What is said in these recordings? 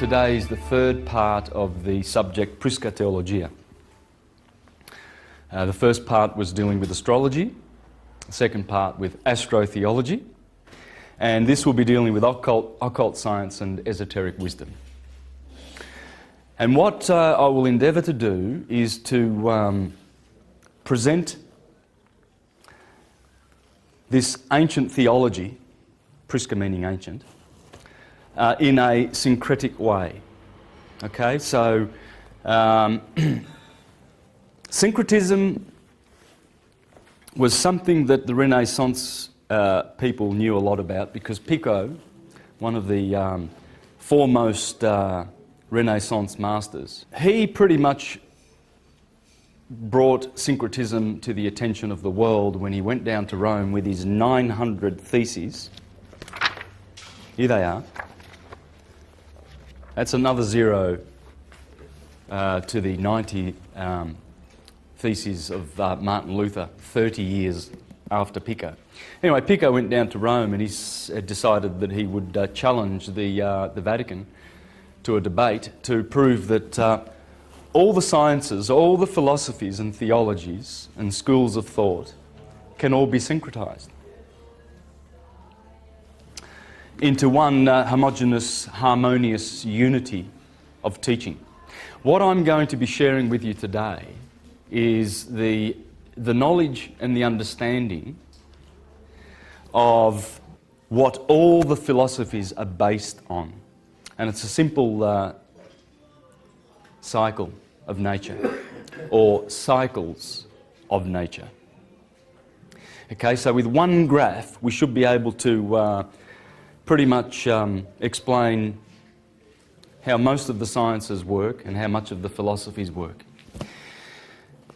Today is the third part of the subject Prisca, theologia. The first part was dealing with astrology, the second part with astrotheology, and this will be dealing with occult science and esoteric wisdom. And what I will endeavour to do is to present this ancient theology, Prisca meaning ancient, in a syncretic way. Okay, so syncretism was something that the Renaissance people knew a lot about, because Pico, one of the foremost Renaissance masters, he pretty much brought syncretism to the attention of the world when he went down to Rome with his 900 theses. Here they are. That's another zero to the 90 theses of Martin Luther 30 years after Pico. Anyway, Pico went down to Rome and he decided that he would challenge the Vatican to a debate to prove that all the sciences, all the philosophies and theologies and schools of thought can all be syncretized into one homogeneous, harmonious unity of teaching. What I'm going to be sharing with you today is the knowledge and the understanding of what all the philosophies are based on. And it's a simple cycle of nature, or cycles of nature. Okay, so with one graph we should be able to pretty much explain how most of the sciences work and how much of the philosophies work.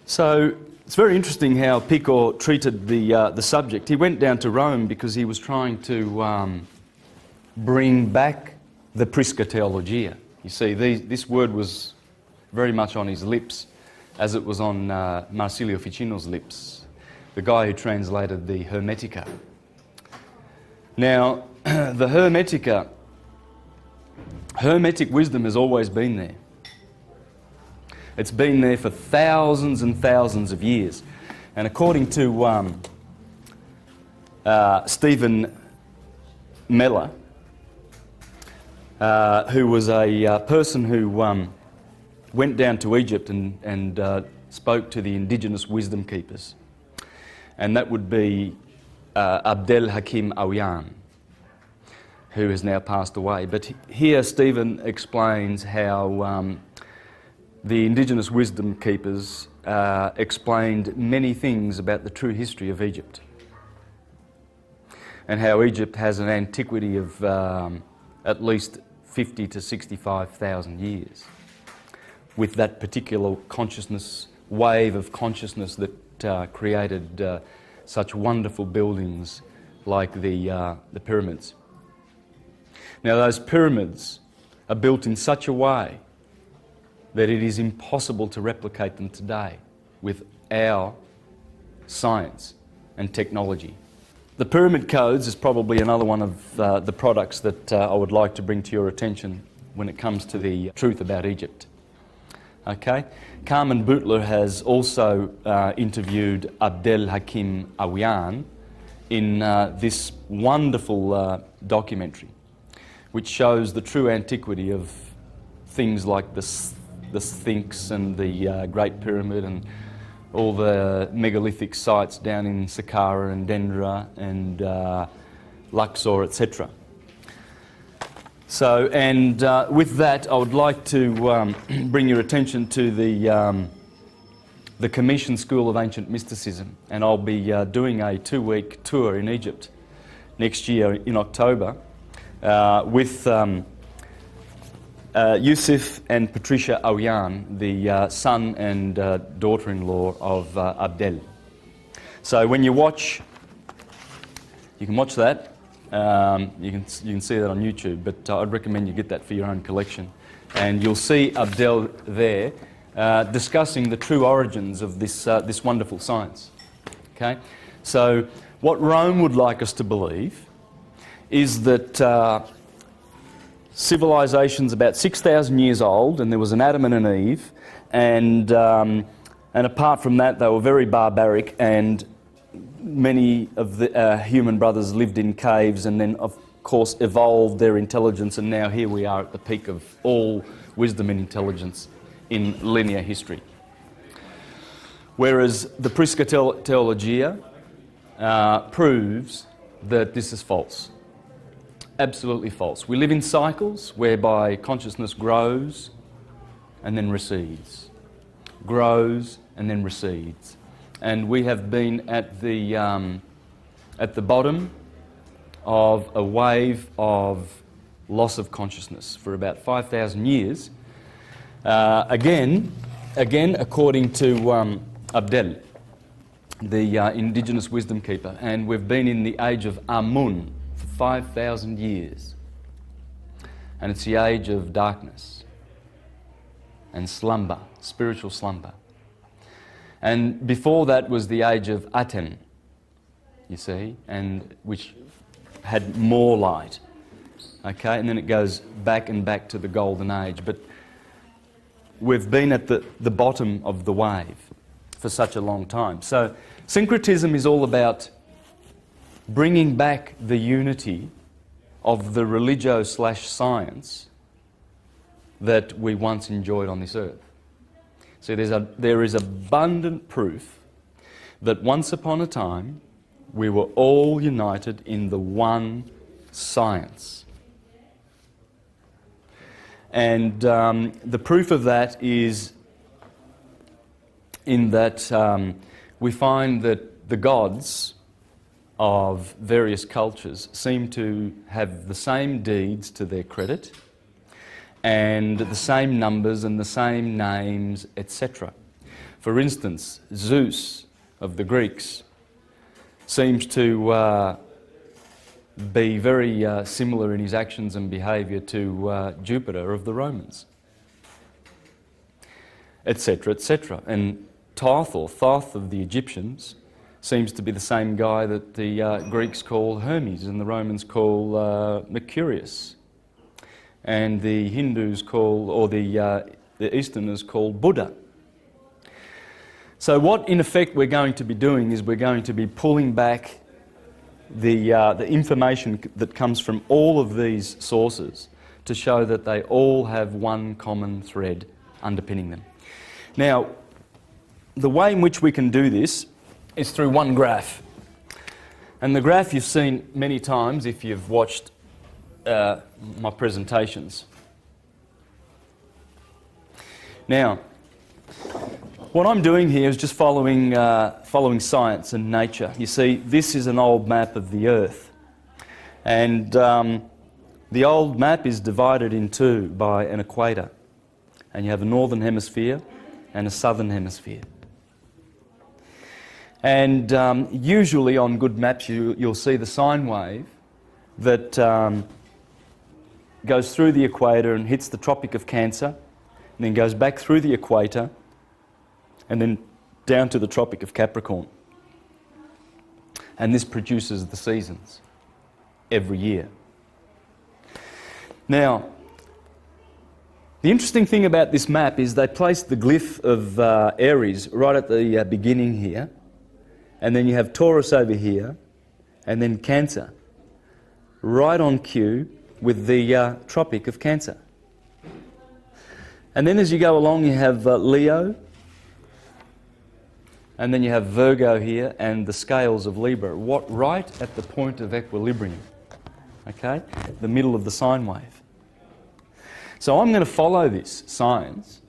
So it's very interesting how Pico treated the subject. He went down to Rome because he was trying to bring back the Prisca theologia. You see, this word was very much on his lips, as it was on Marsilio Ficino's lips, the guy who translated the Hermetica. Now, the Hermetic wisdom has always been there. It's been there for thousands and thousands of years. And according to Stephen Meller, who was a person who went down to Egypt and spoke to the indigenous wisdom keepers, and that would be Abdel Hakim Aouyan, who has now passed away. But here Stephen explains how the indigenous wisdom keepers explained many things about the true history of Egypt, and how Egypt has an antiquity of at least 50 to 65,000 years, with that particular consciousness, wave of consciousness that created such wonderful buildings like the pyramids. Now, those pyramids are built in such a way that it is impossible to replicate them today with our science and technology. The pyramid codes is probably another one of the products that I would like to bring to your attention when it comes to the truth about Egypt. Okay? Carmen Butler has also interviewed Abdel Hakim Aouyan in this wonderful documentary, which shows the true antiquity of things like the Sphinx and the Great Pyramid and all the megalithic sites down in Saqqara and Dendra and Luxor, etc. So, and with that, I would like to bring your attention to the Commission School of Ancient Mysticism, and I'll be doing a 2-week tour in Egypt next year in October with Yusuf and Patricia Aouyan, the son and daughter-in-law of Abdel. So when you watch, you can watch that. You can see that on YouTube, but I'd recommend you get that for your own collection. And you'll see Abdel there discussing the true origins of this wonderful science. Okay, so what Rome would like us to believe is that civilization's about 6,000 years old, and there was an Adam and an Eve, and apart from that, they were very barbaric, and many of the human brothers lived in caves, and then, of course, evolved their intelligence, and now here we are at the peak of all wisdom and intelligence in linear history. Whereas the Prisca theologia proves that this is false. Absolutely false. We live in cycles whereby consciousness grows and then recedes, grows and then recedes, and we have been at the bottom of a wave of loss of consciousness for about 5,000 years. Again, according to Abdel, the indigenous wisdom keeper, and we've been in the age of Amun for 5,000 years, and it's the age of darkness and slumber, spiritual slumber. And before that was the age of Aten, you see, and which had more light. Okay, and then it goes back and back to the golden age. But we've been at the bottom of the wave for such a long time. So syncretism is all about bringing back the unity of the religio/science that we once enjoyed on this earth. So there is abundant proof that once upon a time we were all united in the one science. And the proof of that is in that we find that the gods of various cultures seem to have the same deeds to their credit, and the same numbers and the same names, etc. For instance, Zeus of the Greeks seems to be very similar in his actions and behaviour to Jupiter of the Romans, etc., etc. And Thoth of the Egyptians seems to be the same guy that the Greeks call Hermes and the Romans call Mercurius, and the Hindus call, or the Easterners call Buddha. So what in effect we're going to be doing is we're going to be pulling back the information that comes from all of these sources to show that they all have one common thread underpinning them. Now, the way in which we can do this is through one graph. And the graph you've seen many times if you've watched my presentations. Now, what I'm doing here is just following science and nature. You see, this is an old map of the Earth. And the old map is divided in two by an equator. And you have a northern hemisphere and a southern hemisphere. And usually on good maps you'll see the sine wave that goes through the equator and hits the Tropic of Cancer, and then goes back through the equator and then down to the Tropic of Capricorn. And this produces the seasons every year. Now, the interesting thing about this map is they placed the glyph of Aries right at the beginning here, and then you have Taurus over here, and then Cancer right on cue with the Tropic of Cancer. And then as you go along you have Leo, and then you have Virgo here, and the scales of Libra, right at the point of equilibrium, okay, the middle of the sine wave. So I'm going to follow this science,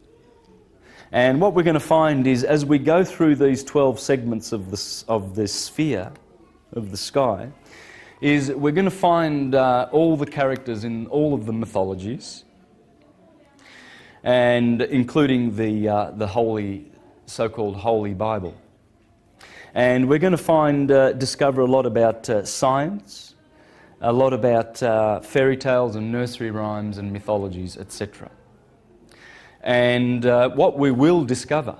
and what we're going to find is as we go through these 12 segments of the sphere, of the sky, is we're going to find all the characters in all of the mythologies, and including the holy, so-called Holy Bible. And we're going to discover a lot about science, a lot about fairy tales and nursery rhymes and mythologies, etc. And what we will discover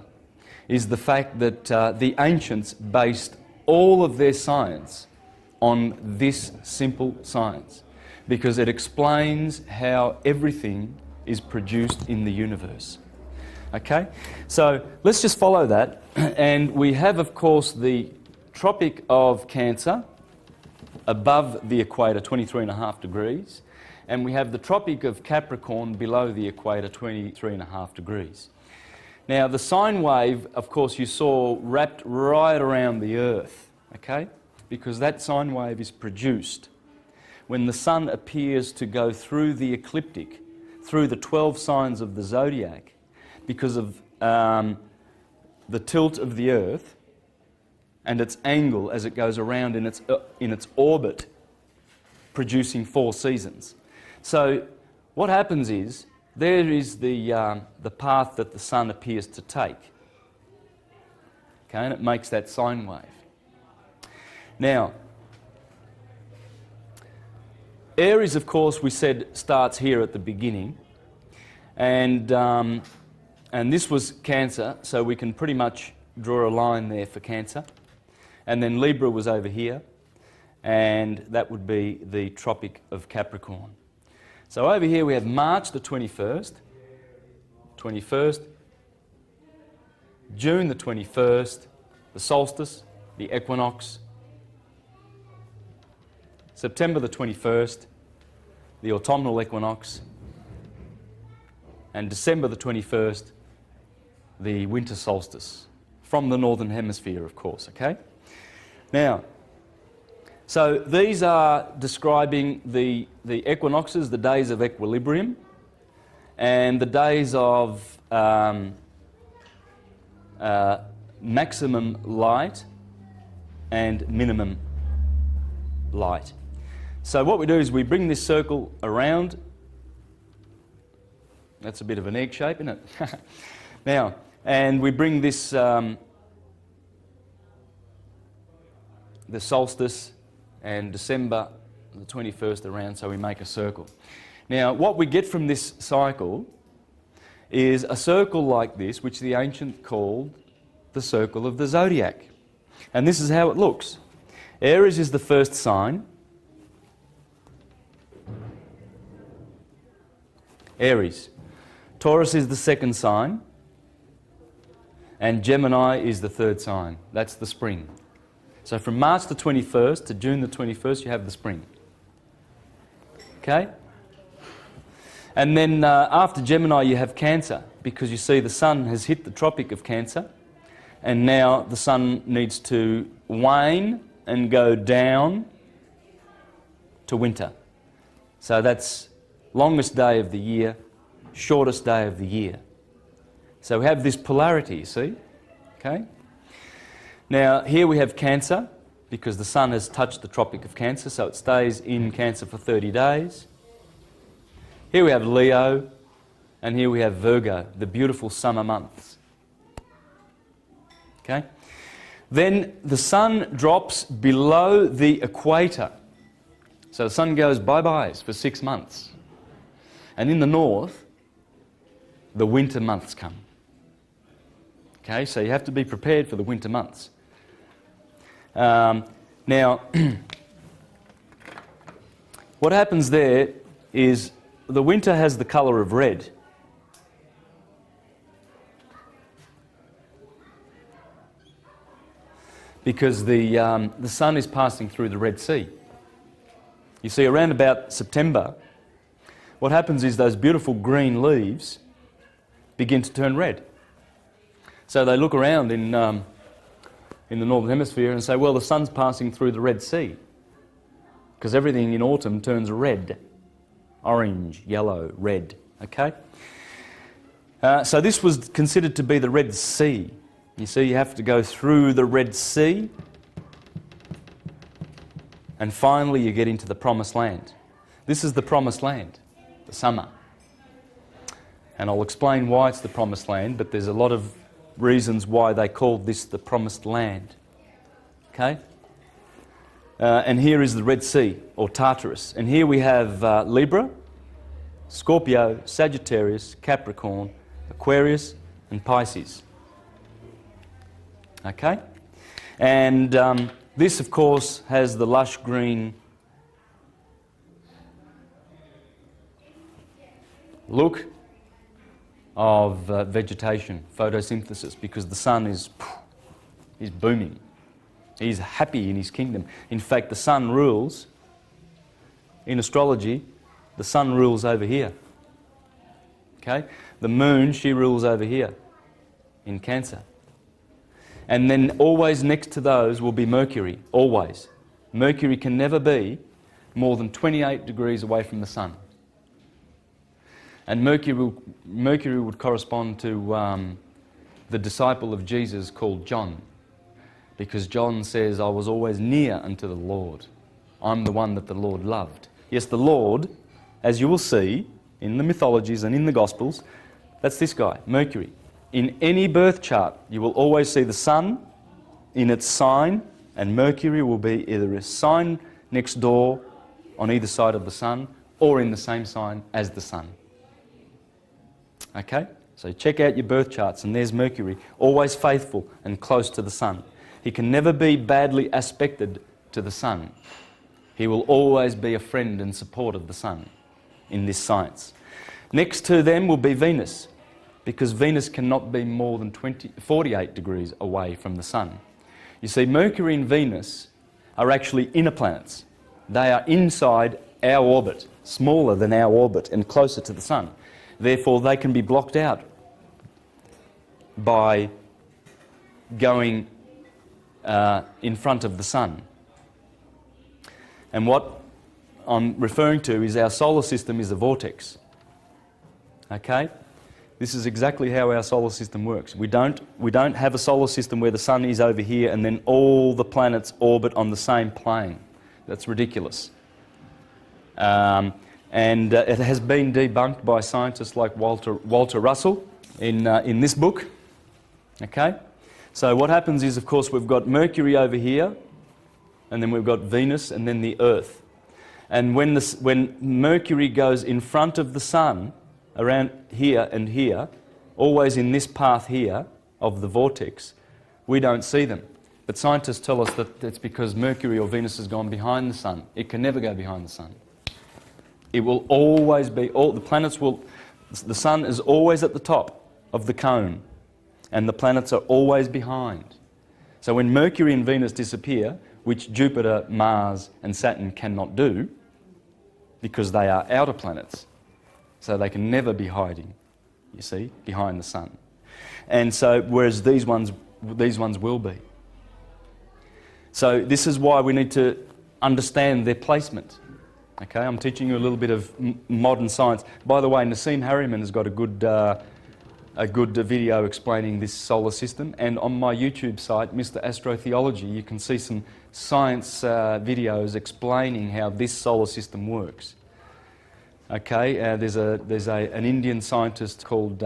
is the fact that the ancients based all of their science on this simple science. because it explains how everything is produced in the universe. Okay? So let's just follow that. And we have, of course, the Tropic of Cancer above the equator, 23.5 degrees. And we have the Tropic of Capricorn below the equator, 23.5 degrees. Now, the sine wave, of course, you saw wrapped right around the Earth, okay? Because that sine wave is produced when the sun appears to go through the ecliptic, through the 12 signs of the zodiac, because of the tilt of the Earth and its angle as it goes around in its orbit, producing 4 seasons. So what happens is, there is the path that the sun appears to take. Okay, and it makes that sine wave. Now, Aries, of course, we said starts here at the beginning, and this was Cancer, so we can pretty much draw a line there for Cancer. And then Libra was over here, and that would be the Tropic of Capricorn. So over here we have March the 21st, June the 21st, the solstice, the equinox, September the 21st, the autumnal equinox, and December the 21st, the winter solstice, from the northern hemisphere, of course, okay? Now, so these are describing the equinoxes, the days of equilibrium, and the days of maximum light and minimum light. So what we do is we bring this circle around. That's a bit of an egg shape, isn't it? Now, and we bring this, the solstice and December the 21st around, so we make a circle. Now, what we get from this cycle is a circle like this, which the ancients called the circle of the zodiac. And this is how it looks. Aries is the first sign. Aries. Taurus is the second sign. And Gemini is the third sign. That's the spring. So from March the 21st to June the 21st, you have the spring. Okay? And then after Gemini, you have Cancer, because you see the sun has hit the Tropic of Cancer, and now the sun needs to wane and go down to winter. So that's longest day of the year, shortest day of the year. So we have this polarity, you see? Okay? Now, here we have Cancer, because the sun has touched the Tropic of Cancer, so it stays in Cancer for 30 days. Here we have Leo, and here we have Virgo, the beautiful summer months. Okay? Then the sun drops below the equator. So the sun goes bye-byes for 6 months. And in the north, the winter months come. Okay, so you have to be prepared for the winter months. Now, what happens there is the winter has the colour of red. Because the sun is passing through the Red Sea. You see, around about September, what happens is those beautiful green leaves begin to turn red. So they look around in the Northern Hemisphere and say, well, the sun's passing through the Red Sea. Because everything in autumn turns red. Orange, yellow, red. Okay? So this was considered to be the Red Sea. You see, you have to go through the Red Sea, and finally you get into the Promised Land. This is the Promised Land, the summer. And I'll explain why it's the Promised Land, but there's a lot of reasons why they called this the Promised Land. Okay? And here is the Red Sea, or Tartarus. And here we have Libra, Scorpio, Sagittarius, Capricorn, Aquarius, and Pisces. Okay? And this, of course, has the lush green look of vegetation, photosynthesis, because the sun is booming. He's happy in his kingdom. In fact, the sun rules, in astrology, the sun rules over here. Okay? The moon, she rules over here in Cancer. And then always next to those will be Mercury, always. Mercury can never be more than 28 degrees away from the sun. And Mercury would correspond to the disciple of Jesus called John, because John says, I was always near unto the Lord. I'm the one that the Lord loved. Yes, the Lord, as you will see in the mythologies and in the Gospels, that's this guy, Mercury. In any birth chart, you will always see the sun in its sign, and Mercury will be either a sign next door on either side of the sun, or in the same sign as the sun. Okay? So check out your birth charts, and there's Mercury, always faithful and close to the sun. He can never be badly aspected to the sun. He will always be a friend and support of the sun in this science. Next to them will be Venus, because Venus cannot be more than 48 degrees away from the sun. You see, Mercury and Venus are actually inner planets. They are inside our orbit, smaller than our orbit and closer to the sun. Therefore, they can be blocked out by going in front of the sun. And what I'm referring to is our solar system is a vortex. Okay? This is exactly how our solar system works. We don't have a solar system where the sun is over here and then all the planets orbit on the same plane. That's ridiculous. And it has been debunked by scientists like Walter Russell in this book. Okay? So what happens is, of course, we've got Mercury over here, and then we've got Venus, and then the Earth. And when Mercury goes in front of the sun, around here and here, always in this path here of the vortex, we don't see them. But scientists tell us that it's because Mercury or Venus has gone behind the sun. It can never go behind the sun. It will always be, the sun is always at the top of the cone, and the planets are always behind. So when Mercury and Venus disappear, which Jupiter, Mars and Saturn cannot do, because they are outer planets, so they can never be hiding, you see, behind the sun. And so, whereas these ones will be. So this is why we need to understand their placement. Okay, I'm teaching you a little bit of modern science. By the way, Nassim Harriman has got a good video explaining this solar system, and on my YouTube site, Mr. Astro Theology, you can see some science videos explaining how this solar system works. Okay, there's an Indian scientist called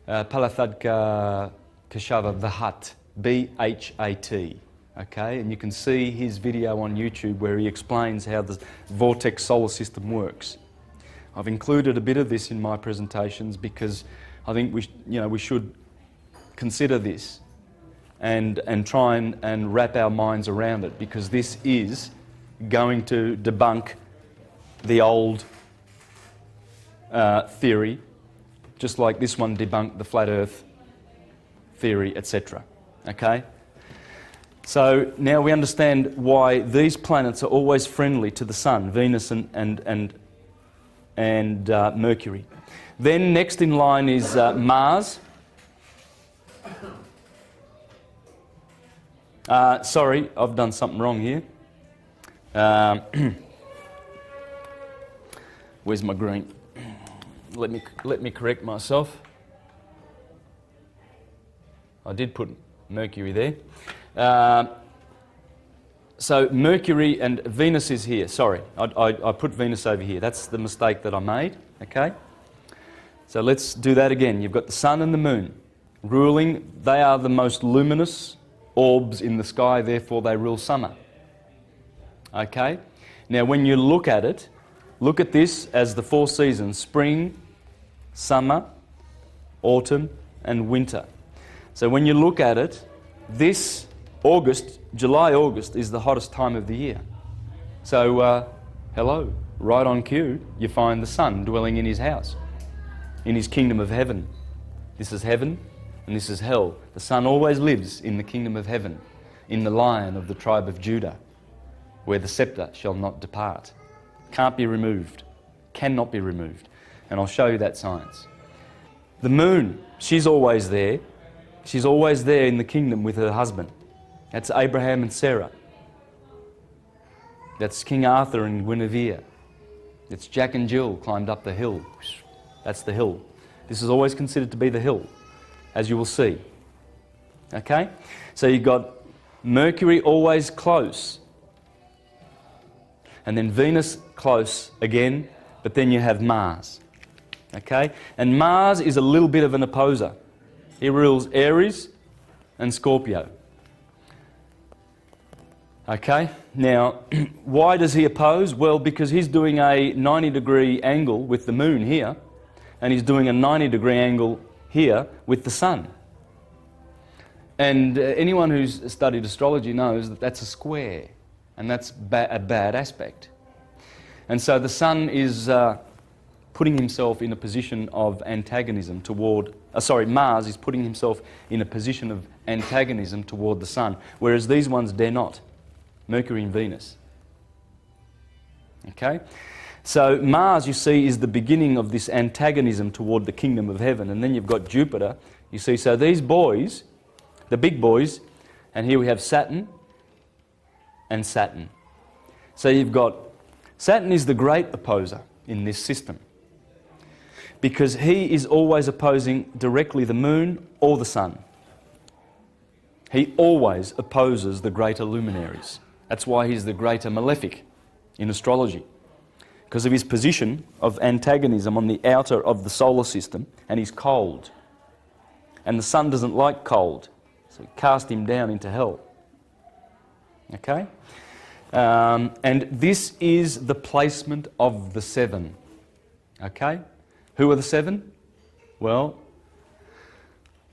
Palathadka Keshava Bhat, B-H-A-T. Okay, and you can see his video on YouTube where he explains how the vortex solar system works. I've included a bit of this in my presentations because I think we should consider this and try and wrap our minds around it, because this is going to debunk the old theory, just like this one debunked the flat earth theory, etc. Okay? So now we understand why these planets are always friendly to the sun, Venus and Mercury. Then next in line is Mars. Sorry, I've done something wrong here. Where's my green? Let me correct myself. I did put Mercury there. So Mercury and Venus is here. Sorry, I put Venus over here. That's the mistake that I made. Okay. So let's do that again. You've got the sun and the moon ruling. They are the most luminous orbs in the sky. Therefore, they rule summer. Okay. Now, when you look at it, look at this as the four seasons: spring, summer, autumn, and winter. So when you look at it, this July, August is the hottest time of the year. So, hello, right on cue, you find the Son dwelling in his house, in his kingdom of heaven. This is heaven and this is hell. The Son always lives in the kingdom of heaven, in the Lion of the tribe of Judah, where the scepter shall not depart. Can't be removed. Cannot be removed. And I'll show you that science. The moon, she's always there. She's always there in the kingdom with her husband. That's Abraham and Sarah. That's King Arthur and Guinevere. It's Jack and Jill climbed up the hill. That's the hill. This is always considered to be the hill, as you will see. Okay? So you've got Mercury always close. And then Venus close again, but then you have Mars. Okay? And Mars is a little bit of an opposer. He rules Aries and Scorpio. Okay? Now, why does he oppose? Well, because he's doing a 90-degree angle with the moon here, and he's doing a 90-degree angle here with the sun. And anyone who's studied astrology knows that that's a square, and that's a bad aspect. And so the sun is putting himself in a position of antagonism toward... Mars is putting himself in a position of antagonism toward the sun, whereas these ones dare not. Mercury and Venus. Okay? So Mars, you see, is the beginning of this antagonism toward the kingdom of heaven. And then you've got Jupiter. You see, so these boys, the big boys, and here we have Saturn and Saturn. So you've got... Saturn is the great opposer in this system, because he is always opposing directly the moon or the sun. He always opposes the greater luminaries. That's why he's the greater malefic in astrology, because of his position of antagonism on the outer of the solar system, and he's cold. And the sun doesn't like cold, so cast him down into hell. Okay? And this is the placement of the seven. Okay? Who are the seven? Well,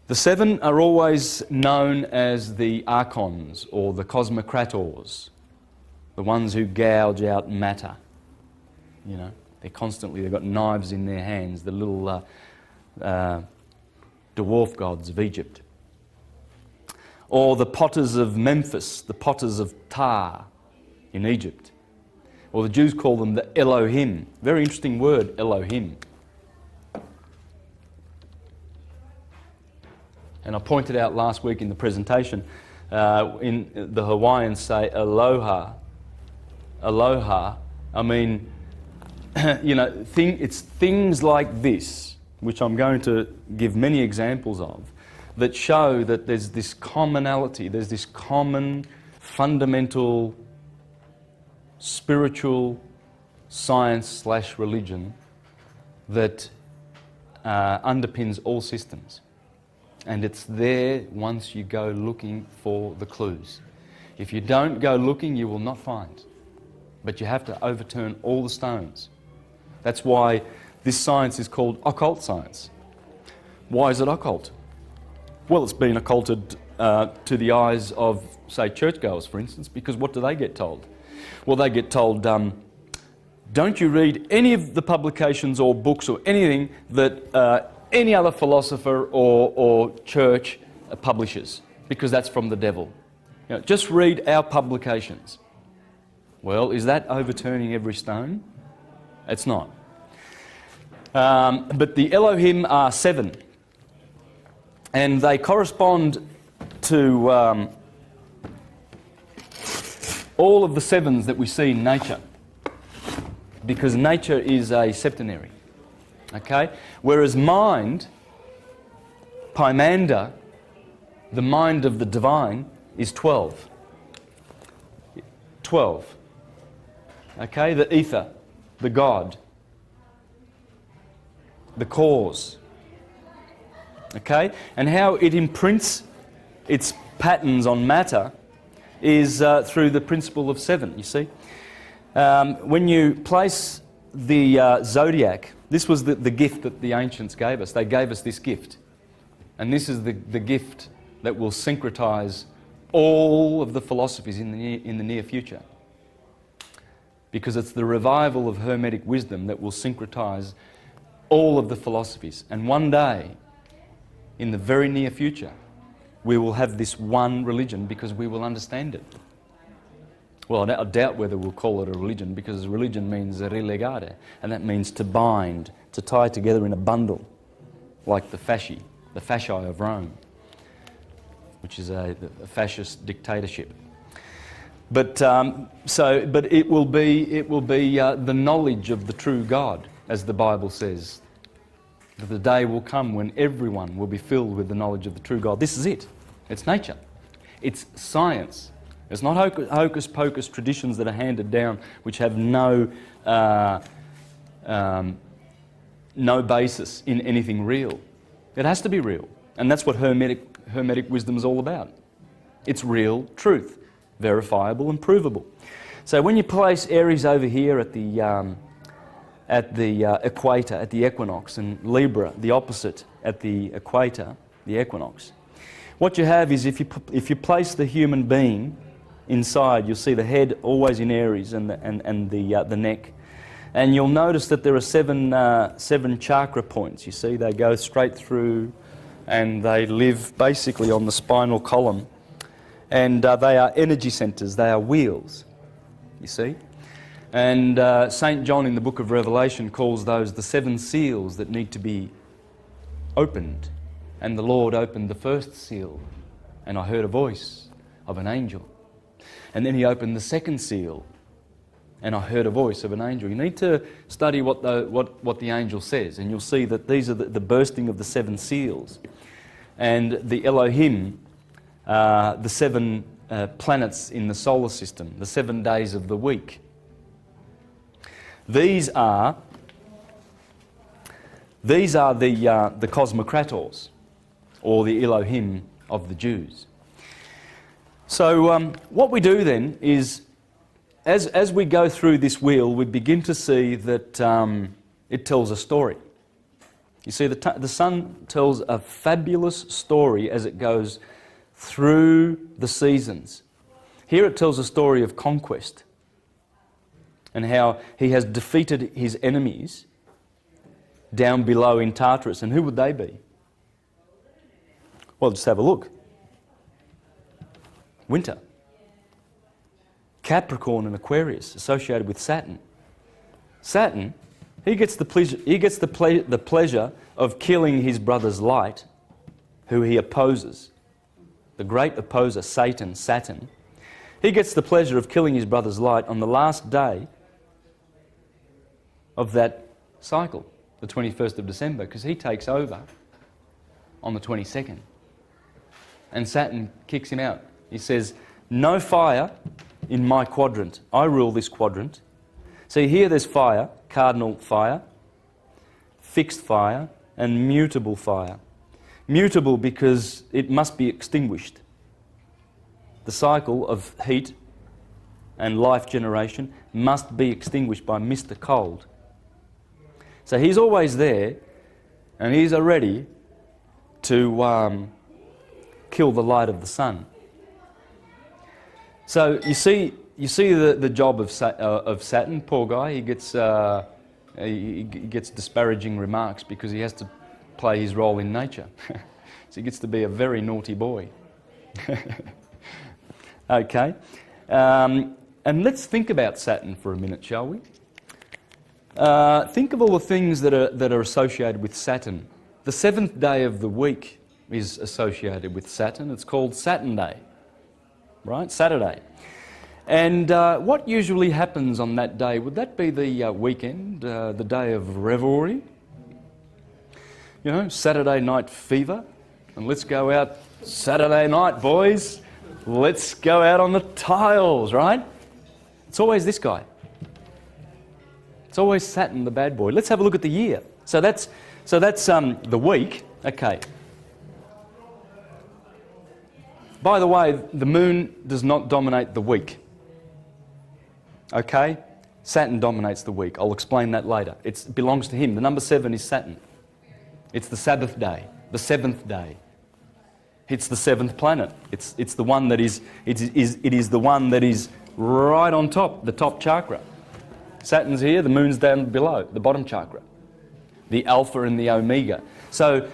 the seven are always known as the archons or the cosmocrators, the ones who gouge out matter. You know, they've got knives in their hands, the little dwarf gods of Egypt. Or the potters of Memphis, the potters of Tar in Egypt. Or the Jews call them the Elohim. Very interesting word, Elohim. And I pointed out last week in the presentation, in the Hawaiians say aloha. Aloha. I mean, you know, it's things like this, which I'm going to give many examples of, that show that there's this commonality, there's this common, fundamental, spiritual science/religion that underpins all systems. And it's there once you go looking for the clues. If you don't go looking, you will not find. But you have to overturn all the stones. That's why this science is called occult science. Why is it occult? Well, it's been occulted to the eyes of, say, churchgoers, for instance, because what do they get told? Well, they get told, don't you read any of the publications or books or anything that any other philosopher or church publishes, because that's from the devil. You know, just read our publications. Well, is that overturning every stone? It's not. But the Elohim are seven, and they correspond to all of the sevens that we see in nature, because nature is a septenary. Okay? Whereas mind, Pymander, the mind of the divine, is 12. 12. Okay? The ether, the God, the cause. Okay? And how it imprints its patterns on matter is through the principle of seven, you see. When you place the zodiac, this was the gift that the ancients gave us. They gave us this gift. And this is the gift that will syncretize all of the philosophies in the near future. because it's the revival of Hermetic wisdom that will syncretize all of the philosophies. And one day, in the very near future, we will have this one religion because we will understand it. Well, I doubt whether we'll call it a religion, because religion means relegare, and that means to bind, to tie together in a bundle, like the fasci of Rome, which is a fascist dictatorship. But it will be the knowledge of the true God, as the Bible says. That the day will come when everyone will be filled with the knowledge of the true God. This is it. It's nature. It's science. It's not hocus pocus traditions that are handed down which have no basis in anything real. It has to be real. And that's what Hermetic wisdom is all about. It's real truth, verifiable and provable. So when you place Aries over here at the equator, at the equinox, and Libra, the opposite, at the equator, the equinox, what you have is if you place the human being inside, you'll see the head always in Aries and the neck. And you'll notice that there are seven chakra points. You see, they go straight through and they live basically on the spinal column. And they are energy centers, they are wheels, you see. And St. John in the book of Revelation calls those the seven seals that need to be opened. And the Lord opened the first seal, and I heard a voice of an angel. And then he opened the second seal, and I heard a voice of an angel. You need to study what the angel says, and you'll see that these are the bursting of the seven seals. And the Elohim, the seven planets in the solar system, the 7 days of the week. These are the cosmocrators, or the Elohim of the Jews. So what we do then is, as we go through this wheel, we begin to see that it tells a story. You see, the sun tells a fabulous story as it goes through the seasons. Here it tells a story of conquest and how he has defeated his enemies down below in Tartarus. And who would they be? Well, just have a look. Winter. Capricorn and Aquarius, associated with Saturn. Saturn, he gets the pleasure of killing his brother's light, who he opposes. The great opposer, Saturn. He gets the pleasure of killing his brother's light on the last day of that cycle, the 21st of December, because he takes over on the 22nd. And Saturn kicks him out. He says, no fire in my quadrant. I rule this quadrant. See, here there's fire, cardinal fire, fixed fire, and mutable fire. Mutable because it must be extinguished. The cycle of heat and life generation must be extinguished by Mr. Cold. So he's always there, and he's ready to kill the light of the sun. So you see the job of Saturn. Poor guy, he gets disparaging remarks because he has to play his role in nature. So he gets to be a very naughty boy. Okay, and let's think about Saturn for a minute, shall we? Think of all the things that are associated with Saturn. The 7th day of the week is associated with Saturn. It's called Saturn Day, right? Saturday. And what usually happens on that day? Would that be the weekend, the day of revelry? You know, Saturday night fever. And let's go out Saturday night, boys. Let's go out on the tiles, right? It's always this guy. It's always Saturn, the bad boy. Let's have a look at the year. So that's the week. Okay. By the way, the moon does not dominate the week. Okay? Saturn dominates the week. I'll explain that later. It belongs to him. The number 7 is Saturn. It's the Sabbath day, the 7th day. It's the 7th planet. It's the one that is the one that is right on top, the top chakra. Saturn's here, the moon's down below, the bottom chakra, the alpha and the omega. So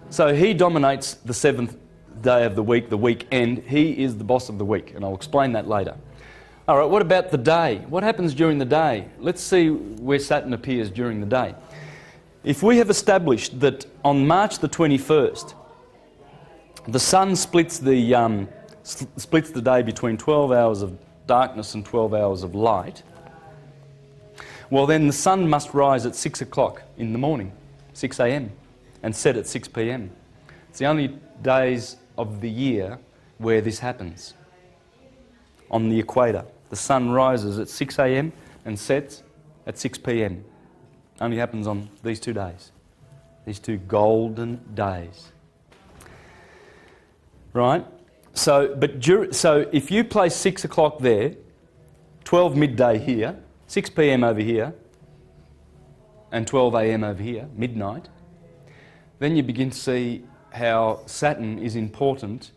he dominates the 7th day of the weekend. He is the boss of the week, and I'll explain that later. All right, what about the day? What happens during the day? Let's see where Saturn appears during the day. If we have established that on March the 21st, the sun splits the day between 12 hours of darkness and 12 hours of light, well then the sun must rise at 6 o'clock in the morning, 6 a.m, and set at 6 p.m. It's the only days of the year where this happens. On the equator, the sun rises at 6 a.m. and sets at 6 p.m. Only happens on these 2 days, these 2 golden days. Right? So if you place 6 o'clock there, 12 midday here, 6 p.m. over here, and 12 a.m. over here, midnight, then you begin to see how Saturn is important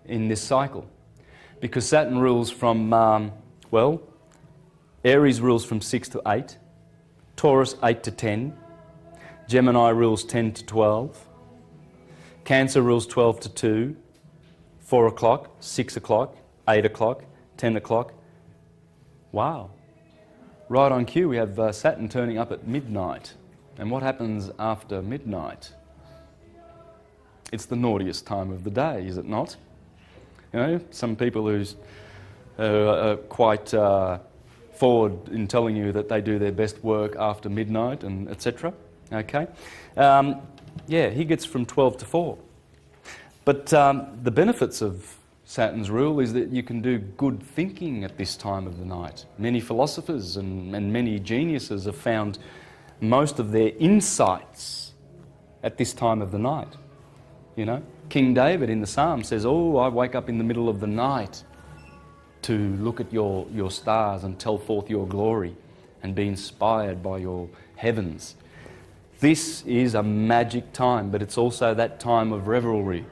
in this cycle. Because Saturn rules from, Aries rules from 6 to 8, Taurus 8 to 10, Gemini rules 10 to 12, Cancer rules 12 to 2, 4 o'clock, 6 o'clock, 8 o'clock, 10 o'clock. Wow. Right on cue, we have Saturn turning up at midnight. And what happens after midnight? It's the naughtiest time of the day, is it not? You know, some people who are quite forward in telling you that they do their best work after midnight and etc. Okay? Yeah, he gets from 12 to 4. But the benefits of Saturn's rule is that you can do good thinking at this time of the night. Many philosophers and many geniuses have found most of their insights at this time of the night. You know, King David in the Psalm says, "Oh, I wake up in the middle of the night to look at your stars and tell forth your glory and be inspired by your heavens." This is a magic time, but it's also that time of revelry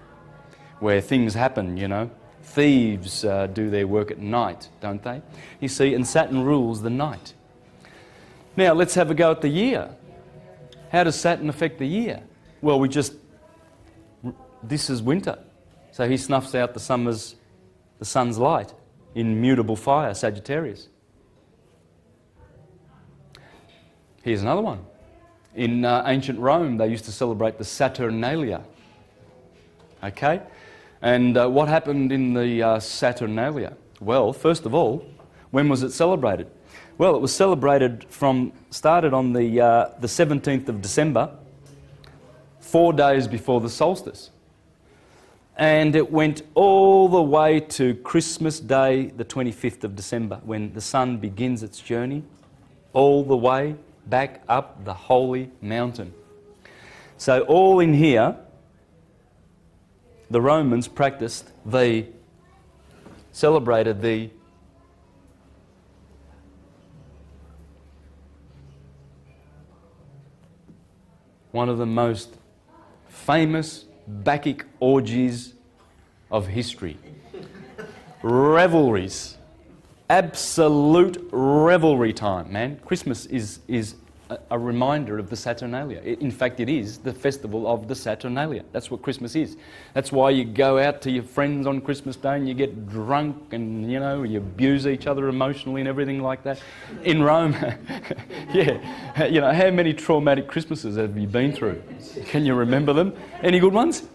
where things happen, you know. Thieves do their work at night, don't they? You see, and Saturn rules the night. Now, let's have a go at the year. How does Saturn affect the year? Well, this is winter. So he snuffs out the sun's light in mutable fire, Sagittarius. Here's another one. In ancient Rome, they used to celebrate the Saturnalia. Okay? And what happened in the Saturnalia? Well, first of all, when was it celebrated? Well, it was celebrated started on the 17th of December, 4 days before the solstice. And it went all the way to Christmas Day, the 25th of December, when the sun begins its journey, all the way back up the holy mountain. So all in here, the Romans celebrated one of the most famous Bacchic orgies of history. Revelries. Absolute revelry time, man. Christmas is a reminder of the Saturnalia. In fact, it is the festival of the Saturnalia. That's what Christmas is. That's why you go out to your friends on Christmas Day and you get drunk and, you know, you abuse each other emotionally and everything like that. In Rome, yeah, you know, how many traumatic Christmases have you been through? Can you remember them? Any good ones?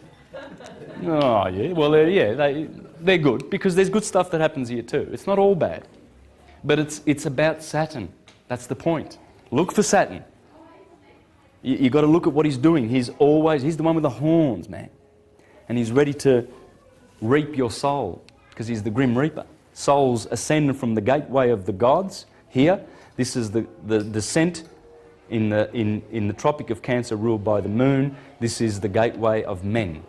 Oh, yeah. Well, they're good because there's good stuff that happens here too. It's not all bad. But it's about Saturn. That's the point. Look for Saturn. You've got to look at what he's doing. He's the one with the horns, man. And he's ready to reap your soul because he's the Grim Reaper. Souls ascend from the gateway of the gods here. This is the descent in the Tropic of Cancer ruled by the moon. This is the gateway of men.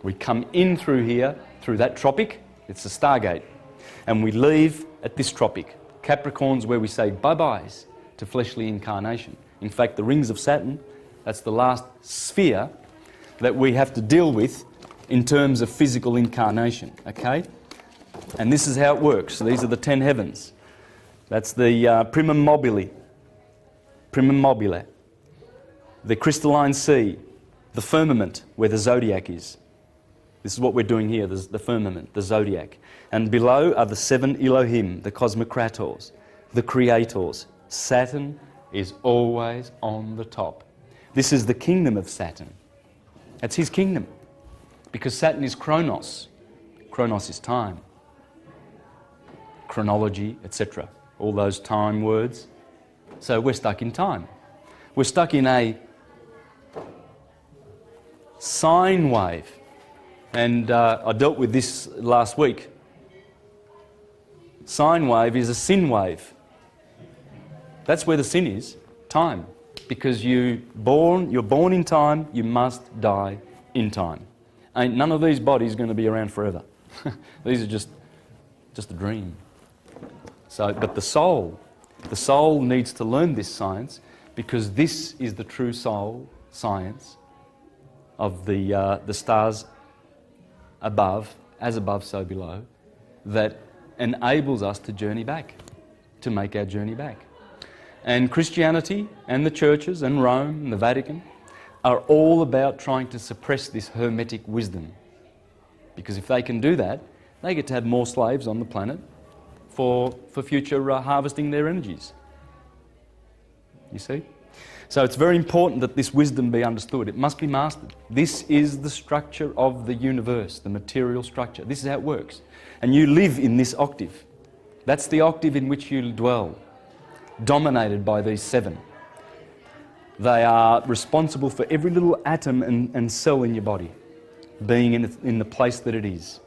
We come in through here, through that tropic. It's the Stargate. And we leave at this tropic. Capricorn's where we say bye-byes to fleshly incarnation. In fact, the rings of Saturn, that's the last sphere that we have to deal with in terms of physical incarnation, okay? And this is how it works. So these are the 10 heavens. That's the primum mobile. Primum mobile. The crystalline sea. The firmament, where the zodiac is. This is what we're doing here, the firmament, the zodiac. And below are the 7 Elohim, the cosmocrators, the creators. Saturn is always on the top. This is the kingdom of Saturn. That's his kingdom. Because Saturn is chronos. Chronos is time. Chronology, etc. All those time words. So we're stuck in time. We're stuck in a sine wave. And I dealt with this last week. Sine wave is a sin wave. That's where the sin is, time. Because you're born in time, you must die in time. Ain't none of these bodies going to be around forever. These are just a dream. So, but the soul needs to learn this science, because this is the true soul science of the stars above, as above, so below, that enables us to journey back, to make our journey back. And Christianity and the churches and Rome and the Vatican are all about trying to suppress this hermetic wisdom. Because if they can do that, they get to have more slaves on the planet for future harvesting their energies. You see? So it's very important that this wisdom be understood. It must be mastered. This is the structure of the universe, the material structure. This is how it works. And you live in this octave. That's the octave in which you dwell, dominated by these 7. They are responsible for every little atom and cell in your body being in the place that it is.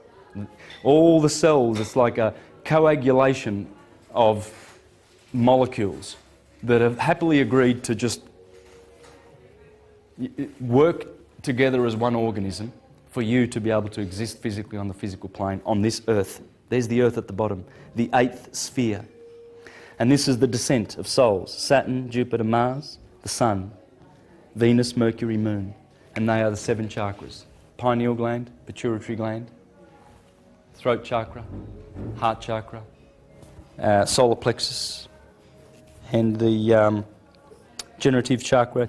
All the cells, it's like a coagulation of molecules that have happily agreed to just work together as one organism for you to be able to exist physically on the physical plane on this earth. There's the earth at the bottom, the 8th sphere. And this is the descent of souls: Saturn, Jupiter, Mars, the Sun, Venus, Mercury, Moon. And they are the 7 chakras: pineal gland, pituitary gland, throat chakra, heart chakra, solar plexus, and the generative chakra,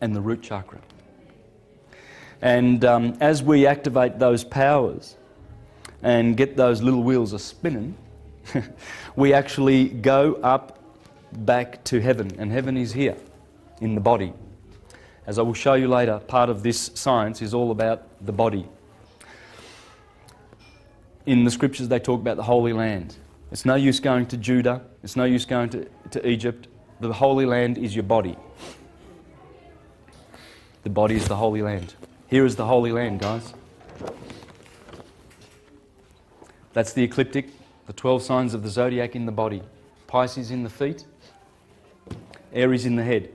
and the root chakra. And as we activate those powers and get those little wheels a spinning, we actually go up back to heaven. And heaven is here, in the body. As I will show you later, part of this science is all about the body. In the scriptures they talk about the Holy Land. It's no use going to Judah, it's no use going to Egypt. The Holy Land is your body. The body is the Holy Land. Here is the Holy Land, guys. That's the ecliptic, the 12 signs of the zodiac in the body. Pisces in the feet, Aries in the head.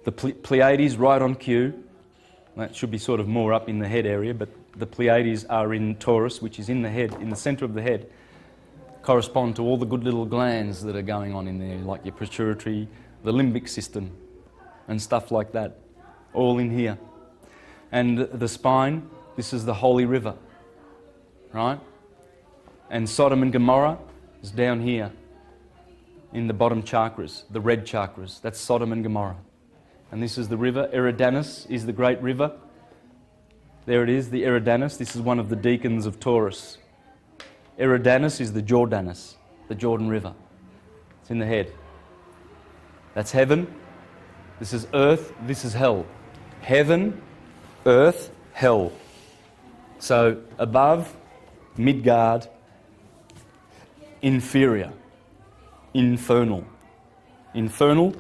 The Pleiades right on cue. That should be sort of more up in the head area, but the Pleiades are in Taurus, which is in the head, in the centre of the head, correspond to all the good little glands that are going on in there, like your pituitary, the limbic system, and stuff like that, all in here. And the spine, this is the Holy River, right? And Sodom and Gomorrah is down here in the bottom chakras, the red chakras. That's Sodom and Gomorrah. And this is the river. Eridanus is the great river. There it is, the Eridanus. This is one of the deacons of Taurus. Eridanus is the Jordanus, the Jordan River. It's in the head. That's heaven. This is earth. This is hell. Heaven, earth, hell. So above, Midgard, inferior, infernal. Infernal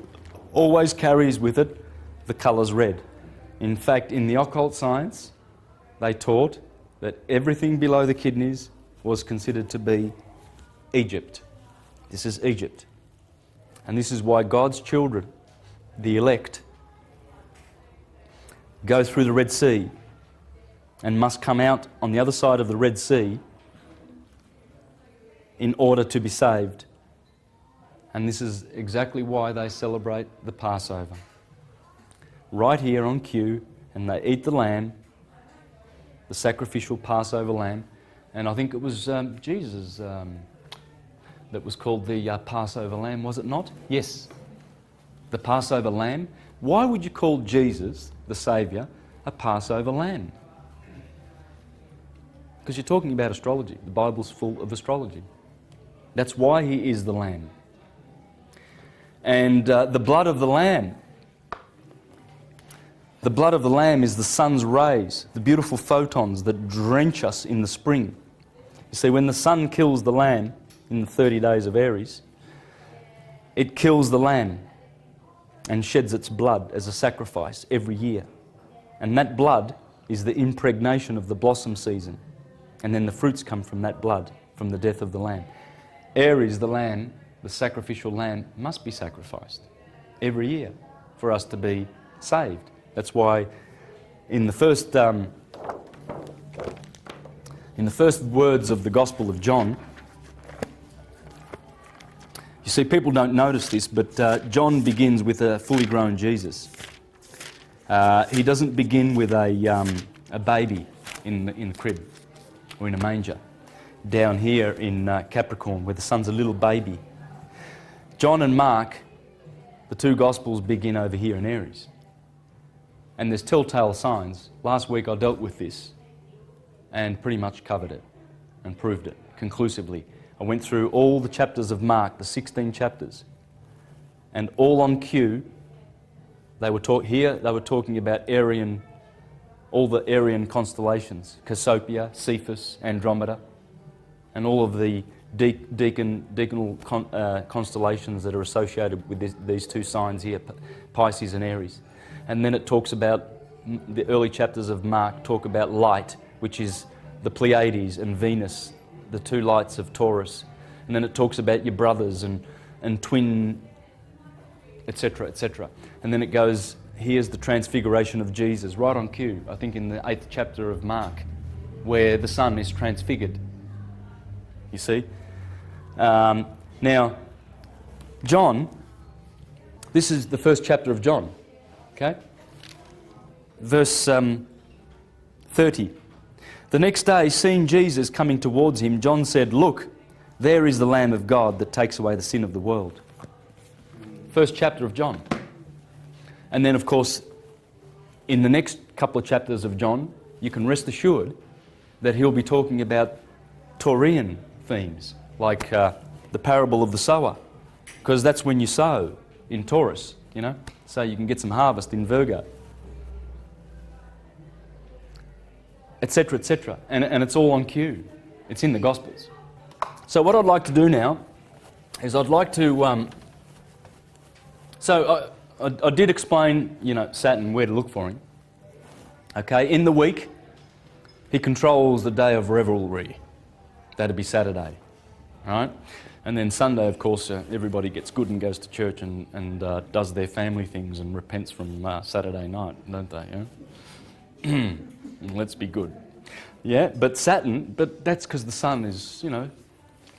always carries with it the colours red. In fact, in the occult science, they taught that everything below the kidneys was considered to be Egypt. This is Egypt. And this is why God's children, the elect, go through the Red Sea and must come out on the other side of the Red Sea in order to be saved. And this is exactly why they celebrate the Passover. Right here on cue, and they eat the lamb, the sacrificial Passover lamb. And I think it was Jesus that was called the Passover lamb, was it not? Yes, the Passover lamb. Why would you call Jesus, the Saviour, a Passover lamb? Because you're talking about astrology. The Bible's full of astrology. That's why he is the lamb. And the blood of the lamb. The blood of the lamb is the sun's rays, the beautiful photons that drench us in the spring. You see, when the sun kills the lamb in the 30 days of Aries, it kills the lamb and sheds its blood as a sacrifice every year. And that blood is the impregnation of the blossom season. And then the fruits come from that blood, from the death of the lamb. Aries, the lamb, the sacrificial lamb, must be sacrificed every year for us to be saved. That's why in the first words of the Gospel of John, you see, people don't notice this, but John begins with a fully grown Jesus. He doesn't begin with a baby in the crib or in a manger. Down here in Capricorn, where the son's a little baby. John and Mark, the two Gospels, begin over here in Aries. And there's telltale signs. Last week I dealt with this and pretty much covered it and proved it conclusively. I went through all the chapters of Mark, the 16 chapters, and all on cue, they were talking about Aryan, all the Aryan constellations, Cassiopeia, Cephas, Andromeda, and all of the decanal constellations that are associated with these two signs here, Pisces and Aries. And then it talks about, the early chapters of Mark talk about light, which is the Pleiades and Venus, the two lights of Taurus. And then it talks about your brothers and twin, etc., etc. And then it goes, here's the transfiguration of Jesus, right on cue, I think in the 8th chapter of Mark, where the sun is transfigured. You see? Now, John, this is the first chapter of John. Okay? Verse 30. The next day, seeing Jesus coming towards him, John said, "Look, there is the Lamb of God that takes away the sin of the world." First chapter of John. And then, of course, in the next couple of chapters of John, you can rest assured that he'll be talking about Taurian themes, like the parable of the sower, because that's when you sow in Taurus, you know, so you can get some harvest in Virgo, etc., etc. And it's all on cue. It's in the Gospels. So what I'd like to do now is I'd like to... I did explain, you know, Saturn, where to look for him. Okay, in the week, he controls the day of revelry. That'd be Saturday, right? And then Sunday, of course, everybody gets good and goes to church and does their family things and repents from Saturday night, don't they? Yeah? Let's be good. Yeah, but Saturn, but that's because the sun is, you know,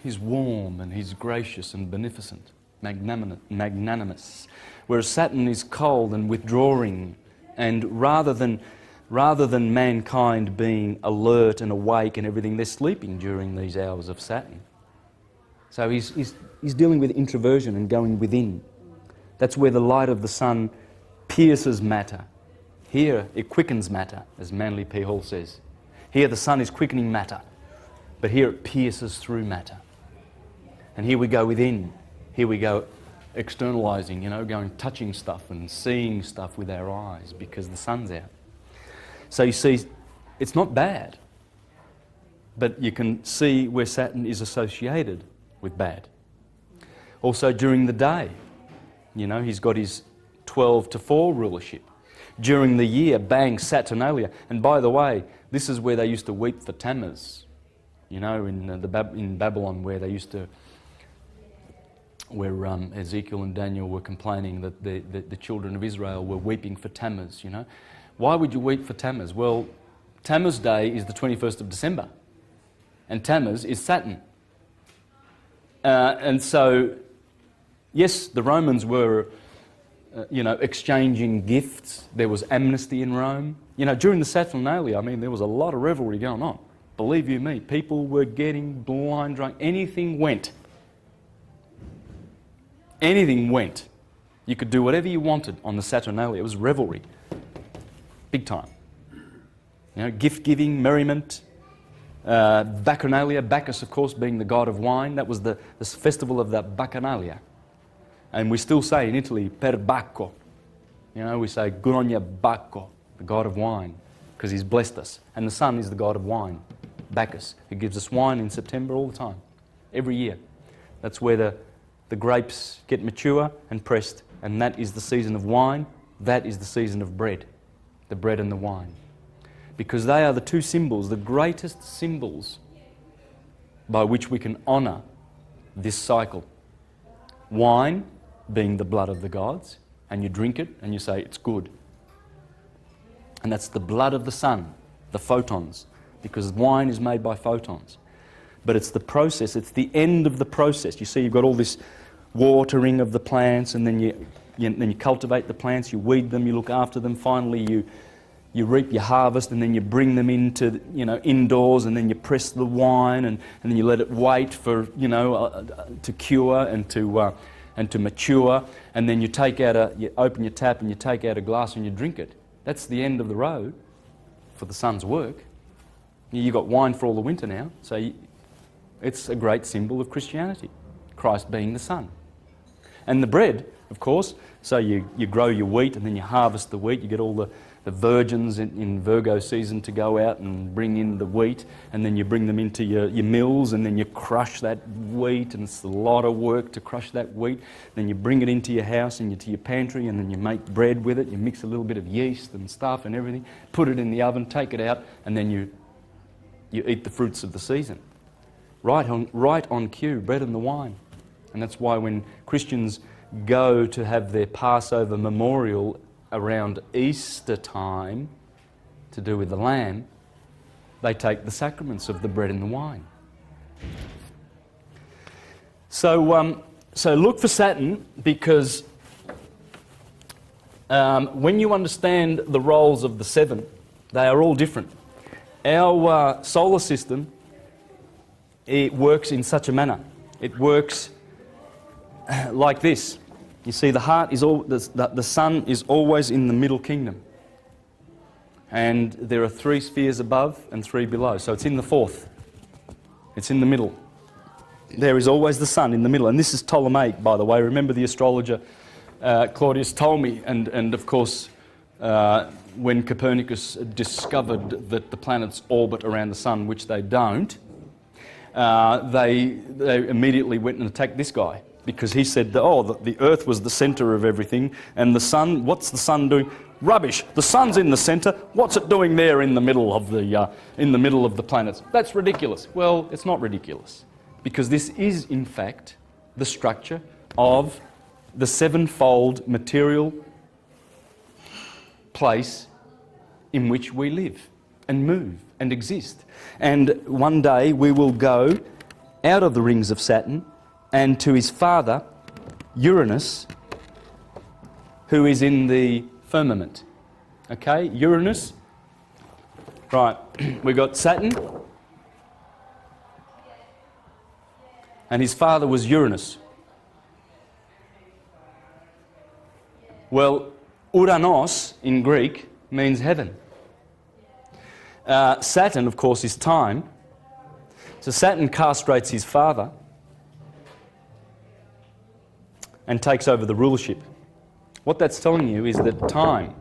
he's warm and he's gracious and beneficent, magnanimous. Whereas Saturn is cold and withdrawing, and rather than mankind being alert and awake and everything, they're sleeping during these hours of Saturn. So he's dealing with introversion and going within. That's where the light of the sun pierces matter. Here it quickens matter, as Manly P. Hall says. Here the sun is quickening matter, but here it pierces through matter. And here we go within. Here we go externalizing, you know, going touching stuff and seeing stuff with our eyes because the sun's out. So you see, it's not bad, but you can see where Saturn is associated with bad. Also during the day, you know, he's got his 12 to 4 rulership. During the year, bang, Saturnalia. And by the way, this is where they used to weep for Tammuz, you know, in Babylon, where they used to, where Ezekiel and Daniel were complaining that the children of Israel were weeping for Tammuz, you know. Why would you weep for Tammuz? Well, Tammuz Day is the 21st of December, and Tammuz is Saturn. And so, yes, the Romans were, you know, exchanging gifts. There was amnesty in Rome. You know, during the Saturnalia, I mean, there was a lot of revelry going on. Believe you me, people were getting blind drunk. Anything went. Anything went. You could do whatever you wanted on the Saturnalia. It was revelry. Big time. You know, gift-giving, merriment, Bacchanalia, Bacchus, of course, being the god of wine. That was the festival of the Bacchanalia. And we still say in Italy, per Bacco. You know, we say, good on ya, Bacco, the god of wine, because he's blessed us. And the sun is the god of wine, Bacchus, who gives us wine in September all the time, every year. That's where the grapes get mature and pressed, and that is the season of wine. That is the season of bread, the bread and the wine. Because they are the two symbols, the greatest symbols by which we can honour this cycle. Wine being the blood of the gods, and you drink it and you say it's good. And that's the blood of the sun, the photons, because wine is made by photons. But it's the process, it's the end of the process. You see, you've got all this watering of the plants, and then you cultivate the plants, you weed them, you look after them. Finally, you reap your harvest, and then you bring them into, indoors, and then you press the wine, and then you let it wait for, to cure and to mature, and then you open your tap and you take out a glass and you drink it. That's the end of the road for the sun's work. You've got wine for all the winter now, so it's a great symbol of Christianity, Christ being the sun. And the bread, of course, so you grow your wheat and then you harvest the wheat, you get all the virgins in Virgo season to go out and bring in the wheat, and then you bring them into your mills, and then you crush that wheat, and it's a lot of work to crush that wheat. Then you bring it into your house and to your pantry, and then you make bread with it. You mix a little bit of yeast and stuff and everything, put it in the oven, take it out, and then you eat the fruits of the season. Right on cue, bread and the wine. And that's why when Christians go to have their Passover memorial around Easter time, to do with the lamb, they take the sacraments of the bread and the wine. So look for Saturn, because when you understand the roles of the seven, they are all different. Our solar system, it works in such a manner. It works like this. You see, the sun is always in the middle kingdom. And there are 3 spheres above and 3 below. So it's in the fourth. It's in the middle. There is always the sun in the middle. And this is Ptolemaic, by the way. Remember the astrologer Claudius told me. And of course, when Copernicus discovered that the planets orbit around the sun, which they don't, they immediately went and attacked this guy. Because he said, the earth was the centre of everything, and the sun, what's the sun doing? Rubbish. The sun's in the centre. What's it doing there in the middle of the planets? That's ridiculous. Well, it's not ridiculous, because this is, in fact, the structure of the sevenfold material place in which we live and move and exist. And one day we will go out of the rings of Saturn and to his father, Uranus, who is in the firmament. Okay, Uranus. Right, we got Saturn, and his father was Uranus. Well, Uranos in Greek means heaven. Saturn, of course, is time. So Saturn castrates his father and takes over the rulership. What that's telling you is that time,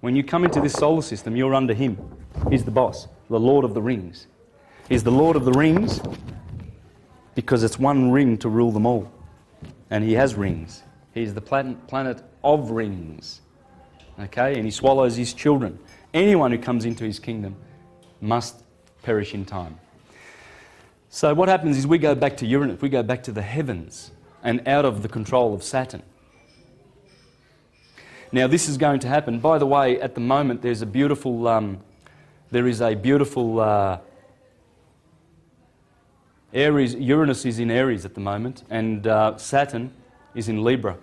when you come into this solar system, you're under him. He's the boss, the Lord of the Rings. He's the Lord of the Rings because it's one ring to rule them all. And he has rings. He's the planet of rings. Okay, and he swallows his children. Anyone who comes into his kingdom must perish in time. So what happens is we go back to Uranus, we go back to the heavens and out of the control of Saturn. Now this is going to happen. By the way, at the moment there is a beautiful Aries. Uranus is in Aries at the moment, and Saturn is in Libra.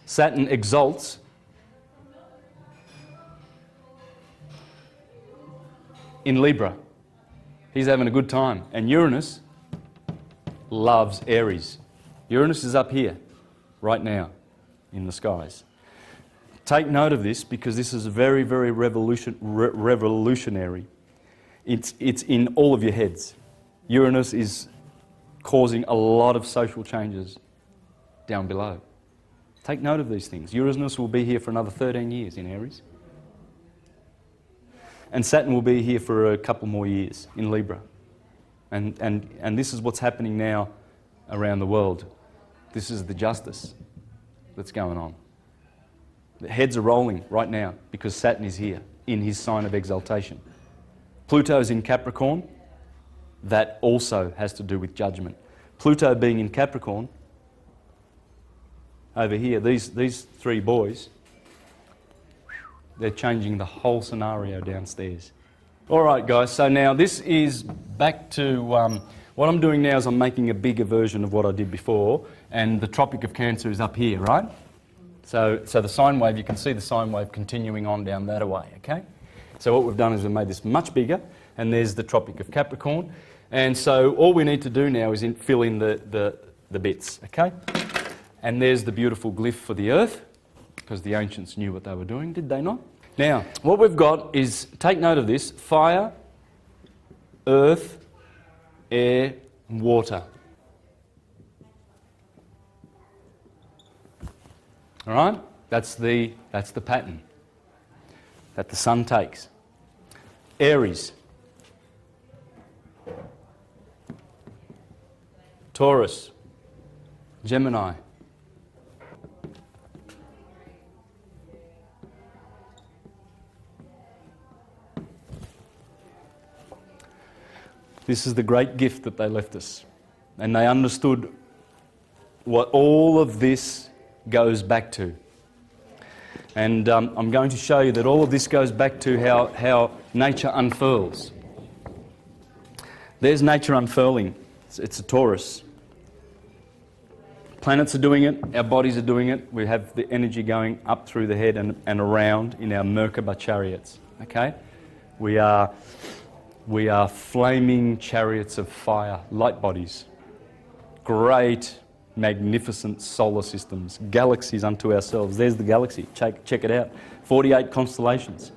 Saturn exalts in Libra. He's having a good time. And Uranus loves Aries. Uranus is up here, right now, in the skies. Take note of this because this is very, very revolutionary. It's in all of your heads. Uranus is causing a lot of social changes down below. Take note of these things. Uranus will be here for another 13 years in Aries. And Saturn will be here for a couple more years in Libra. And this is what's happening now around the world. This is the justice that's going on. The heads are rolling right now because Saturn is here in his sign of exaltation. Pluto's in Capricorn. That also has to do with judgment. Pluto being in Capricorn, over here, these three boys, they're changing the whole scenario downstairs. All right, guys, so now this is back to... what I'm doing now is I'm making a bigger version of what I did before, and the Tropic of Cancer is up here, right? So the sine wave, you can see the sine wave continuing on down that way, okay? So what we've done is we've made this much bigger, and there's the Tropic of Capricorn. And so all we need to do now is fill in the bits, okay? And there's the beautiful glyph for the Earth, because the ancients knew what they were doing, did they not? Now, what we've got is, take note of this, fire, earth, air, and water. All right? That's the pattern that the sun takes. Aries, Taurus, Gemini, this is the great gift that they left us. And they understood what all of this goes back to. And I'm going to show you that all of this goes back to how nature unfurls. There's nature unfurling. It's a Taurus. Planets are doing it, our bodies are doing it. We have the energy going up through the head and around in our Merkaba chariots. Okay? We are flaming chariots of fire, light bodies. Great, magnificent solar systems, galaxies unto ourselves. There's the galaxy, check it out. 48 constellations,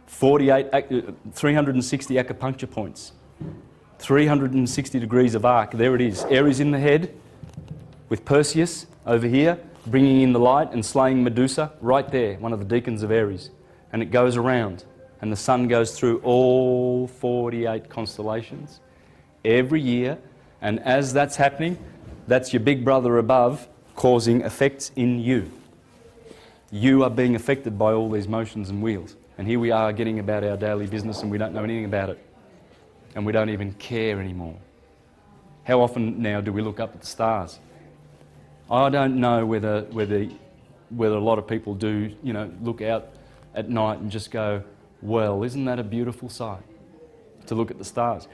360 acupuncture points, 360 degrees of arc. There it is. Aries in the head, with Perseus over here, bringing in the light and slaying Medusa, right there, one of the deacons of Aries. And it goes around, and the sun goes through all 48 constellations every year. And as that's happening, that's your big brother above causing effects in you. You are being affected by all these motions and wheels. And here we are getting about our daily business and we don't know anything about it. And we don't even care anymore. How often now do we look up at the stars? I don't know whether a lot of people do, look out at night and just go, well, isn't that a beautiful sight? To look at the stars.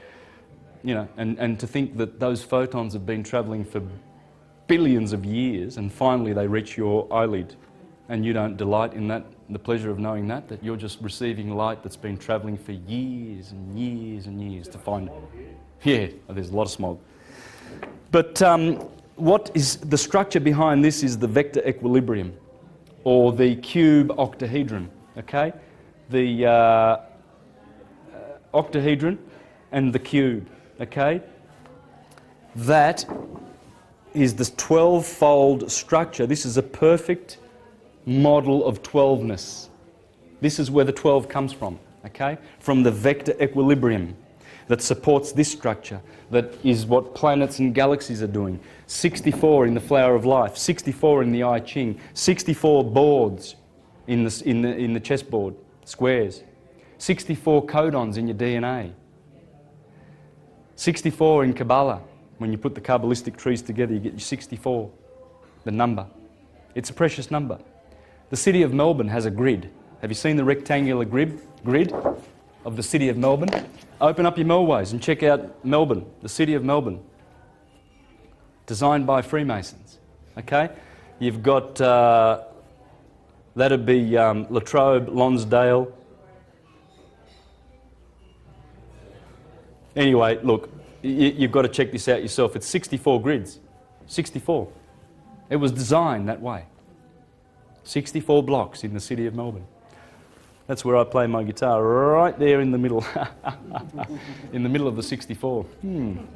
And to think that those photons have been travelling for billions of years and finally they reach your eyelid and you don't delight in that, the pleasure of knowing that you're just receiving light that's been travelling for years and years and years to find... Yeah, there's a lot of smog. But what is the structure behind this is the vector equilibrium or the cube octahedron, okay? The octahedron and the cube. Okay? That is this 12-fold structure. This is a perfect model of 12ness. This is where the 12 comes from, okay? From the vector equilibrium that supports this structure, that is what planets and galaxies are doing. 64 in the Flower of Life, 64 in the I Ching, 64 boards in the chessboard, squares, 64 codons in your DNA. 64 in Kabbalah. When you put the Kabbalistic trees together, you get your 64, the number. It's a precious number. The city of Melbourne has a grid. Have you seen the rectangular grid of the city of Melbourne? Open up your Melways and check out Melbourne, the city of Melbourne. Designed by Freemasons. Okay? You've got, that'd be Latrobe, Lonsdale. Anyway, look, you've got to check this out yourself. It's 64 grids. 64. It was designed that way. 64 blocks in the city of Melbourne. That's where I play my guitar, right there in the middle. In the middle of the 64. In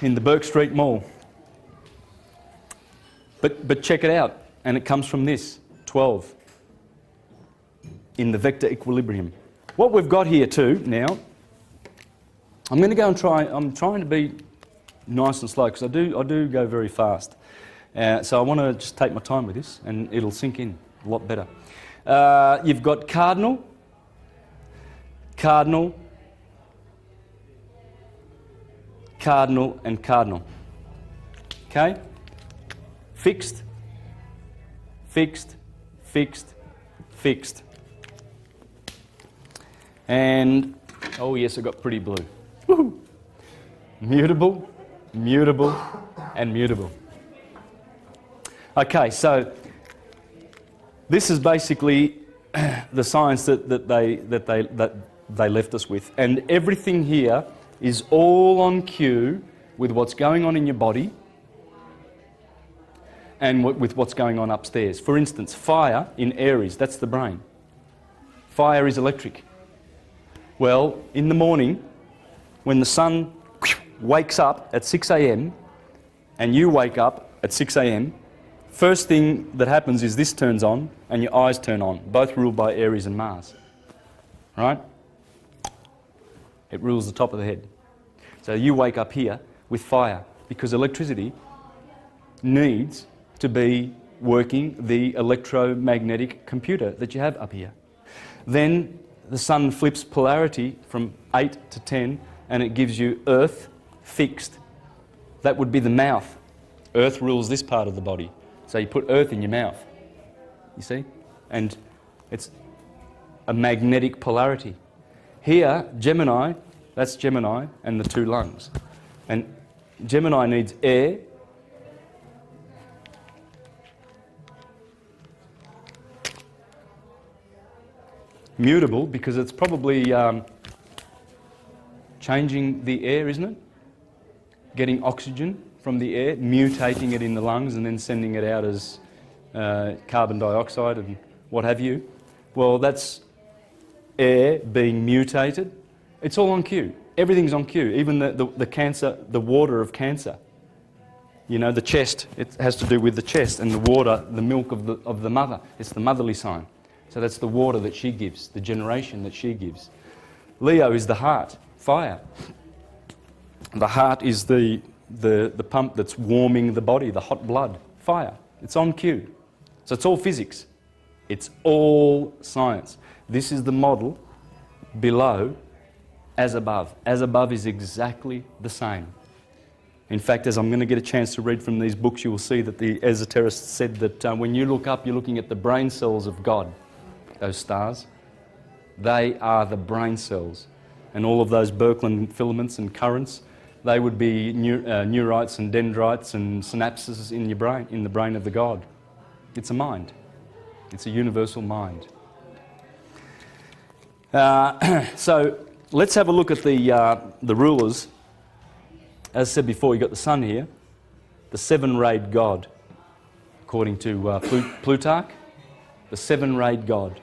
the Burke Street Mall. But check it out. And it comes from this, 12. In the vector equilibrium. What we've got here too now, I'm going to go and I'm trying to be nice and slow because I do go very fast. So I want to just take my time with this and it'll sink in a lot better. You've got cardinal, cardinal, cardinal and cardinal. Okay? Fixed, fixed, fixed, fixed. And, oh yes, I got pretty blue. Woohoo! Mutable, mutable and mutable. Okay, so this is basically the science that they left us with, and everything here is all on cue with what's going on in your body and with what's going on upstairs. For instance, fire in Aries, that's the brain. Fire is electric. Well, in the morning, when the sun wakes up at 6 a.m. and you wake up at 6 a.m, first thing that happens is this turns on and your eyes turn on, both ruled by Aries and Mars. Right? It rules the top of the head. So you wake up here with fire because electricity needs to be working the electromagnetic computer that you have up here. Then the sun flips polarity from 8 to 10 and it gives you earth fixed. That would be the mouth. Earth rules this part of the body. So you put earth in your mouth, you see? And it's a magnetic polarity. Here, Gemini, that's Gemini and the two lungs. And Gemini needs air, mutable because it's probably changing the air, isn't it? Getting oxygen from the air, mutating it in the lungs and then sending it out as carbon dioxide and what have you. Well, that's air being mutated. It's all on cue. Everything's on cue. Even the cancer, the water of cancer. You know, the chest, it has to do with the chest, and the water, the milk of the mother. It's the motherly sign. So that's the water that she gives, the generation that she gives. Leo is the heart, fire. The heart is the pump that's warming the body, the hot blood, fire. It's on cue. So it's all physics. It's all science. This is the model below as above. As above is exactly the same. In fact, as I'm going to get a chance to read from these books, you will see that the esoterists said that when you look up, you're looking at the brain cells of God. Those stars, they are the brain cells. And all of those Birkeland filaments and currents, they would be neurites and dendrites and synapses in your brain, in the brain of the God. It's a mind. It's a universal mind. So let's have a look at the rulers. As I said before, you've got the sun here, the seven-rayed God, according to Plutarch, the seven-rayed God.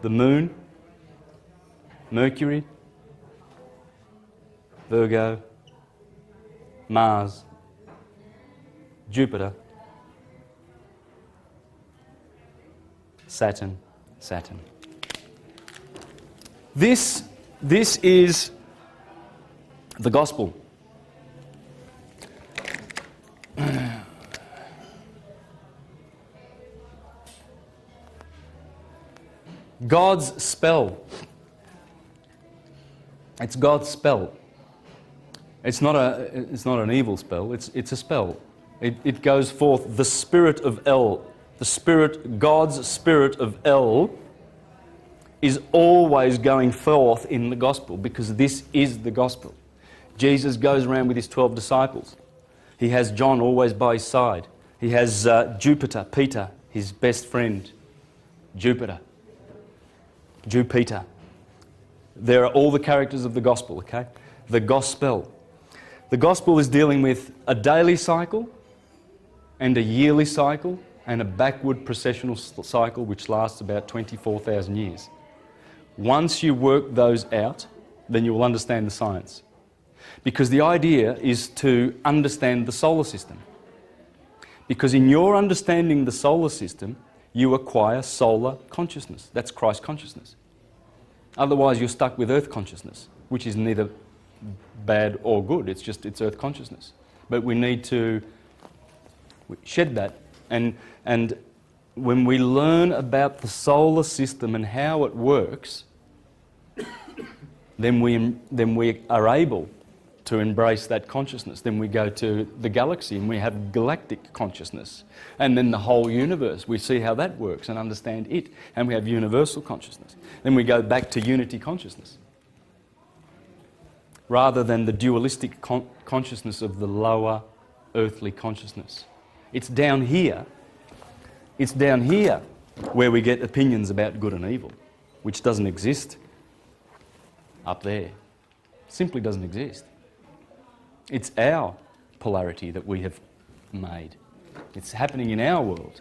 The moon, Mercury, Virgo, Mars, Jupiter, Saturn. This is the gospel. God's spell. It's God's spell. It's not an evil spell. It's a spell. It goes forth. The spirit of El, God's spirit of El, is always going forth in the gospel because this is the gospel. Jesus goes around with his 12 disciples. He has John always by his side. He has Jupiter, Peter, his best friend, Jupiter. There are all the characters of the gospel, okay? The gospel. The gospel is dealing with a daily cycle and a yearly cycle and a backward processional cycle which lasts about 24,000 years. Once you work those out, then you will understand the science. Because the idea is to understand the solar system. Because in your understanding the solar system, you acquire solar consciousness. That's Christ consciousness. Otherwise, you're stuck with earth consciousness, which is neither bad or good. It's earth consciousness. But we need to shed that. And when we learn about the solar system and how it works, then we are able to embrace that consciousness. Then we go to the galaxy and we have galactic consciousness. And then the whole universe, we see how that works and understand it. And we have universal consciousness. Then we go back to unity consciousness. Rather than the dualistic consciousness of the lower earthly consciousness. It's down here where we get opinions about good and evil, which doesn't exist up there. Simply doesn't exist. It's our polarity that we have made. It's happening in our world.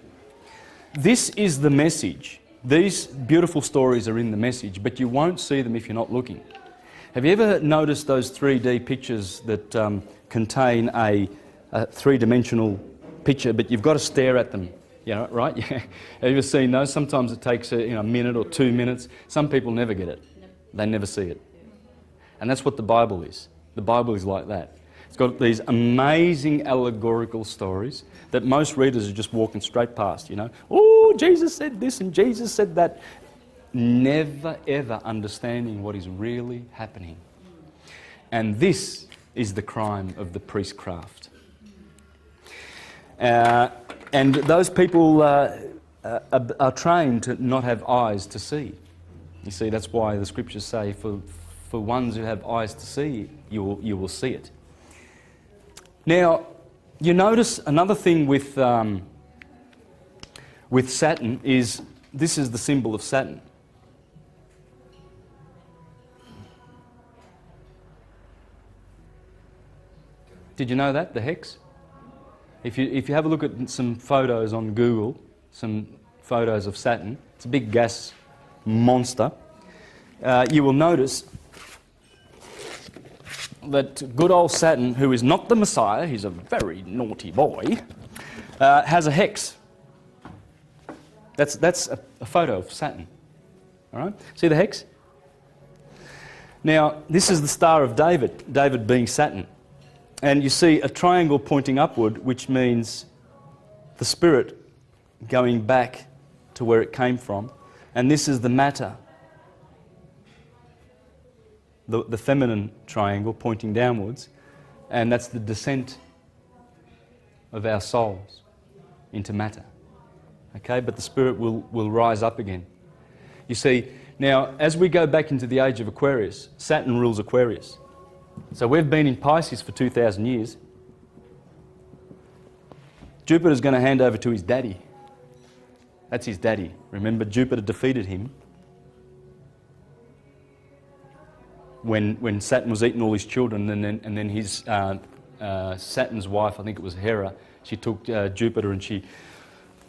This is the message. These beautiful stories are in the message, but you won't see them if you're not looking. Have you ever noticed those 3D pictures that contain a three-dimensional picture, but you've got to stare at them? You know, right? Yeah. Have you ever seen those? Sometimes it takes a minute or 2 minutes. Some people never get it. They never see it. And that's what the Bible is. The Bible is like that. It's got these amazing allegorical stories that most readers are just walking straight past, you know. Oh, Jesus said this and Jesus said that. Never ever understanding what is really happening. And this is the crime of the priestcraft. And those people are trained to not have eyes to see. You see, that's why the scriptures say, for ones who have eyes to see, you will see it. Now, you notice another thing with Saturn is, this is the symbol of Saturn. Did you know that, the hex? If you have a look at some photos on Google, some photos of Saturn, it's a big gas monster, you will notice that good old Saturn, who is not the Messiah, he's a very naughty boy, has a hex. That's a photo of Saturn. All right? See the hex? Now, this is the Star of David, David being Saturn. And you see a triangle pointing upward, which means the spirit going back to where it came from. And this is the matter, the feminine triangle pointing downwards. And that's the descent of our souls into matter. Okay, but the spirit will rise up again. You see, now as we go back into the age of Aquarius, Saturn rules Aquarius. So we've been in Pisces for 2,000 years. Jupiter's going to hand over to his daddy. That's his daddy. Remember, Jupiter defeated him when Saturn was eating all his children, and then his Saturn's wife, I think it was Hera, she took Jupiter and she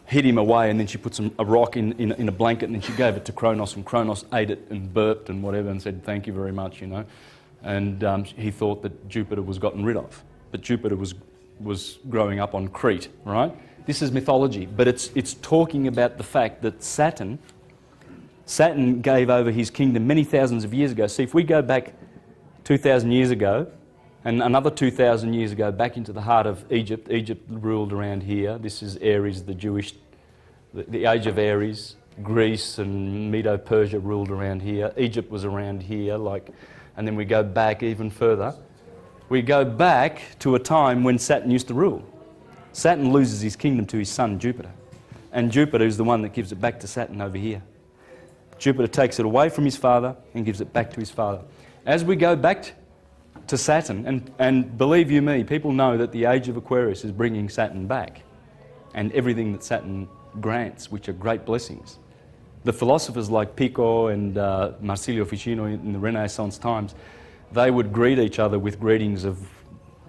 hid him away, and then she put a rock in a blanket, and then she gave it to Kronos, and Kronos ate it and burped and whatever and said, "Thank you very much," you know. And he thought that Jupiter was gotten rid of. But Jupiter was growing up on Crete, right? This is mythology, but it's talking about the fact that Saturn gave over his kingdom many thousands of years ago. See, if we go back 2,000 years ago, and another 2,000 years ago back into the heart of Egypt, Egypt ruled around here. This is Aries, the age of Aries. Greece and Medo-Persia ruled around here. Egypt was around here, and then we go back even further. We go back to a time when Saturn used to rule. Saturn loses his kingdom to his son Jupiter. And Jupiter is the one that gives it back to Saturn over here. Jupiter takes it away from his father and gives it back to his father. As we go back to Saturn, and believe you me, people know that the age of Aquarius is bringing Saturn back. And everything that Saturn grants, which are great blessings. The philosophers like Pico and Marsilio Ficino in the Renaissance times, they would greet each other with greetings of,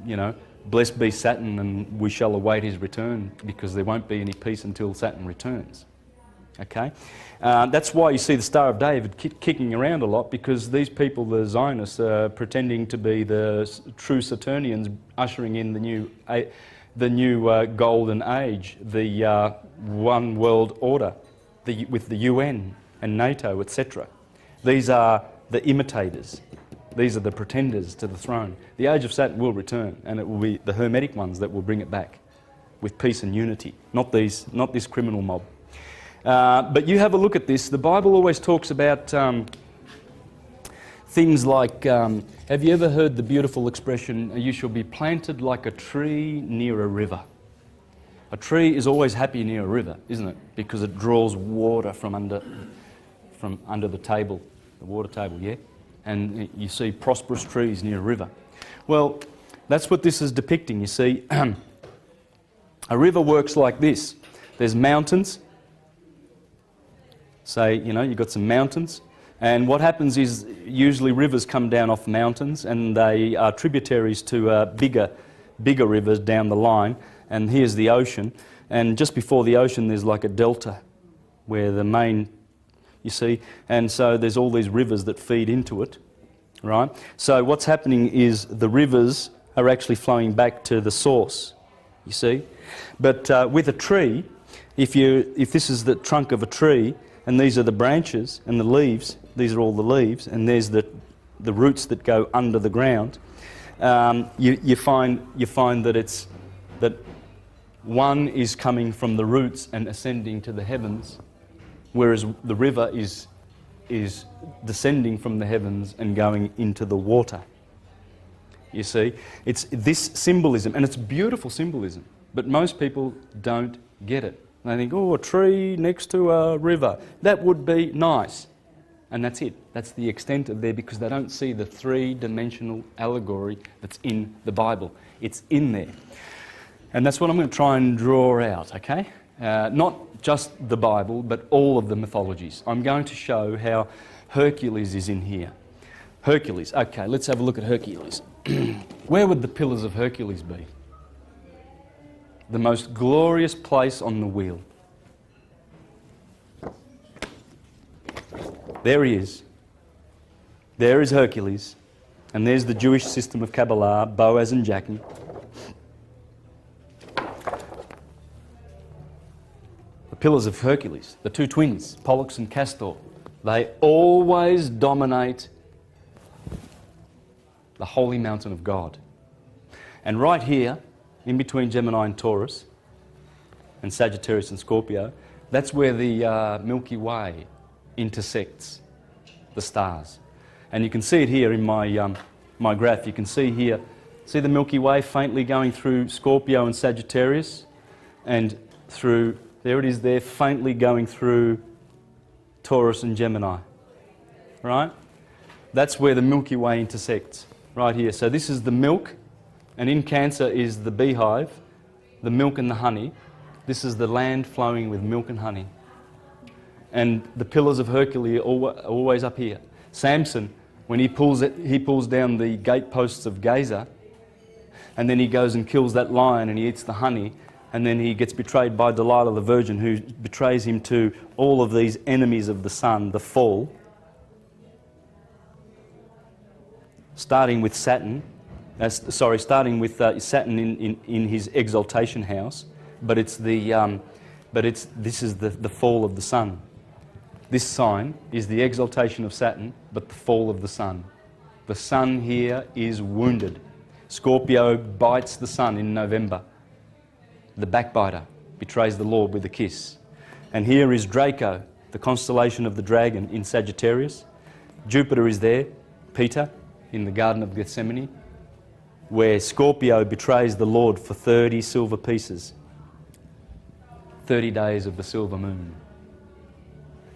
you know, blessed be Saturn and we shall await his return, because there won't be any peace until Saturn returns. Okay? That's why you see the Star of David kicking around a lot, because these people, the Zionists, are pretending to be the true Saturnians, ushering in the new golden age, the one world order, with the UN and NATO, etc. These are the imitators. These are the pretenders to the throne. The age of Saturn will return, and it will be the Hermetic ones that will bring it back with peace and unity, not this criminal mob. But you have a look at this. The Bible always talks about things like, have you ever heard the beautiful expression, you shall be planted like a tree near a river? A tree is always happy near a river, isn't it? Because it draws water from under the table, the water table, yeah? And you see prosperous trees near a river. Well, that's what this is depicting. You see, a river works like this. There's mountains. Say, you know, you've got some mountains. And what happens is usually rivers come down off mountains, and they are tributaries to bigger rivers down the line. And here's the ocean. And just before the ocean, there's like a delta where the main, you see, and so there's all these rivers that feed into it, right? So what's happening is the rivers are actually flowing back to the source, you see. But with a tree, if this is the trunk of a tree, and these are the branches and the leaves, these are all the leaves, and there's the roots that go under the ground, you find that one is coming from the roots and ascending to the heavens, whereas the river is descending from the heavens and going into the water. You see, it's this symbolism, and it's beautiful symbolism, but most people don't get it. They think, oh, a tree next to a river, that would be nice. And that's it. That's the extent of there, because they don't see the three-dimensional allegory that's in the Bible. It's in there. And that's what I'm going to try and draw out, okay? Not just the Bible, but all of the mythologies. I'm going to show how Hercules is in here. Hercules. Okay, let's have a look at Hercules. Where would the pillars of Hercules be? The most glorious place on the wheel. There he is. There is Hercules. And there's the Jewish system of Kabbalah, Boaz and Jachin. The pillars of Hercules, the two twins, Pollux and Castor, they always dominate the holy mountain of God. And right here, in between Gemini and Taurus, and Sagittarius and Scorpio, that's where the Milky Way intersects the stars. And you can see it here in my graph. You can see here, see the Milky Way faintly going through Scorpio and Sagittarius, and through, there it is there, faintly going through Taurus and Gemini. Right? That's where the Milky Way intersects, right here. So this is the milk, and in Cancer is the beehive, the milk and the honey. This is the land flowing with milk and honey. And the pillars of Hercules are always up here. Samson, when he pulls down the gateposts of Gaza, and then he goes and kills that lion and he eats the honey, and then he gets betrayed by Delilah the virgin, who betrays him to all of these enemies of the sun, the fall, starting with Saturn, Saturn in his exaltation house, but this is the fall of the sun. This sign is the exaltation of Saturn, but the fall of the sun. The sun here is wounded. Scorpio bites the sun in November. The backbiter betrays the Lord with a kiss. And here is Draco, the constellation of the dragon in Sagittarius. Jupiter is there, Peter, in the Garden of Gethsemane, where Scorpio betrays the Lord for 30 silver pieces. 30 days of the silver moon.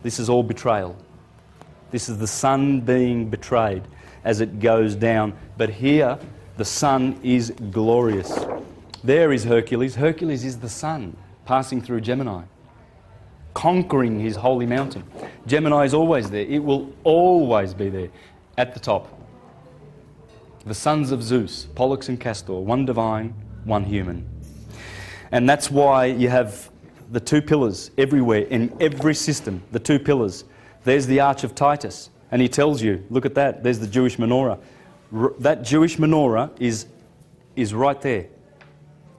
This is all betrayal. This is the sun being betrayed as it goes down. But here, the sun is glorious. There is Hercules. Hercules is the sun passing through Gemini, conquering his holy mountain. Gemini is always there. It will always be there at the top. The sons of Zeus, Pollux and Castor, one divine, one human. And that's why you have the two pillars everywhere, in every system, the two pillars. There's the Arch of Titus, and he tells you, look at that, there's the Jewish menorah. That Jewish menorah is right there,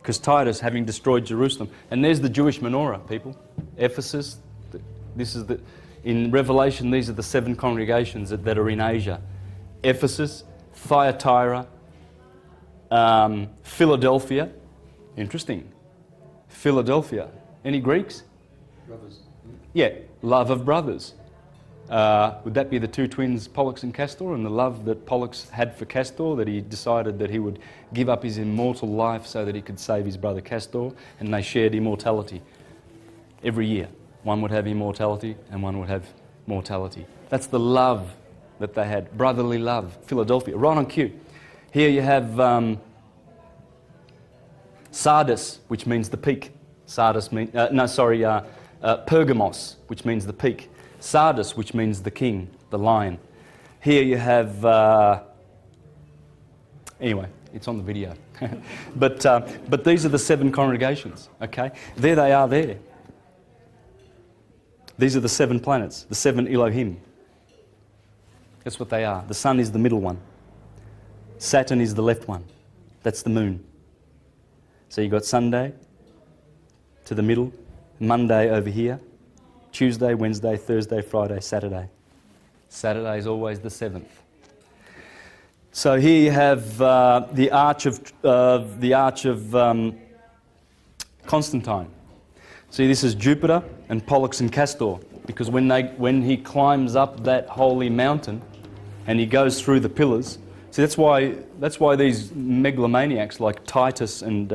because Titus, having destroyed Jerusalem. And there's the Jewish menorah, people. Ephesus, this is in Revelation, these are the 7 congregations that are in Asia. Ephesus, Thyatira, Philadelphia. Interesting. Philadelphia. Any Greeks? Brothers. Yeah, love of brothers. Would that be the two twins, Pollux and Castor, and the love that Pollux had for Castor, that he decided that he would give up his immortal life so that he could save his brother Castor, and they shared immortality every year. One would have immortality and one would have mortality. That's the love that they had, brotherly love. Philadelphia, right on cue. Here you have Sardis, which means the peak. Pergamos, which means the peak. Sardis, which means the king, the lion. Here you have, anyway, it's on the video. but these are the 7 congregations, okay? There they are there. These are the 7 planets, the 7 Elohim. That's what they are. The sun is the middle one. Saturn is the left one. That's the moon. So you've got Sunday to the middle, Monday over here, Tuesday, Wednesday, Thursday, Friday, Saturday. Saturday is always the 7th. So here you have the arch of Constantine. See, this is Jupiter and Pollux and Castor, because when he climbs up that holy mountain and he goes through the pillars. See, that's why these megalomaniacs like Titus and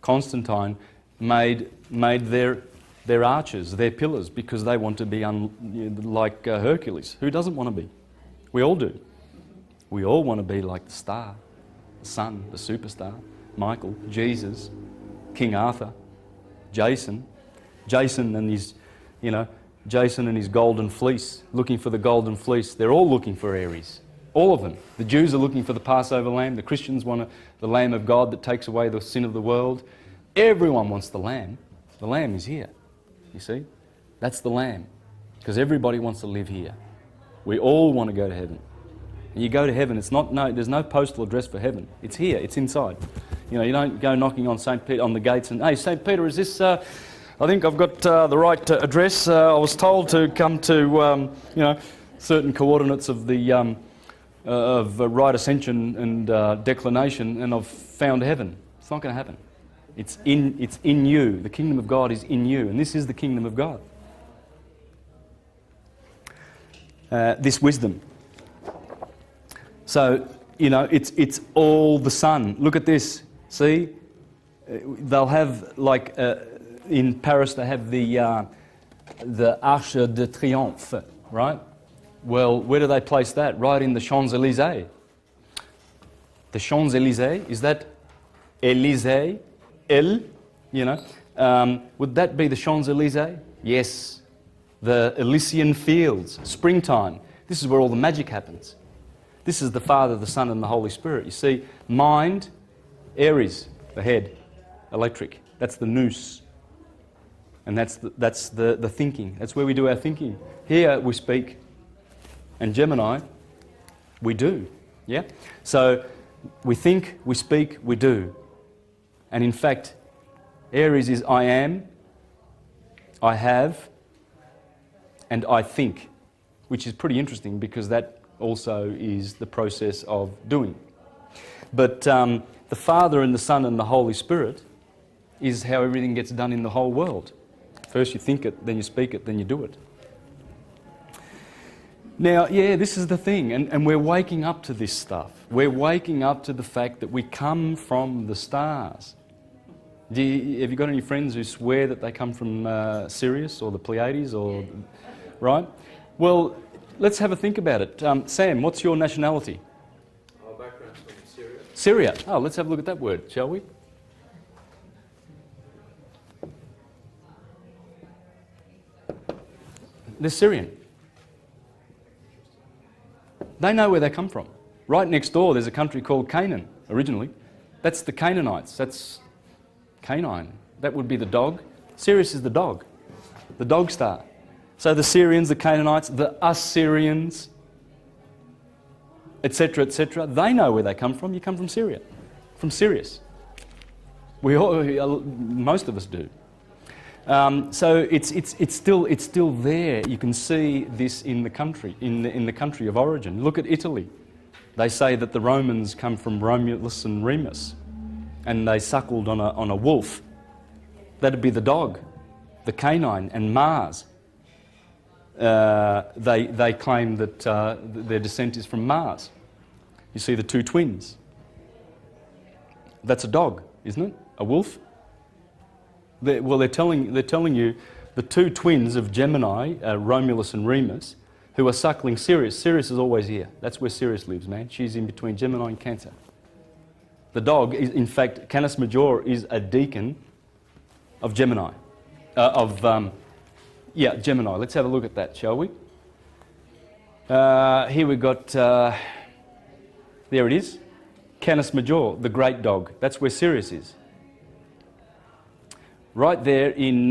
Constantine made their arches, their pillars, because they want to be like Hercules. Who doesn't want to be? We all do. We all want to be like the star, the sun, the superstar, Michael, Jesus, King Arthur, Jason and his golden fleece, looking for the golden fleece. They're all looking for Aries. All of them. The Jews are looking for the Passover lamb. The Christians want the Lamb of God that takes away the sin of the world. Everyone wants the lamb. The lamb is here. You see? That's the lamb. Because everybody wants to live here. We all want to go to heaven. And you go to heaven, there's no postal address for heaven. It's here, it's inside. You don't go knocking on St. Peter on the gates and, hey, St. Peter, is this, I think I've got the right address. I was told to come to, certain coordinates of the right ascension and declination, and I've found heaven. It's not going to happen. It's in you. The kingdom of God is in you, and this is the kingdom of God. This wisdom. So, it's all the sun. Look at this. See? They'll have, like, in Paris, they have the Arc de Triomphe, right? Well, where do they place that? Right in the Champs-Élysées. The Champs-Élysées, is that Élysée? Would that be the Champs-Élysées? Yes. The Elysian Fields, springtime. This is where all the magic happens. This is the Father, the Son, and the Holy Spirit. You see, mind, Aries, the head, electric. That's the nous. And that's the thinking. That's where we do our thinking. Here we speak. And Gemini, we do. Yeah? So we think, we speak, we do. And in fact, Aries is I am, I have, and I think, which is pretty interesting because that also is the process of doing. But the Father and the Son and the Holy Spirit is how everything gets done in the whole world. First you think it, then you speak it, then you do it. Now, yeah, this is the thing, and we're waking up to this stuff. We're waking up to the fact that we come from the stars. Have you got any friends who swear that they come from Sirius or the Pleiades, or right? Well, let's have a think about it. Sam, what's your nationality? Our background's from Syria. Syria. Oh, let's have a look at that word, shall we? They're Syrian. They know where they come from. Right next door, there's a country called Canaan, originally. That's the Canaanites. That's Canine. That would be the dog. Sirius is the dog star. So the Syrians, the Canaanites, the Assyrians, etc., etc., they know where they come from. You come from Syria, from Sirius. Most of us do. So it's still there. You can see this in the country, in the country of origin. Look at Italy. They say that the Romans come from Romulus and Remus, and they suckled on a wolf. That'd be the dog, the canine, and Mars. They claim that their descent is from Mars. You see the two twins. That's a dog, isn't it? A wolf. They're telling you the two twins of Gemini, Romulus and Remus, who are suckling Sirius. Sirius is always here. That's where Sirius lives, man. She's in between Gemini and Cancer. The dog is, in fact, Canis Major is a deacon of Gemini. Gemini. Let's have a look at that, shall we? Here we've got, there it is, Canis Major, the great dog. That's where Sirius is. Right there in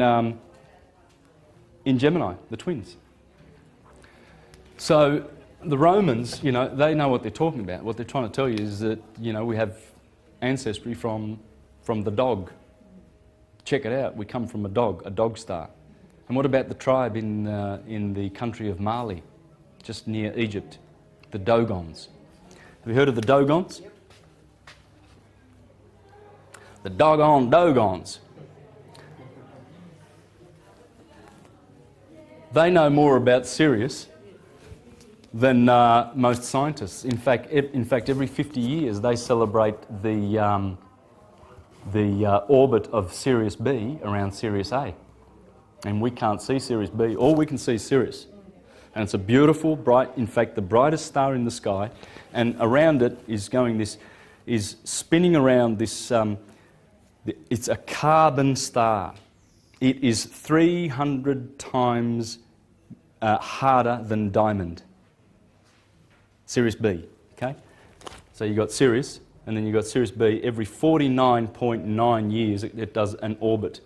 Gemini, the twins. So the Romans, they know what they're talking about. What they're trying to tell you is that, we have ancestry from the dog. Check it out. We come from a dog star. And what about the tribe in the country of Mali, just near Egypt, the Dogons? Have you heard of the Dogons? Yep. The doggone Dogons. They know more about Sirius than most scientists. In fact, every 50 years they celebrate the orbit of Sirius B around Sirius A. And we can't see Sirius B. All we can see is Sirius. And it's a beautiful, bright, in fact, the brightest star in the sky. And around it is spinning around this, it's a carbon star. It is 300 times harder than diamond. Sirius B, okay? So you've got Sirius, and then you've got Sirius B. Every 49.9 years it does an orbit.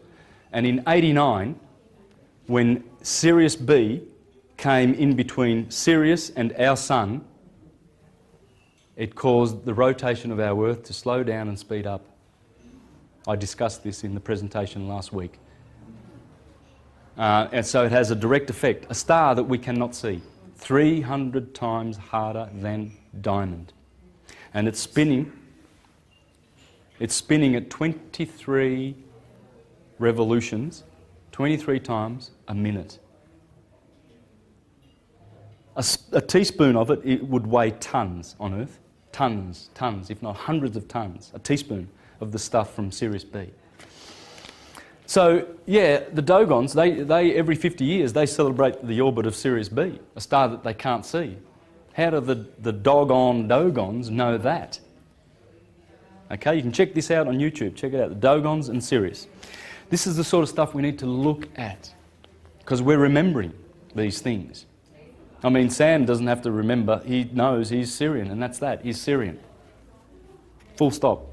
And in 89, when Sirius B came in between Sirius and our sun, it caused the rotation of our Earth to slow down and speed up. I discussed this in the presentation last week. And so it has a direct effect. A star that we cannot see, 300 times harder than diamond. And it's spinning at 23 revolutions, 23 times a minute. A teaspoon of it would weigh tons on Earth. Tons, if not hundreds of tons. A teaspoon of the stuff from Sirius B. So, yeah, the Dogons, they every 50 years, they celebrate the orbit of Sirius B, a star that they can't see. How do the doggone Dogons know that? Okay, you can check this out on YouTube. Check it out, the Dogons and Sirius. This is the sort of stuff we need to look at, because we're remembering these things. I mean, Sam doesn't have to remember. He knows he's Syrian, and that's that. He's Syrian. Full stop.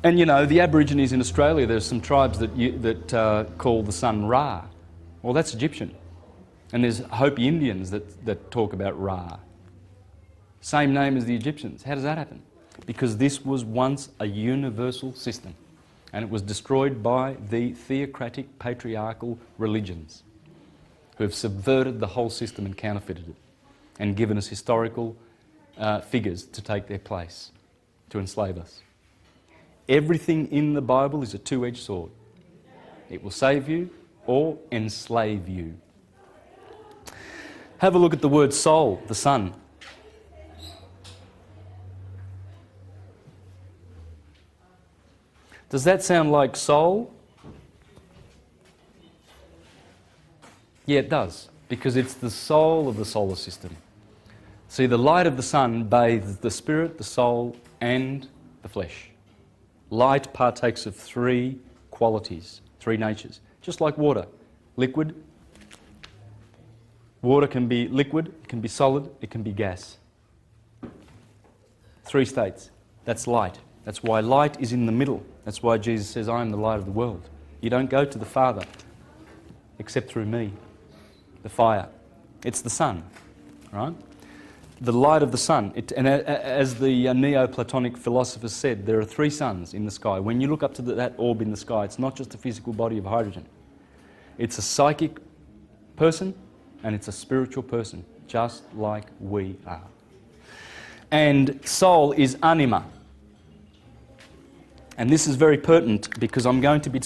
And the Aborigines in Australia, there's some tribes that call the sun Ra. Well, that's Egyptian. And there's Hopi Indians that talk about Ra. Same name as the Egyptians. How does that happen? Because this was once a universal system, and it was destroyed by the theocratic patriarchal religions, who have subverted the whole system and counterfeited it, and given us historical figures to take their place, to enslave us. Everything in the Bible is a two-edged sword. It will save you or enslave you. Have a look at the word soul, the sun. Does that sound like soul? Yeah, it does, because it's the soul of the solar system. See, the light of the sun bathes the spirit, the soul, and the flesh. Light partakes of three qualities, three natures, just like water. Liquid, Water can be liquid, it can be solid, it can be gas. 3 states. That's light. That's why light is in the middle. That's why Jesus says, I am the light of the world. You don't go to the Father except through me, the fire. It's the sun, right? The light of the sun. And as the Neoplatonic philosophers said, there are 3 suns in the sky. When you look up to that orb in the sky, it's not just a physical body of hydrogen. It's a psychic person and it's a spiritual person, just like we are. And soul is anima. And this is very pertinent because I'm going to be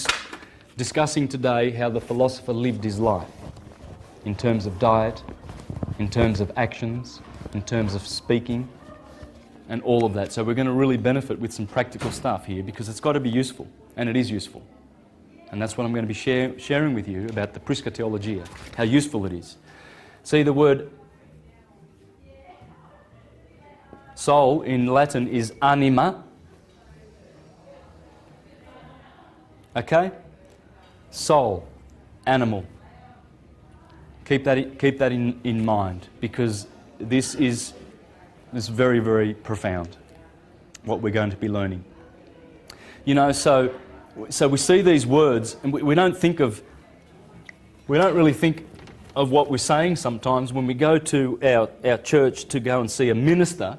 discussing today how the philosopher lived his life in terms of diet, in terms of actions, in terms of speaking, and all of that. So we're going to really benefit with some practical stuff here because it's got to be useful, and it is useful. And that's what I'm going to be sharing with you about the Prisca theologia, how useful it is. See, the word soul in Latin is anima. Okay? Soul, animal. Keep that in mind because this is very, very profound, what we're going to be learning. You know, so we see these words and we don't really think of what we're saying sometimes when we go to our church to go and see a minister.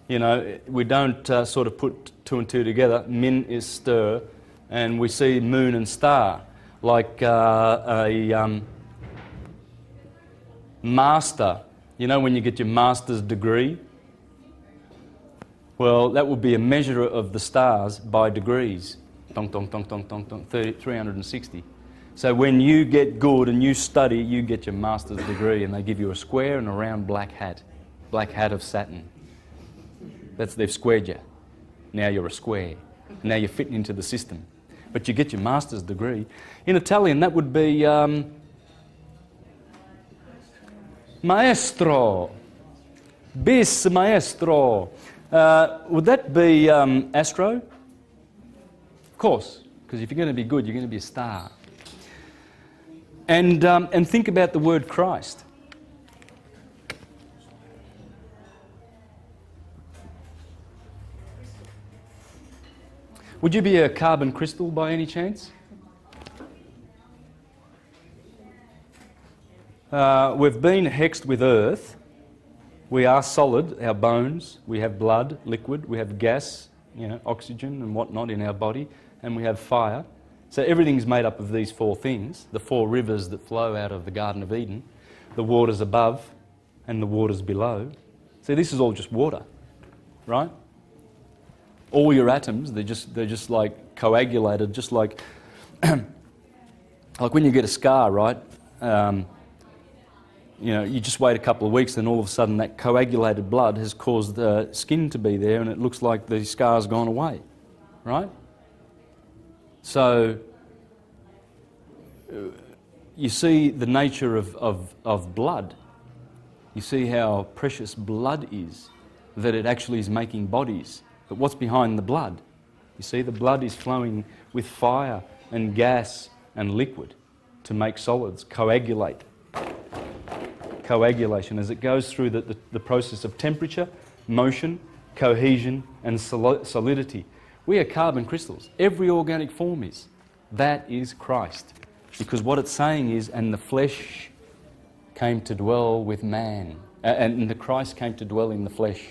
You know, we don't sort of put 2 and 2 together. Min is stir, and we see moon and star, like a master. You know when you get your master's degree? Well, that would be a measure of the stars by degrees. Dong, dong, dong, dong, dong, dong, 360. So when you get good and you study, you get your master's degree and they give you a square and a round black hat of Saturn. They've squared you. Now you're a square. Now you're fitting into the system. But you get your master's degree. In Italian, that would be maestro. Bis maestro. Would that be astro? Of course, because if you're going to be good, you're going to be a star. And think about the word Christ. Would you be a carbon crystal by any chance? We've been hexed with earth. We are solid, our bones. We have blood, liquid. We have gas, you know, oxygen and whatnot in our body. And we have fire. So everything's made up of these 4 things. The 4 rivers that flow out of the Garden of Eden. The waters above and the waters below. See, this is all just water, right? All your atoms, they're just like coagulated, just like like when you get a scar, right? You know, you just wait a couple of weeks, then all of a sudden that coagulated blood has caused the skin to be there, and it looks like the scar's gone away, right? So you see the nature of blood. You see how precious blood is, that it actually is making bodies. But what's behind the blood? You see, the blood is flowing with fire and gas and liquid to make solids, coagulate. Coagulation as it goes through the process of temperature, motion, cohesion and solidity. We are carbon crystals. Every organic form is. That is Christ. Because what it's saying is, and the flesh came to dwell with man. And the Christ came to dwell in the flesh.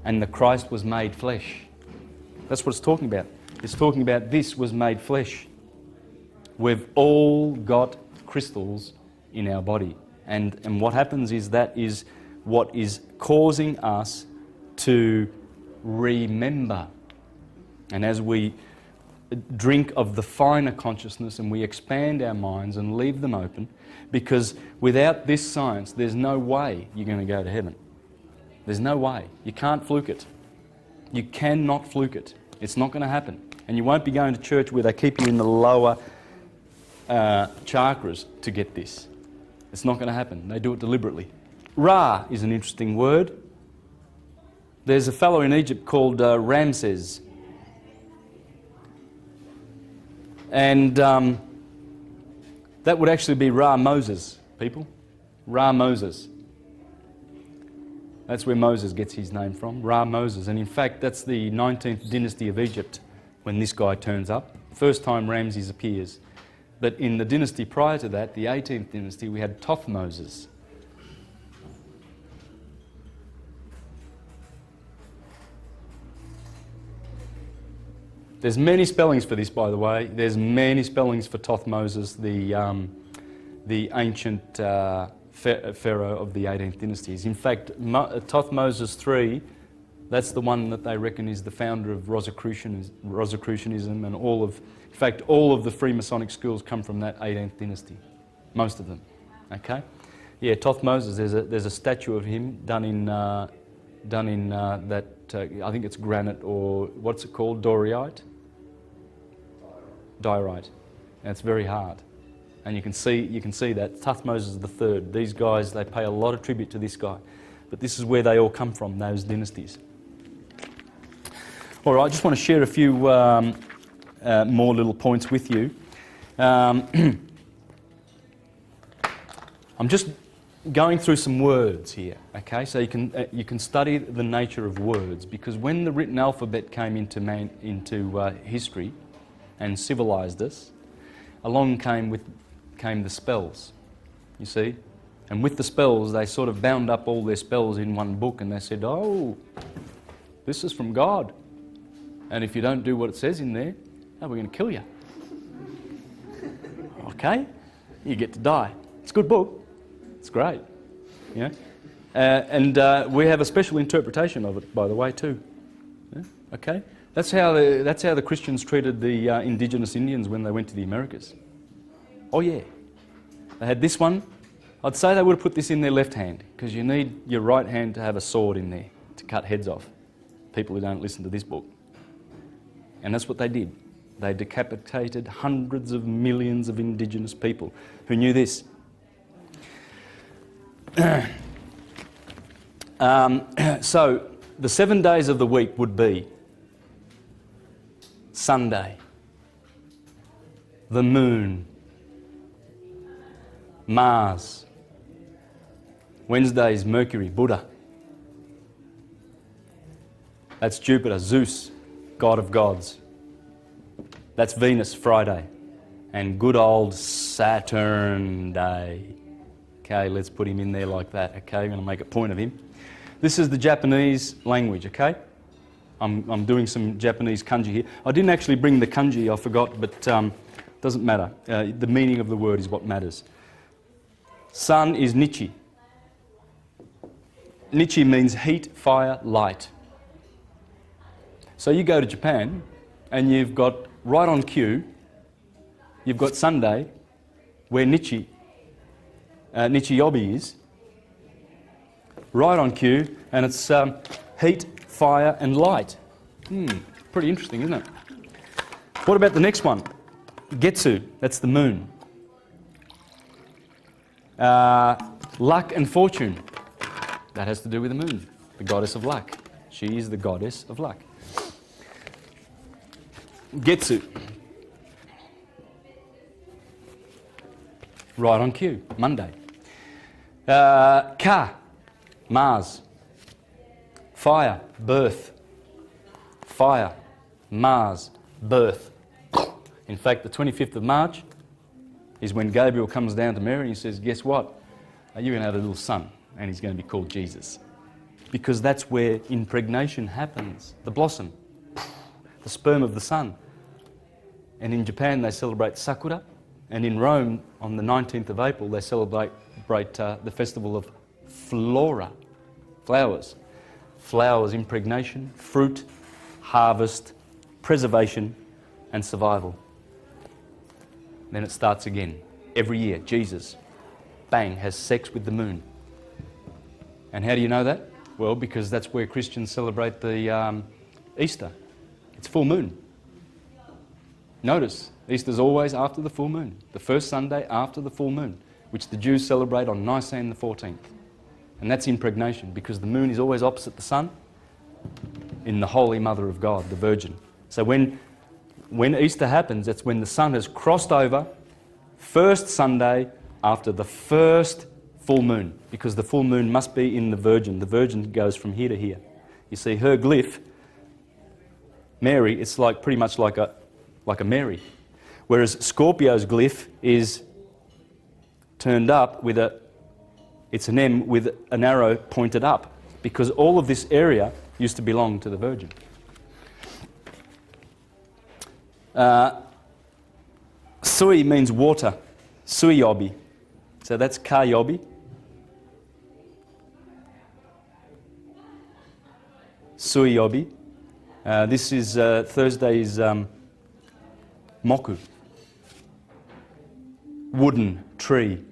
And the Christ was made flesh. That's what it's talking about. It's talking about this was made flesh. We've all got crystals in our body. And what happens is that is what is causing us to remember. And as we drink of the finer consciousness and we expand our minds and leave them open, because without this science, there's no way you're going to go to heaven. There's no way. You can't fluke it. You cannot fluke it. It's not going to happen. And you won't be going to church where they keep you in the lower chakras to get this. It's not going to happen. They do it deliberately. Ra is an interesting word. There's a fellow in Egypt called Ramses. And That would actually be Ra Moses, people. Ra Moses. That's where Moses gets his name from, Ra Moses. And in fact, that's the 19th dynasty of Egypt when this guy turns up. First time Ramses appears. But in the dynasty prior to that, the 18th dynasty, we had Thothmoses. There's many spellings for this, by the way. There's many spellings for Thothmoses, the ancient pharaoh of the 18th dynasties. In fact, Thothmoses III, that's the one that they reckon is the founder of Rosicrucianism and all of the Freemasonic schools come from that 18th dynasty. Most of them. Okay? Yeah, Thothmoses, there's a statue of him done in that, I think it's granite or, what's it called, Diorite? Diorite. And it's very hard. And you can see that. Thothmoses III. These guys, they pay a lot of tribute to this guy. But this is where they all come from, those dynasties. All right, I just want to share a few more little points with you. I'm just going through some words here, okay? So you can study the nature of words, because when the written alphabet came into history and civilized us, along came the spells, you see? And with the spells, they sort of bound up all their spells in one book, and they said, oh, this is from God. And if you don't do what it says in there, we're going to kill you. Okay? You get to die. It's a good book. It's great. You know? And we have a special interpretation of it, by the way, too. Yeah? Okay? That's how the Christians treated the indigenous Indians when they went to the Americas. Oh yeah. They had this one. I'd say they would have put this in their left hand, because you need your right hand to have a sword in there to cut heads off. People who don't listen to this book. And that's what they did. They decapitated hundreds of millions of indigenous people who knew this. So the 7 days of the week would be Sunday, the moon, Mars. Wednesday is Mercury, Buddha. That's Jupiter, Zeus, god of gods. That's Venus, Friday. And good old Saturn Day. Okay, let's put him in there like that. Okay, I'm going to make a point of him. This is the Japanese language, okay? I'm doing some Japanese kanji here. I didn't actually bring the kanji, I forgot, but doesn't matter. The meaning of the word is what matters. Sun is Nichi. Nichi means heat, fire, light. So you go to Japan and you've got right on cue, you've got Sunday where Nichiyobi is, right on cue, and it's heat, fire and light. Pretty interesting, isn't it? What about the next one? Getsu, that's the moon. Luck and fortune, that has to do with the moon, the goddess of luck. She is the goddess of luck. Getsu, right on cue, Monday. Ka, Mars. Fire, birth. Fire, Mars, birth. In fact, the 25th of March is when Gabriel comes down to Mary and he says, guess what? You're going to have a little son, and he's going to be called Jesus. Because that's where impregnation happens, the blossom, the sperm of the sun. And in Japan they celebrate Sakura, and in Rome on the 19th of April they celebrate the festival of Flora, flowers. Flowers, impregnation, fruit, harvest, preservation and survival. Then it starts again. Every year, Jesus, bang, has sex with the moon. And how do you know that? Well, because that's where Christians celebrate the Easter. It's full moon. Notice, Easter's always after the full moon. The first Sunday after the full moon, which the Jews celebrate on Nisan the 14th. And that's impregnation, because the moon is always opposite the sun in the Holy Mother of God, the Virgin. So when Easter happens, that's when the sun has crossed over, first Sunday after the first full moon, because the full moon must be in the Virgin. The Virgin goes from here to here. You see, her glyph, Mary, it's like pretty much like a Mary. Whereas Scorpio's glyph is turned up with it's an M with an arrow pointed up, because all of this area used to belong to the Virgin. Sui means water, Suiyobi. So that's Kayobi. Suiyobi. This is Thursday's Moku. Wooden, tree.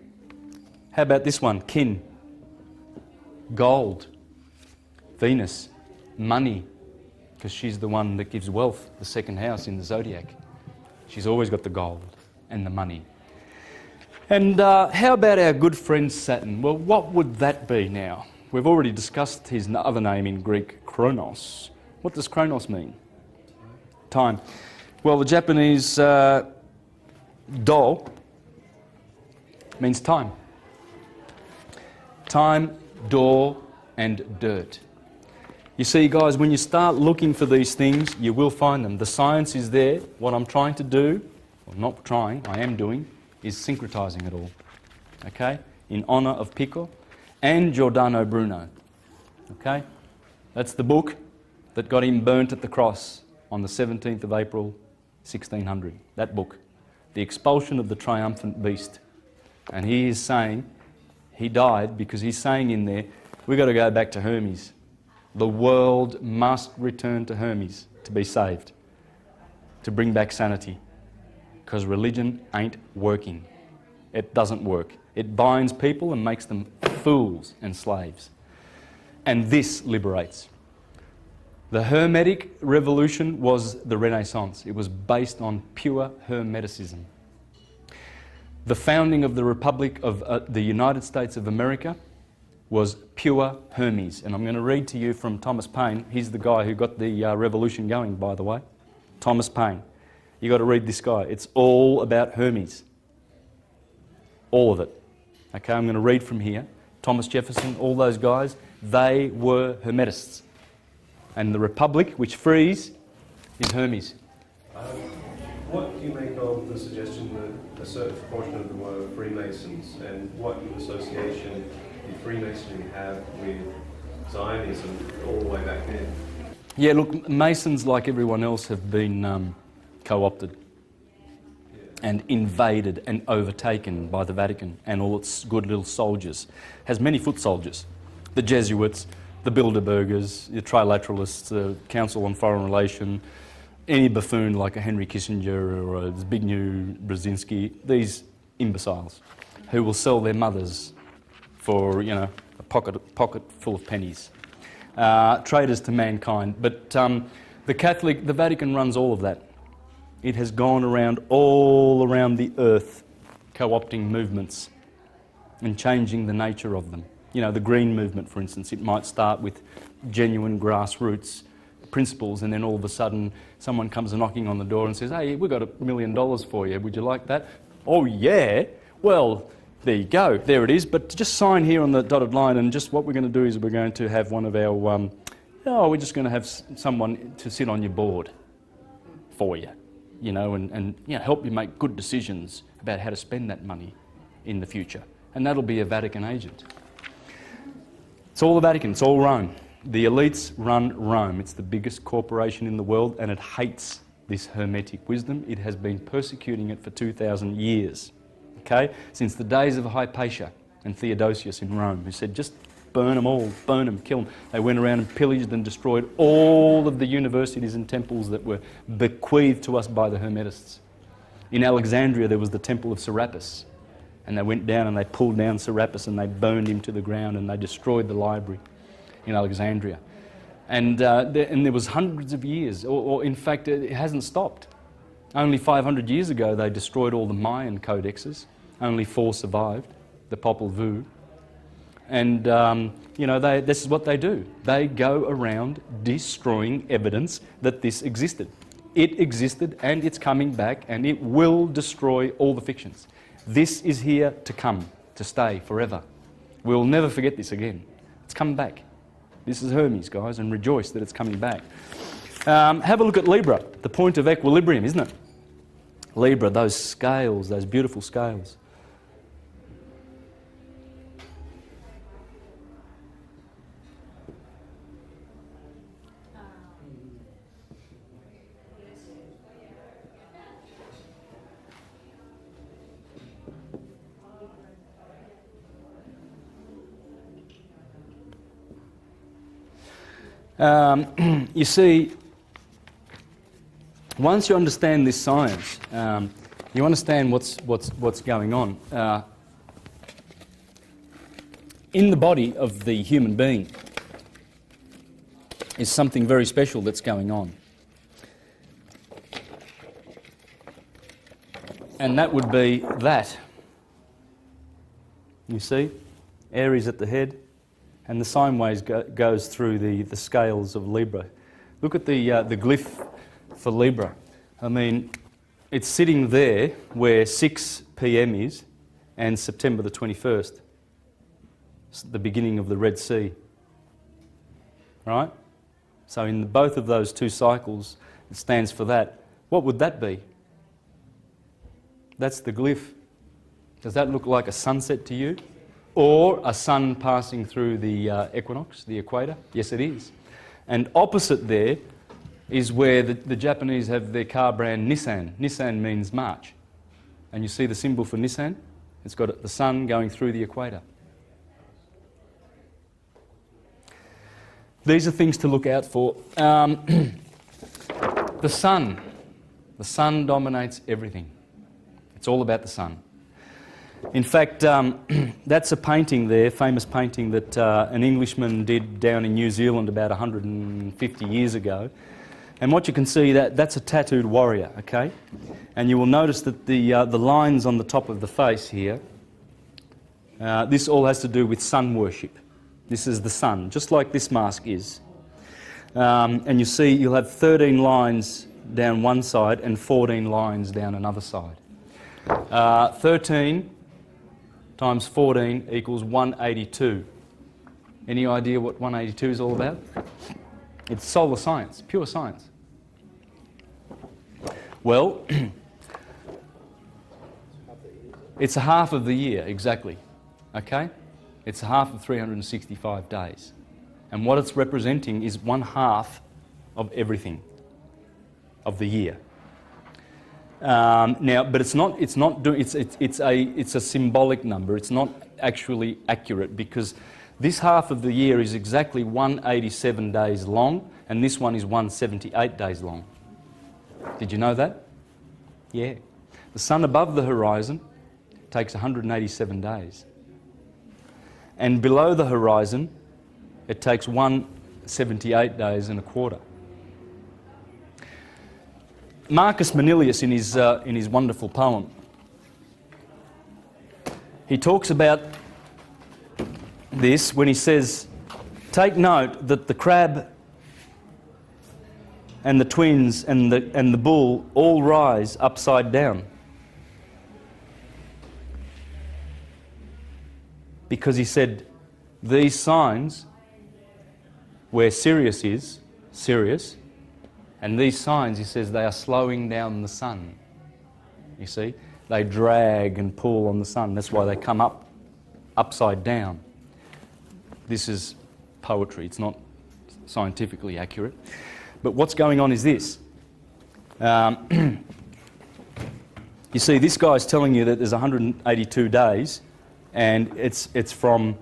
How about this one? Kin. Gold. Venus. Money. Because she's the one that gives wealth, the second house in the zodiac. She's always got the gold and the money. And how about our good friend Saturn? Well, what would that be now? We've already discussed his other name in Greek, Chronos. What does Chronos mean? Time. Well, the Japanese do means time. Time, door, and dirt. You see, guys, when you start looking for these things, you will find them. The science is there. What I'm trying to do, well, not trying, I am doing, is syncretizing it all. Okay? In honour of Pico and Giordano Bruno. Okay? That's the book that got him burnt at the cross on the 17th of April, 1600. That book. The Expulsion of the Triumphant Beast. And he is saying, he died because he's saying in there, we've got to go back to Hermes. The world must return to Hermes to be saved, to bring back sanity, because religion ain't working. It doesn't work. It binds people and makes them fools and slaves. And this liberates. The Hermetic revolution was the Renaissance. It was based on pure Hermeticism. The founding of the Republic of the United States of America was pure Hermes. And I'm going to read to you from Thomas Paine. He's the guy who got the revolution going, by the way. Thomas Paine. You've got to read this guy. It's all about Hermes. All of it. Okay, I'm going to read from here. Thomas Jefferson, all those guys, they were Hermetists. And the Republic, which frees, is Hermes. What do you make of the suggestion that a certain proportion of them were Freemasons, and what association did Freemasonry have with Zionism all the way back then? Yeah, look, Masons, like everyone else, have been co-opted and invaded and overtaken by the Vatican and all its good little soldiers. Has many foot soldiers. The Jesuits, the Bilderbergers, the Trilateralists, the Council on Foreign Relations, any buffoon like a Henry Kissinger or a Zbigniew Brzezinski, these imbeciles who will sell their mothers for, you know, a pocket full of pennies. Traitors to mankind. But the Vatican runs all of that. It has gone around all around the earth, co-opting movements and changing the nature of them. You know, the Green Movement, for instance, it might start with genuine grassroots principles, and then all of a sudden someone comes knocking on the door and says, hey, we've got $1 million for you, would you like that? Oh yeah, well, there you go, there it is, but just sign here on the dotted line, and just what we're going to do is we're going to have one of our, we're just going to have someone to sit on your board for you, you know, and you know, help you make good decisions about how to spend that money in the future. And that'll be a Vatican agent. It's all the Vatican, it's all Rome. The elites run Rome. It's the biggest corporation in the world, and it hates this Hermetic wisdom. It has been persecuting it for 2,000 years, okay? Since the days of Hypatia and Theodosius in Rome, who said, just burn them all, burn them, kill them. They went around and pillaged and destroyed all of the universities and temples that were bequeathed to us by the Hermetists. In Alexandria, there was the Temple of Serapis, and they went down and they pulled down Serapis and they burned him to the ground, and they destroyed the library in Alexandria. And there was hundreds of years, or in fact it hasn't stopped. Only 500 years ago they destroyed all the Mayan codexes. Only 4 survived, the Popol Vuh. And you know, this is what they do. They go around destroying evidence that this existed. It existed, and it's coming back, and it will destroy all the fictions. This is here to come, to stay forever. We'll never forget this again. It's coming back. This is Hermes, guys, and rejoice that it's coming back. Have a look at Libra, the point of equilibrium, isn't it? Libra, those scales, those beautiful scales. You see, once you understand this science, you understand what's going on. In the body of the human being is something very special that's going on. And that would be that. You see? Aries at the head. And the sine waves goes through the scales of Libra. Look at the glyph for Libra. I mean, it's sitting there where 6 p.m. is and September the 21st. It's the beginning of the Red Sea. Right? So in both of those two cycles, it stands for that. What would that be? That's the glyph. Does that look like a sunset to you? Or a sun passing through the equinox, the equator? Yes, it is. And opposite there is where the Japanese have their car brand Nissan. Nissan means March. And you see the symbol for Nissan? It's got the sun going through the equator. These are things to look out for. The sun. The sun dominates everything. It's all about the sun. In fact, that's a painting there, famous painting that an Englishman did down in New Zealand about 150 years ago. And what you can see, that's a tattooed warrior, okay? And you will notice that the lines on the top of the face here, this all has to do with sun worship. This is the sun, just like this mask is. And you see you'll have 13 lines down one side and 14 lines down another side. 13 times 14 equals 182. Any idea what 182 is all about? It's solar science, pure science. Well, it's a half of the year, exactly. Okay? It's a half of 365 days. And what it's representing is 1/2 of everything of the year. Now, but it's a symbolic number. It's not actually accurate because this half of the year is exactly 187 days long, and this one is 178 days long. Did you know that? Yeah. The sun above the horizon takes 187 days. And below the horizon, it takes 178 days and a quarter. Marcus Manilius, in his wonderful poem, he talks about this when he says, take note that the crab and the twins and the bull all rise upside down. Because he said, these signs, where Sirius is, Sirius, and these signs, he says, they are slowing down the sun. You see? They drag and pull on the sun. That's why they come up, upside down. This is poetry. It's not scientifically accurate. But what's going on is this. You see, this guy's telling you that there's 182 days, and it's from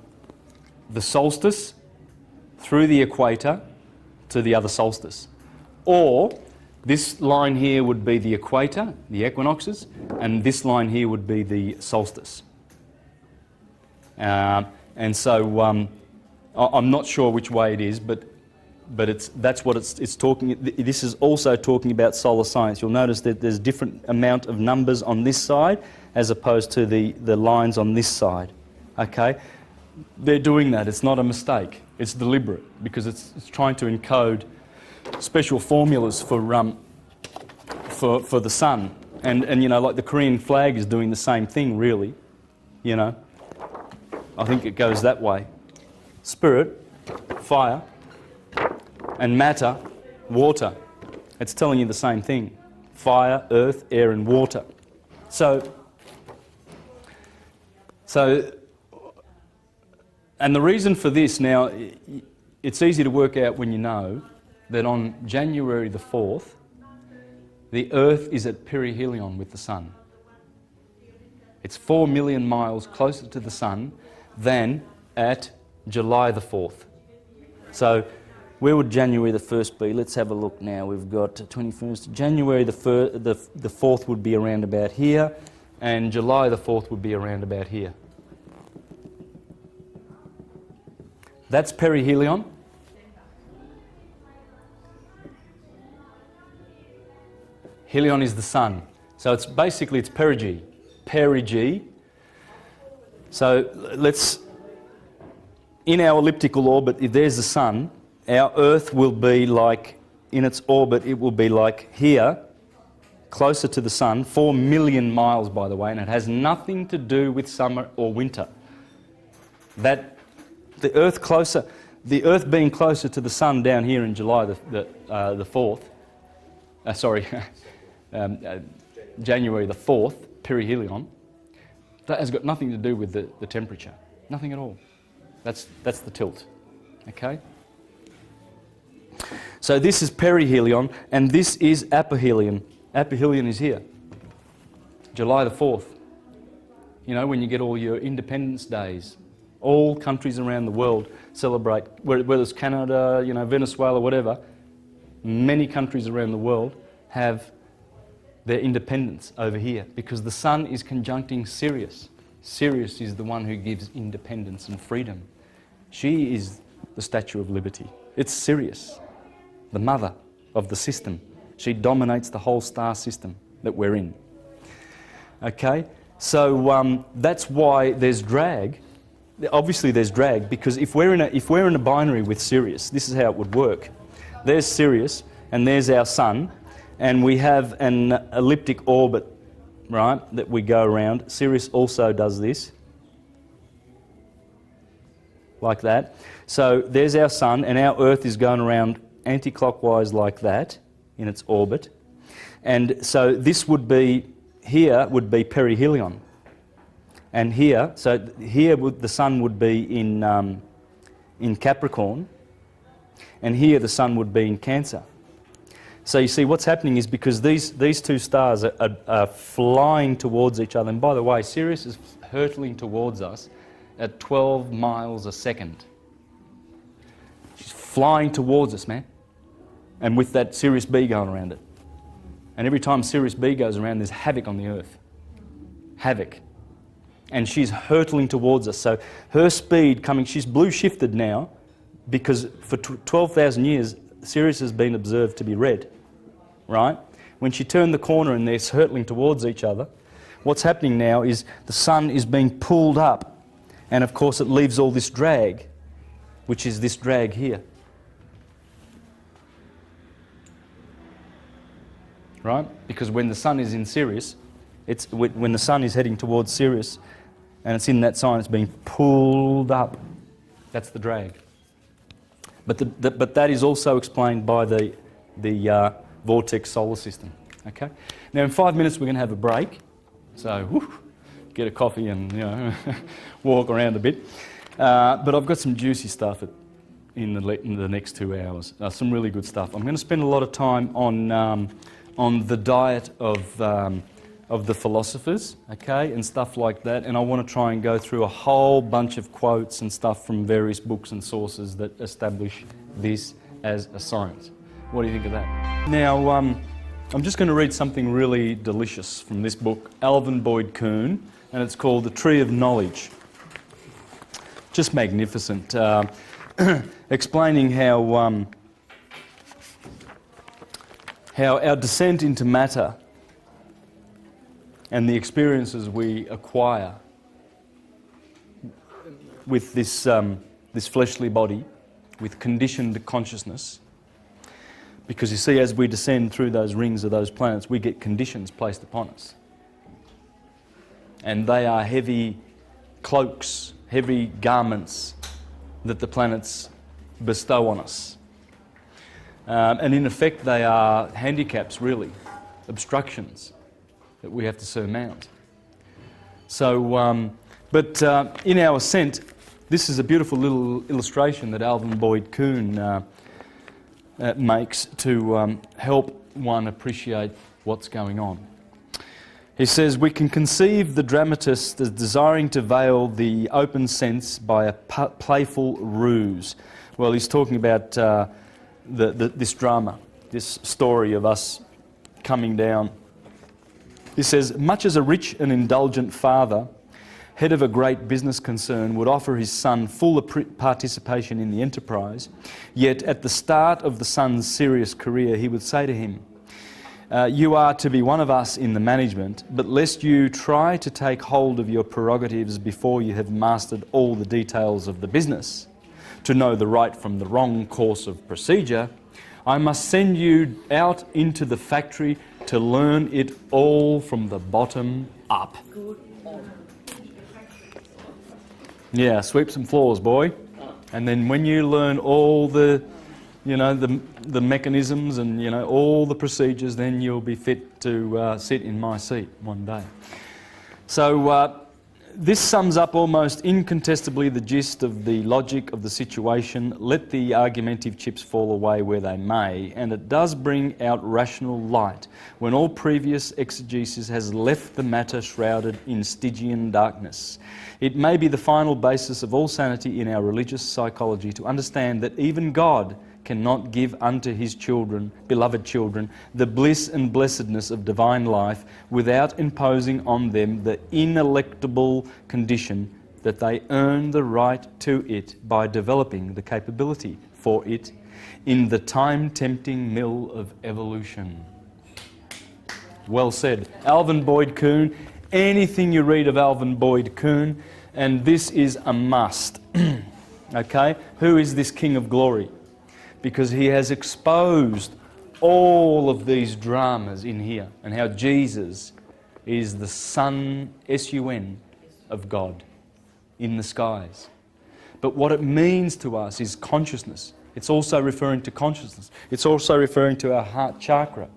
the solstice through the equator to the other solstice. Or this line here would be the equator, the equinoxes, and this line here would be the solstice. And so I'm not sure which way it is, but that's what it's talking. This is also talking about solar science. You'll notice that there's different amount of numbers on this side as opposed to the lines on this side. Okay, they're doing that. It's not a mistake. It's deliberate because it's trying to encode special formulas for the sun And you know, like the Korean flag is doing the same thing, really. You know, I think it goes that way. Spirit, fire, and matter, water. It's telling you the same thing. Fire, earth, air, and water. So, and the reason for this now, it's easy to work out when you know that on January the 4th, the Earth is at perihelion with the Sun. It's 4 million miles closer to the Sun than at July the 4th. So where would January the 1st be? Let's have a look now. We've got 21st. January the 4th would be around about here, and July the 4th would be around about here. That's perihelion. Helion is the Sun. So it's basically, it's perigee. Perigee. So let's, in our elliptical orbit, if there's the Sun, our Earth will be like, in its orbit, it will be like here, closer to the Sun, 4 million miles, by the way, and it has nothing to do with summer or winter. That the Earth being closer to the Sun down here in July the 4th, January the 4th, perihelion, that has got nothing to do with the temperature. Nothing at all. That's the tilt. Okay? So this is perihelion, and this is aphelion. Aphelion is here. July the 4th. You know, when you get all your Independence Days, all countries around the world celebrate, whether it's Canada, you know, Venezuela, whatever, many countries around the world have their independence over here because the Sun is conjuncting Sirius. Sirius is the one who gives independence and freedom. She is the Statue of Liberty. It's Sirius, the mother of the system. She dominates the whole star system that we're in. Okay, so that's why there's drag. Obviously there's drag because if we're in a binary with Sirius, this is how it would work. There's Sirius and there's our Sun, and we have an elliptic orbit, right, that we go around. Sirius also does this, like that. So there's our Sun, and our Earth is going around anti-clockwise like that in its orbit. And so this would be, here would be perihelion. And here, so here the Sun would be in Capricorn, and here the Sun would be in Cancer. So you see what's happening is because these two stars are flying towards each other, and by the way, Sirius is hurtling towards us at 12 miles a second. She's flying towards us, man. And with that Sirius B going around it. And every time Sirius B goes around, there's havoc on the Earth. Havoc. And she's hurtling towards us. So her speed coming, she's blue shifted now because for 12,000 years, Sirius has been observed to be red, right? When she turned the corner and they're hurtling towards each other, what's happening now is the Sun is being pulled up, and of course it leaves all this drag, which is this drag here. Right? Because when the Sun is in Sirius, when the Sun is heading towards Sirius, and it's in that sign, it's being pulled up. That's the drag. But that is also explained by the vortex solar system. Okay. Now in 5 minutes we're going to have a break, so get a coffee and walk around a bit. But I've got some juicy stuff in the next 2 hours. Some really good stuff. I'm going to spend a lot of time on the diet of the philosophers, okay, and stuff like that. And I want to try and go through a whole bunch of quotes and stuff from various books and sources that establish this as a science. What do you think of that? Now, I'm just going to read something really delicious from this book, Alvin Boyd Kuhn, and it's called The Tree of Knowledge. Just magnificent. Explaining how our descent into matter and the experiences we acquire with this fleshly body, with conditioned consciousness, Because you see, as we descend through those rings of those planets, we get conditions placed upon us. And they are heavy cloaks, heavy garments that the planets bestow on us. And in effect, they are handicaps, really, obstructions that we have to surmount. So, but in our ascent, this is a beautiful little illustration that Alvin Boyd Kuhn makes to help one appreciate what's going on. He says, we can conceive the dramatist as desiring to veil the open sense by a playful ruse. Well, he's talking about this drama, this story of us coming down. He says, much as a rich and indulgent father, head of a great business concern, would offer his son full participation in the enterprise, yet at the start of the son's serious career, he would say to him, you are to be one of us in the management, but lest you try to take hold of your prerogatives before you have mastered all the details of the business, to know the right from the wrong course of procedure, I must send you out into the factory to learn it all from the bottom up. Yeah, sweep some floors, boy. And then when you learn all the, the mechanisms and, all the procedures, then you'll be fit to sit in my seat one day. So this sums up almost incontestably the gist of the logic of the situation. Let the argumentative chips fall away where they may, and it does bring out rational light when all previous exegesis has left the matter shrouded in Stygian darkness. It may be the final basis of all sanity in our religious psychology to understand that even God cannot give unto his children, beloved children, the bliss and blessedness of divine life without imposing on them the ineluctable condition that they earn the right to it by developing the capability for it in the time-tempting mill of evolution. Well said. Alvin Boyd Kuhn. Anything you read of Alvin Boyd Kuhn, and this is a must. Okay? Who is this King of Glory? Because he has exposed all of these dramas in here and how Jesus is the Son, S-U-N, of God in the skies. But what it means to us is consciousness. It's also referring to consciousness. It's also referring to our heart chakra.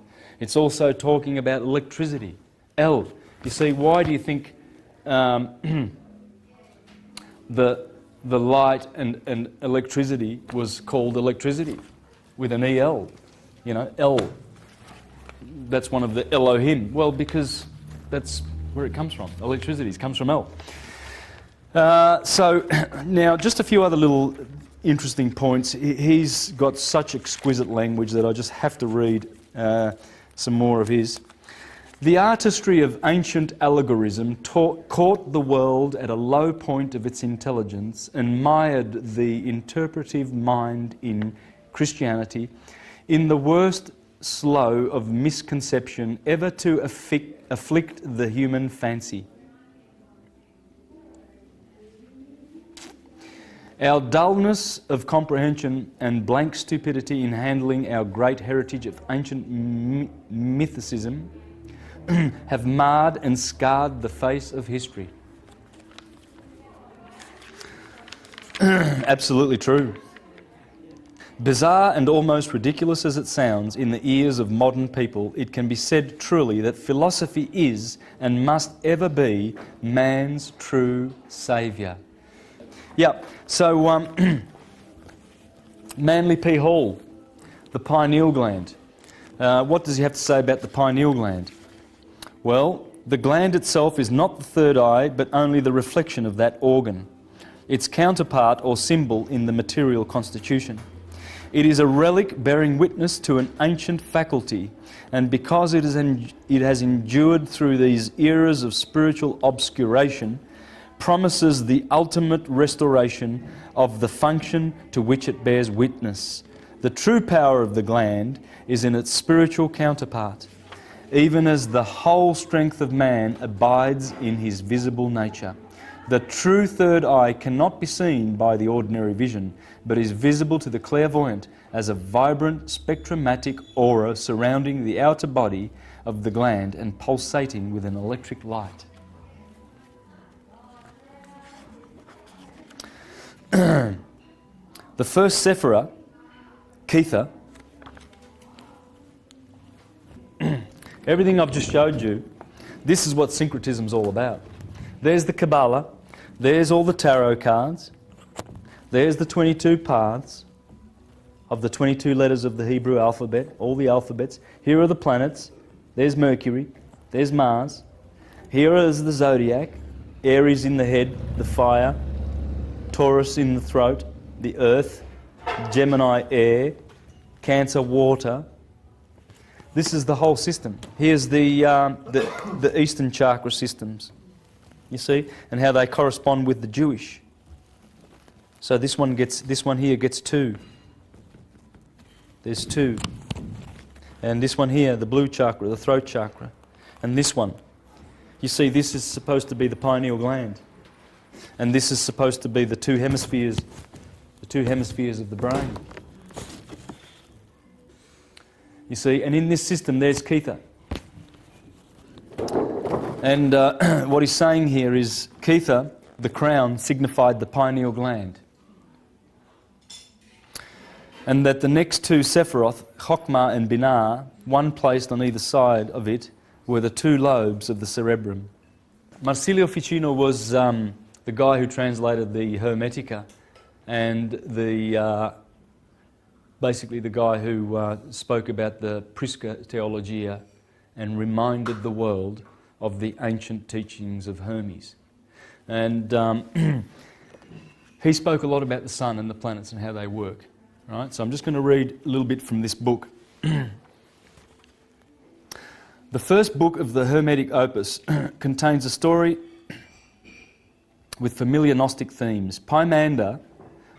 It's also talking about electricity. L. You see, why do you think the light and electricity was called electricity with an E-L? L. That's one of the Elohim. Well, because that's where it comes from. Electricity comes from L. So now just a few other little interesting points. He's got such exquisite language that I just have to read some more of his. The artistry of ancient allegorism caught the world at a low point of its intelligence and mired the interpretive mind in Christianity in the worst slough of misconception ever to afflict the human fancy. Our dullness of comprehension and blank stupidity in handling our great heritage of ancient mythicism have marred and scarred the face of history. Absolutely true. Bizarre and almost ridiculous as it sounds in the ears of modern people, it can be said truly that philosophy is and must ever be man's true saviour. Yeah, so Manly P. Hall, the pineal gland. What does he have to say about the pineal gland? Well, the gland itself is not the third eye, but only the reflection of that organ, its counterpart or symbol in the material constitution. It is a relic bearing witness to an ancient faculty, and because it has endured through these eras of spiritual obscuration, promises the ultimate restoration of the function to which it bears witness. The true power of the gland is in its spiritual counterpart, even as the whole strength of man abides in his visible nature. The true third eye cannot be seen by the ordinary vision, but is visible to the clairvoyant as a vibrant spectromatic aura surrounding the outer body of the gland and pulsating with an electric light. The first Sephirah, Kether, everything I've just showed you, this is what syncretism's all about. There's the Kabbalah, there's all the tarot cards, there's the 22 paths of the 22 letters of the Hebrew alphabet, all the alphabets. Here are the planets, there's Mercury, there's Mars, here is the zodiac, Aries in the head, the fire, Taurus in the throat, the earth, Gemini air, Cancer water. This is the whole system. Here's the Eastern chakra systems, you see, and how they correspond with the Jewish. So this one here gets 2. There's 2. And this one here, the blue chakra, the throat chakra. And this one. You see, this is supposed to be the pineal gland. And this is supposed to be the two hemispheres of the brain. You see, and in this system there's Kether. And what he's saying here is Kether, the crown, signified the pineal gland. And that the next two Sephiroth, Chokhmah and Binah, one placed on either side of it, were the 2 lobes of the cerebrum. Marsilio Ficino was the guy who translated the Hermetica, and basically the guy who spoke about the Prisca theologia and reminded the world of the ancient teachings of Hermes. And he spoke a lot about the sun and the planets and how they work. Right? So I'm just going to read a little bit from this book. The first book of the Hermetic opus contains a story with familiar Gnostic themes. Pymander,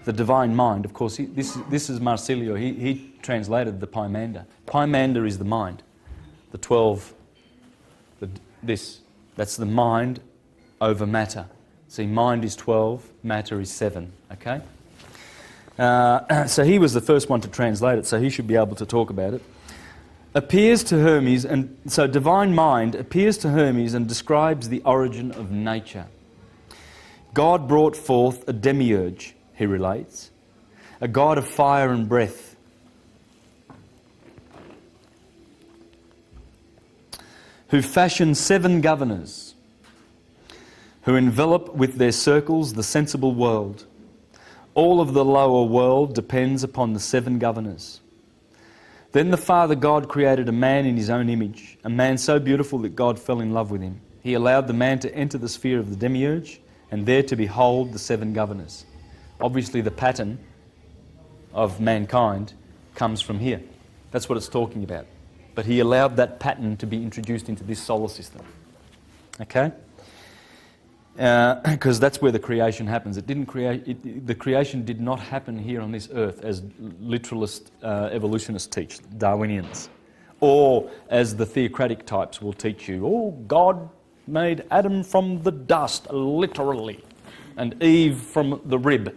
the divine mind, of course, this is Marsilio, he translated the Pymander. Pymander is the mind, the 12, that's the mind over matter. See, mind is 12, matter is 7, okay? So he was the first one to translate it, so he should be able to talk about it. Appears to Hermes, and so divine mind appears to Hermes and describes the origin of nature. God brought forth a demiurge, he relates, a god of fire and breath, who fashioned 7 governors, who envelop with their circles the sensible world. All of the lower world depends upon the 7 governors. Then the Father God created a man in his own image, a man so beautiful that God fell in love with him. He allowed the man to enter the sphere of the demiurge and there to behold the 7 governors. Obviously the pattern of mankind comes from here. That's what it's talking about. But he allowed that pattern to be introduced into this solar system. Okay? Because that's where the creation happens. The creation did not happen here on this earth as literalist evolutionists teach, Darwinians, or as the theocratic types will teach you. Oh, God made Adam from the dust, literally, and Eve from the rib.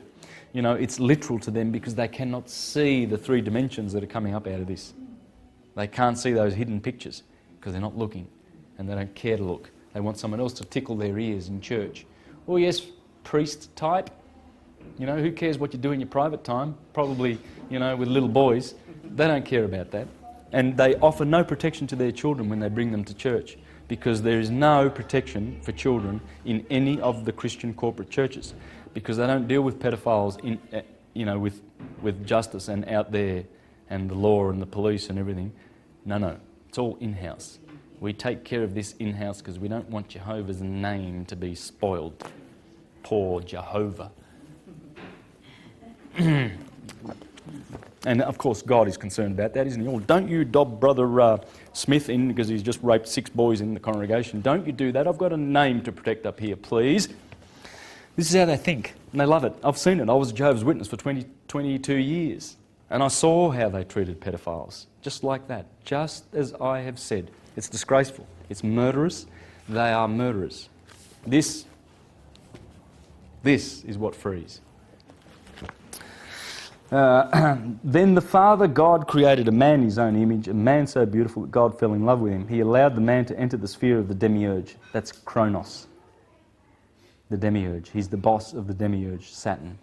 You know, it's literal to them because they cannot see the 3 dimensions that are coming up out of this. They can't see those hidden pictures because they're not looking and they don't care to look. They want someone else to tickle their ears in church. Oh yes, priest type. You know, who cares what you do in your private time? Probably, you know, with little boys. They don't care about that. And they offer no protection to their children when they bring them to church because there is no protection for children in any of the Christian corporate churches because they don't deal with pedophiles in, you know, with justice and out there and the law and the police and everything. No, it's all in-house. We take care of this in-house because we don't want Jehovah's name to be spoiled. Poor Jehovah. And of course God is concerned about that, isn't he? Oh, don't you dob Brother Smith in because he's just raped 6 boys in the congregation. Don't you do that. I've got a name to protect up here, please. This is how they think and they love it. I've seen it. I was a Jehovah's Witness for 22 years and I saw how they treated pedophiles. Just like that. Just as I have said. It's disgraceful. It's murderous. They are murderers. This This is what frees. Then the Father God created a man in his own image, a man so beautiful that God fell in love with him. He allowed the man to enter the sphere of the demiurge. That's Kronos, the demiurge. He's the boss of the demiurge, Saturn.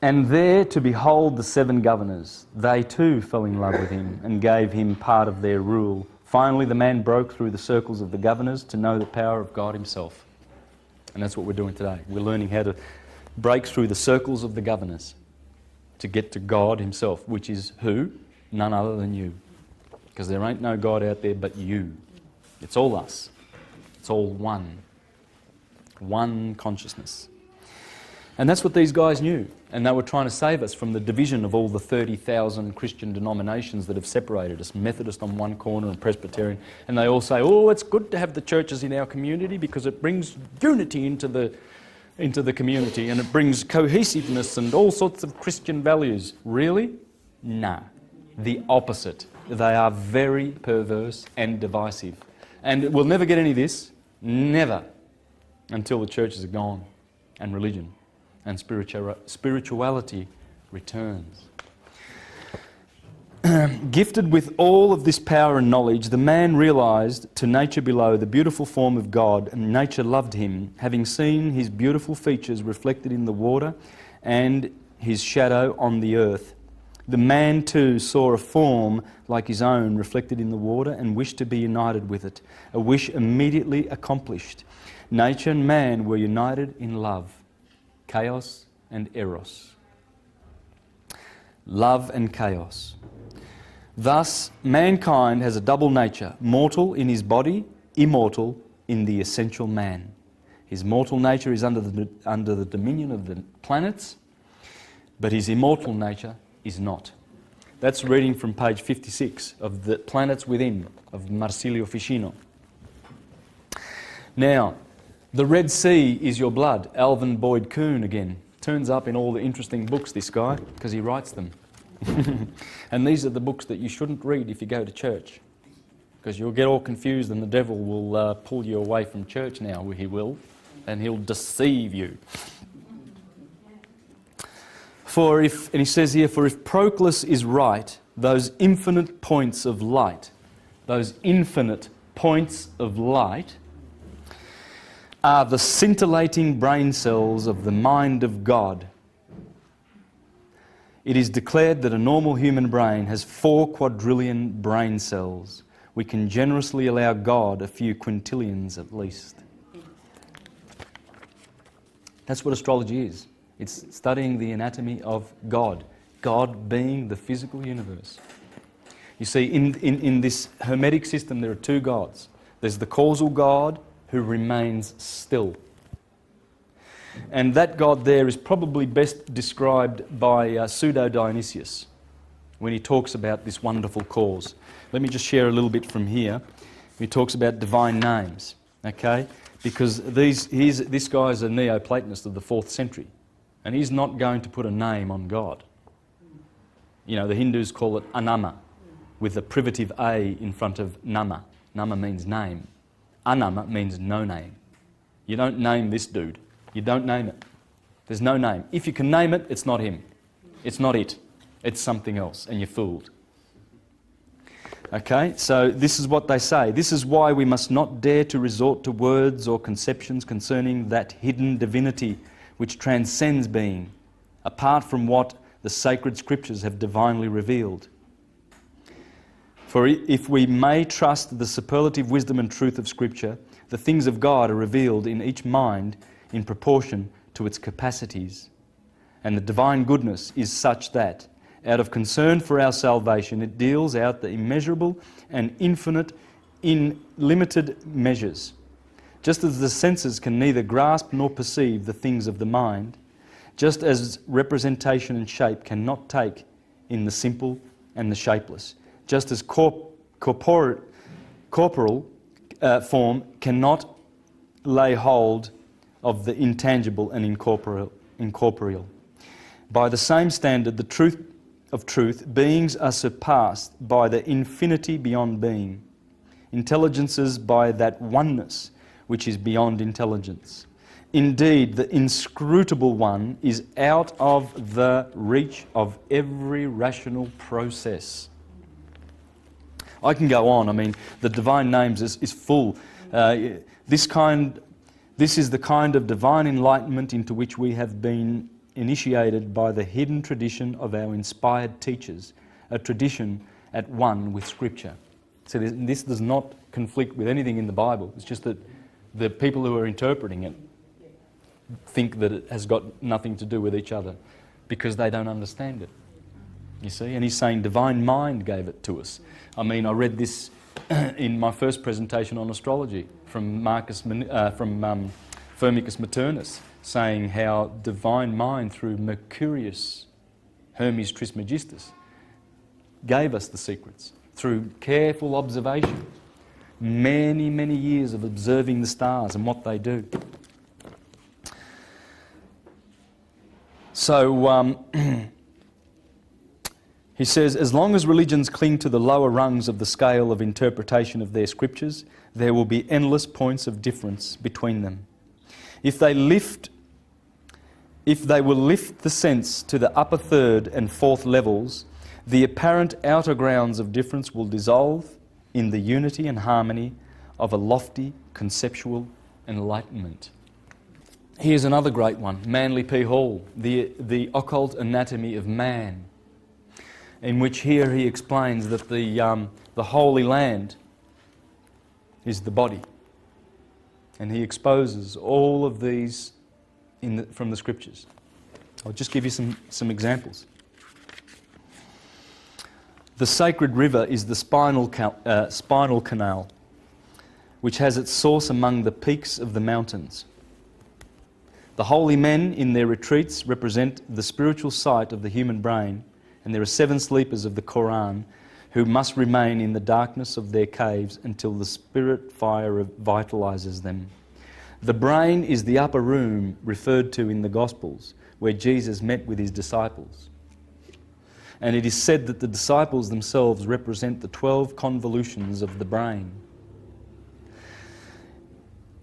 And there to behold the 7 governors. They too fell in love with him and gave him part of their rule. Finally, the man broke through the circles of the governors to know the power of God himself. And that's what we're doing today. We're learning how to break through the circles of the governors to get to God himself, which is who? None other than you. Because there ain't no God out there but you. It's all us. It's all one. One consciousness. And that's what these guys knew. And they were trying to save us from the division of all the 30,000 Christian denominations that have separated us. Methodist on one corner and Presbyterian. And they all say, oh, it's good to have the churches in our community because it brings unity into the community and it brings cohesiveness and all sorts of Christian values. Really? No. The opposite. They are very perverse and divisive. And we'll never get any of this. Never. Until the churches are gone and religion and spirituality returns. Gifted with all of this power and knowledge, the man realised to nature below the beautiful form of God, and nature loved him, having seen his beautiful features reflected in the water and his shadow on the earth. The man too saw a form like his own reflected in the water and wished to be united with it, a wish immediately accomplished. Nature and man were united in love. Chaos and eros. Love and chaos. Thus, mankind has a double nature, mortal in his body, immortal in the essential man. His mortal nature is under the dominion of the planets, but his immortal nature is not. That's reading from page 56 of The Planets Within of Marsilio Ficino. Now, the Red Sea is your blood. Alvin Boyd Kuhn again. Turns up in all the interesting books, this guy, because he writes them. And these are the books that you shouldn't read if you go to church. Because you'll get all confused and the devil will pull you away from church now, he will. And he'll deceive you. And he says here, for if Proclus is right, those infinite points of light are the scintillating brain cells of the mind of God. It is declared that a normal human brain has 4 quadrillion brain cells. We can generously allow God a few quintillions at least. That's what astrology is. It's studying the anatomy of God. God being the physical universe. You see, in this Hermetic system there are 2 gods. There's the causal God who remains still. And that God there is probably best described by Pseudo-Dionysius when he talks about this wonderful cause. Let me just share a little bit from here. He talks about divine names, okay? Because this guy is a Neoplatonist of the 4th century, and he's not going to put a name on God. You know, the Hindus call it Anama, with the privative A in front of Nama. Nama means name. Anama means no name. You don't name this dude. You don't name it. There's no name. If you can name it, it's not him. It's not it. It's something else, and you're fooled. Okay, so this is what they say. This is why we must not dare to resort to words or conceptions concerning that hidden divinity which transcends being, apart from what the sacred scriptures have divinely revealed. For if we may trust the superlative wisdom and truth of Scripture, the things of God are revealed in each mind in proportion to its capacities. And the divine goodness is such that, out of concern for our salvation, it deals out the immeasurable and infinite in limited measures. Just as the senses can neither grasp nor perceive the things of the mind, just as representation and shape cannot take in the simple and the shapeless, just as corporal form cannot lay hold of the intangible and incorporeal. By the same standard, the truth of truth, beings are surpassed by the infinity beyond being, intelligences by that oneness which is beyond intelligence, Indeed, the inscrutable one is out of the reach of every rational process. I can go on. I mean, the divine names is full. This is the kind of divine enlightenment into which we have been initiated by the hidden tradition of our inspired teachers, a tradition at one with Scripture. So this does not conflict with anything in the Bible. It's just that the people who are interpreting it think that it has got nothing to do with each other because they don't understand it. You see? And he's saying divine mind gave it to us. I mean, I read this in my first presentation on astrology from Firmicus Maternus, saying how divine mind through Mercurius, Hermes Trismegistus, gave us the secrets through careful observation. Many, many years of observing the stars and what they do. So he says, as long as religions cling to the lower rungs of the scale of interpretation of their scriptures, there will be endless points of difference between them. If they will lift the sense to the upper third and fourth levels, the apparent outer grounds of difference will dissolve in the unity and harmony of a lofty conceptual enlightenment. Here's another great one, Manly P. Hall, the occult anatomy of man, in which here he explains that the Holy Land is the body. And he exposes all of these from the Scriptures. I'll just give you some examples. The sacred river is the spinal canal, which has its source among the peaks of the mountains. The holy men in their retreats represent the spiritual sight of the human brain, and there are 7 sleepers of the Quran who must remain in the darkness of their caves until the spirit fire vitalizes them. The brain is the upper room referred to in the Gospels, where Jesus met with his disciples. And it is said that the disciples themselves represent the 12 convolutions of the brain.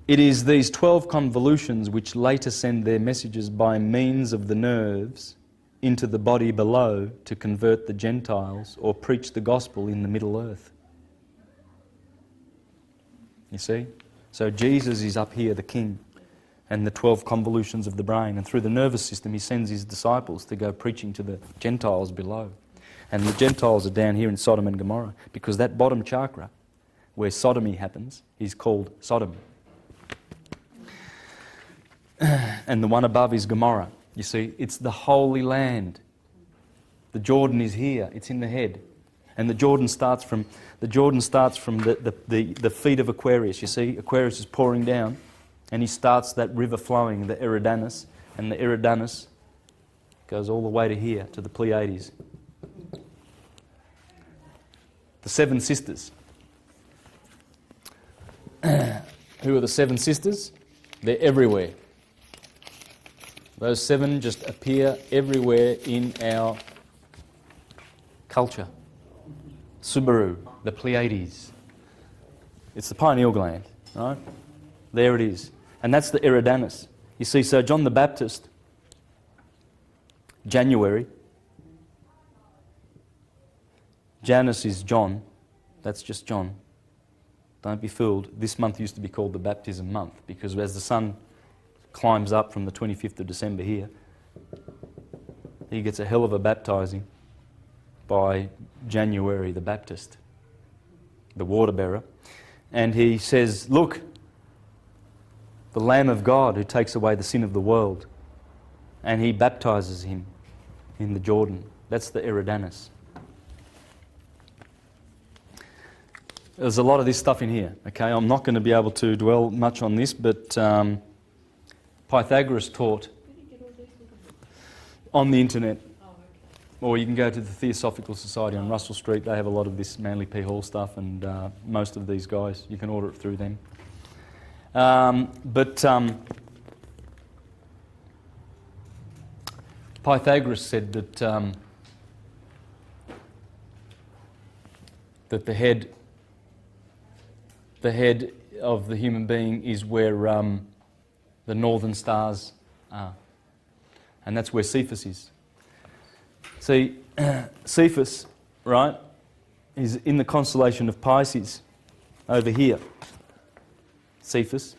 It is these 12 convolutions which later send their messages by means of the nerves into the body below to convert the Gentiles or preach the gospel in the Middle Earth. You see? So Jesus is up here, the king, and the 12 convolutions of the brain. And through the nervous system, he sends his disciples to go preaching to the Gentiles below. And the Gentiles are down here in Sodom and Gomorrah, because that bottom chakra, where sodomy happens, is called Sodom. And the one above is Gomorrah. You see, it's the Holy Land. The Jordan is here, it's in the head. And the Jordan starts from the feet of Aquarius. You see, Aquarius is pouring down, and he starts that river flowing, the Eridanus, and the Eridanus goes all the way to here, to the Pleiades. The 7 sisters. Who are the 7 sisters? They're everywhere. Those 7 just appear everywhere in our culture. Subaru, the Pleiades. It's the pineal gland, right? There it is. And that's the Eridanus. You see, so John the Baptist, January. Janus is John. That's just John. Don't be fooled. This month used to be called the baptism month, because as the sun climbs up from the 25th of December here, he gets a hell of a baptizing by January the Baptist, the water bearer. And he says, look, the Lamb of God who takes away the sin of the world. And he baptizes him in the Jordan. That's the Eridanus. There's a lot of this stuff in here. Okay, I'm not going to be able to dwell much on this, but Pythagoras taught on the internet, or you can go to the Theosophical Society on Russell Street. They have a lot of this Manly P. Hall stuff, and most of these guys, you can order it through them. Pythagoras said that that the head of the human being is where the northern stars are. And that's where Cephas is. See, Cephas, right, is in the constellation of Pisces over here. Cephas.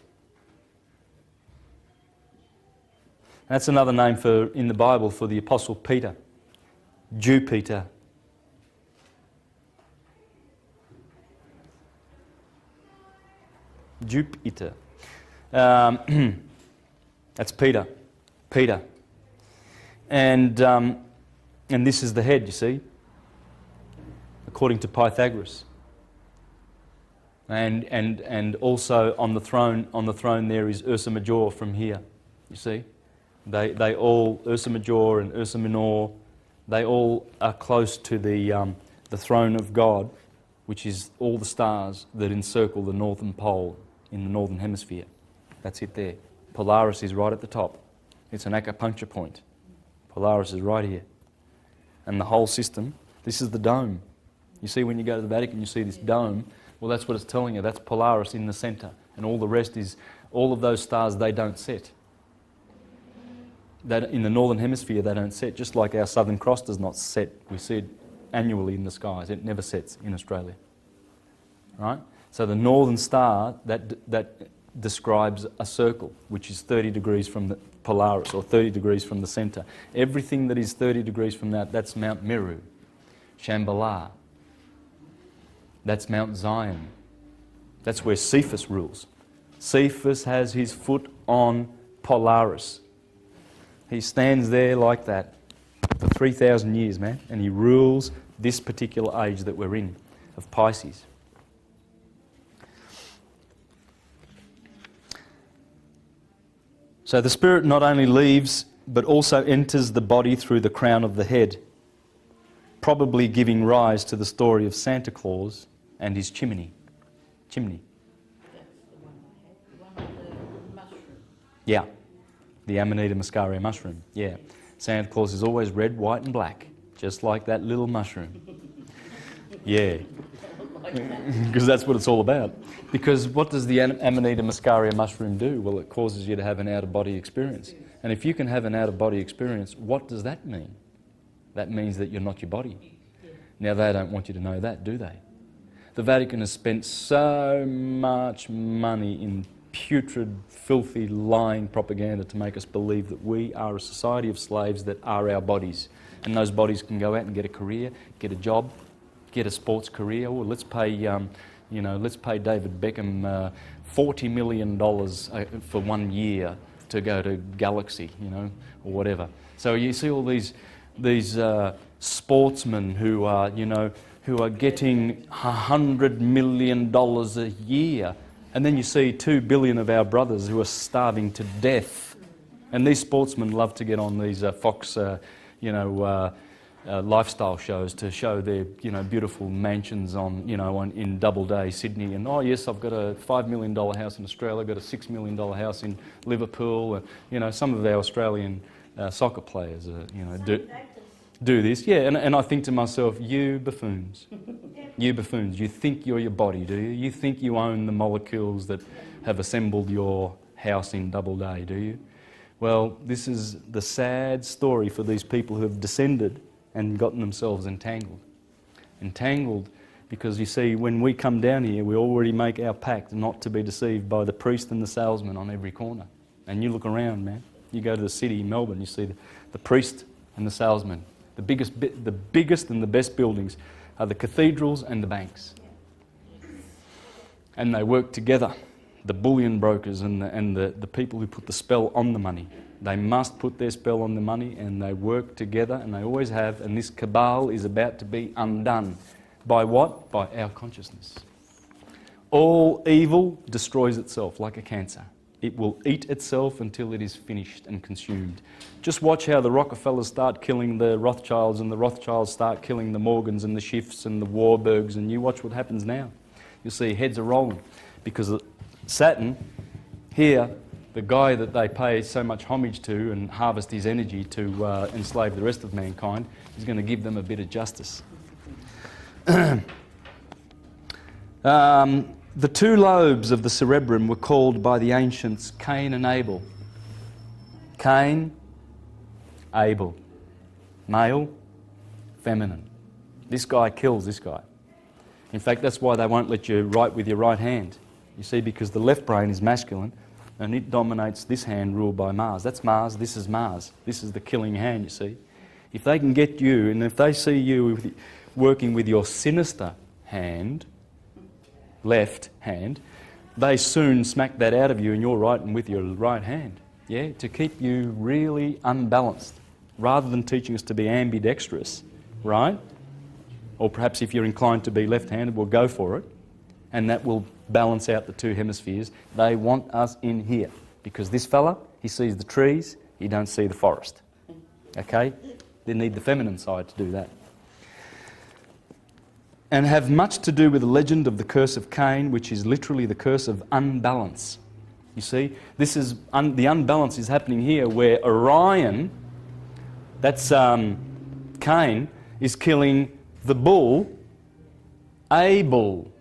That's another name for in the Bible for the Apostle Peter. Jupiter. Jupiter. That's Peter. Peter. And this is the head, you see, according to Pythagoras. And also on the throne there is Ursa Major from here, you see. They all, Ursa Major and Ursa Minor, they all are close to the throne of God, which is all the stars that encircle the northern pole in the northern hemisphere. That's it there. Polaris is right at the top. It's an acupuncture point. Polaris is right here. And the whole system, this is the dome. You see when you go to the Vatican, you see this dome. Well, that's what it's telling you. That's Polaris in the centre. And all the rest is, all of those stars, they don't set. That in the northern hemisphere, they don't set. Just like our Southern Cross does not set. We see it annually in the skies. It never sets in Australia. Right? So the northern star, that describes a circle, which is 30 degrees from the Polaris, or 30 degrees from the centre. Everything that is 30 degrees from that, that's Mount Meru, Shambhala. That's Mount Zion. That's where Cephas rules. Cephas has his foot on Polaris. He stands there like that for 3,000 years, man, and he rules this particular age that we're in, of Pisces. So the spirit not only leaves, but also enters the body through the crown of the head, probably giving rise to the story of Santa Claus and his chimney. Chimney. That's the one with the mushroom. Yeah, the Amanita muscaria mushroom. Yeah, Santa Claus is always red, white and black, just like that little mushroom. Yeah, because that's what it's all about. Because what does the Amanita muscaria mushroom do? Well, it causes you to have an out-of-body experience. And if you can have an out-of-body experience, what does that mean? That means that you're not your body. Now, they don't want you to know that, do they? The Vatican has spent so much money in putrid, filthy, lying propaganda to make us believe that we are a society of slaves that are our bodies. And those bodies can go out and get a career, get a job, get a sports career. Or let's pay, let's pay David Beckham $40 million for 1 year to go to Galaxy, or whatever. So you see all these sportsmen who are getting $100 million a year. And then you see 2 billion of our brothers who are starving to death. And these sportsmen love to get on these Fox, lifestyle shows to show their, beautiful mansions in Doubleday, Sydney. And, oh yes, I've got a $5 million house in Australia, I've got a $6 million house in Liverpool. Some of our Australian soccer players, do this. Yeah, and I think to myself, you buffoons. You buffoons. You think you're your body, do you? You think you own the molecules that have assembled your house in Doubleday, do you? Well, this is the sad story for these people who have descended and gotten themselves entangled. Entangled because, you see, when we come down here, we already make our pact not to be deceived by the priest and the salesman on every corner. And you look around, man. You go to the city, Melbourne, you see the priest and the salesman. The biggest and the best buildings are the cathedrals and the banks. And they work together. The bullion brokers and the people who put the spell on the money. They must put their spell on the money, and they work together, and they always have. And this cabal is about to be undone. By what? By our consciousness. All evil destroys itself like a cancer. It will eat itself until it is finished and consumed. Just watch how the Rockefellers start killing the Rothschilds, and the Rothschilds start killing the Morgans and the Schiffs and the Warburgs, and you watch what happens now. You'll see heads are rolling because Saturn, here, the guy that they pay so much homage to and harvest his energy to enslave the rest of mankind, is going to give them a bit of justice. The two lobes of the cerebrum were called by the ancients Cain and Abel. Cain, Abel. Male, feminine. This guy kills this guy. In fact, that's why they won't let you write with your right hand. You see, because the left brain is masculine and it dominates this hand ruled by Mars. That's Mars, this is Mars. This is the killing hand, you see. If they can get you, and if they see you working with your sinister hand, left hand, they soon smack that out of you and you're writing with your right hand. Yeah, to keep you really unbalanced, rather than teaching us to be ambidextrous, right? Or perhaps if you're inclined to be left-handed, we'll go for it, and that will balance out the two hemispheres. They want us in here, because this fella, he sees the trees, he don't see the forest. Okay? They need the feminine side to do that. And have much to do with the legend of the curse of Cain, which is literally the curse of unbalance. You see, this is the unbalance is happening here, where Orion, that's Cain, is killing the bull, Abel.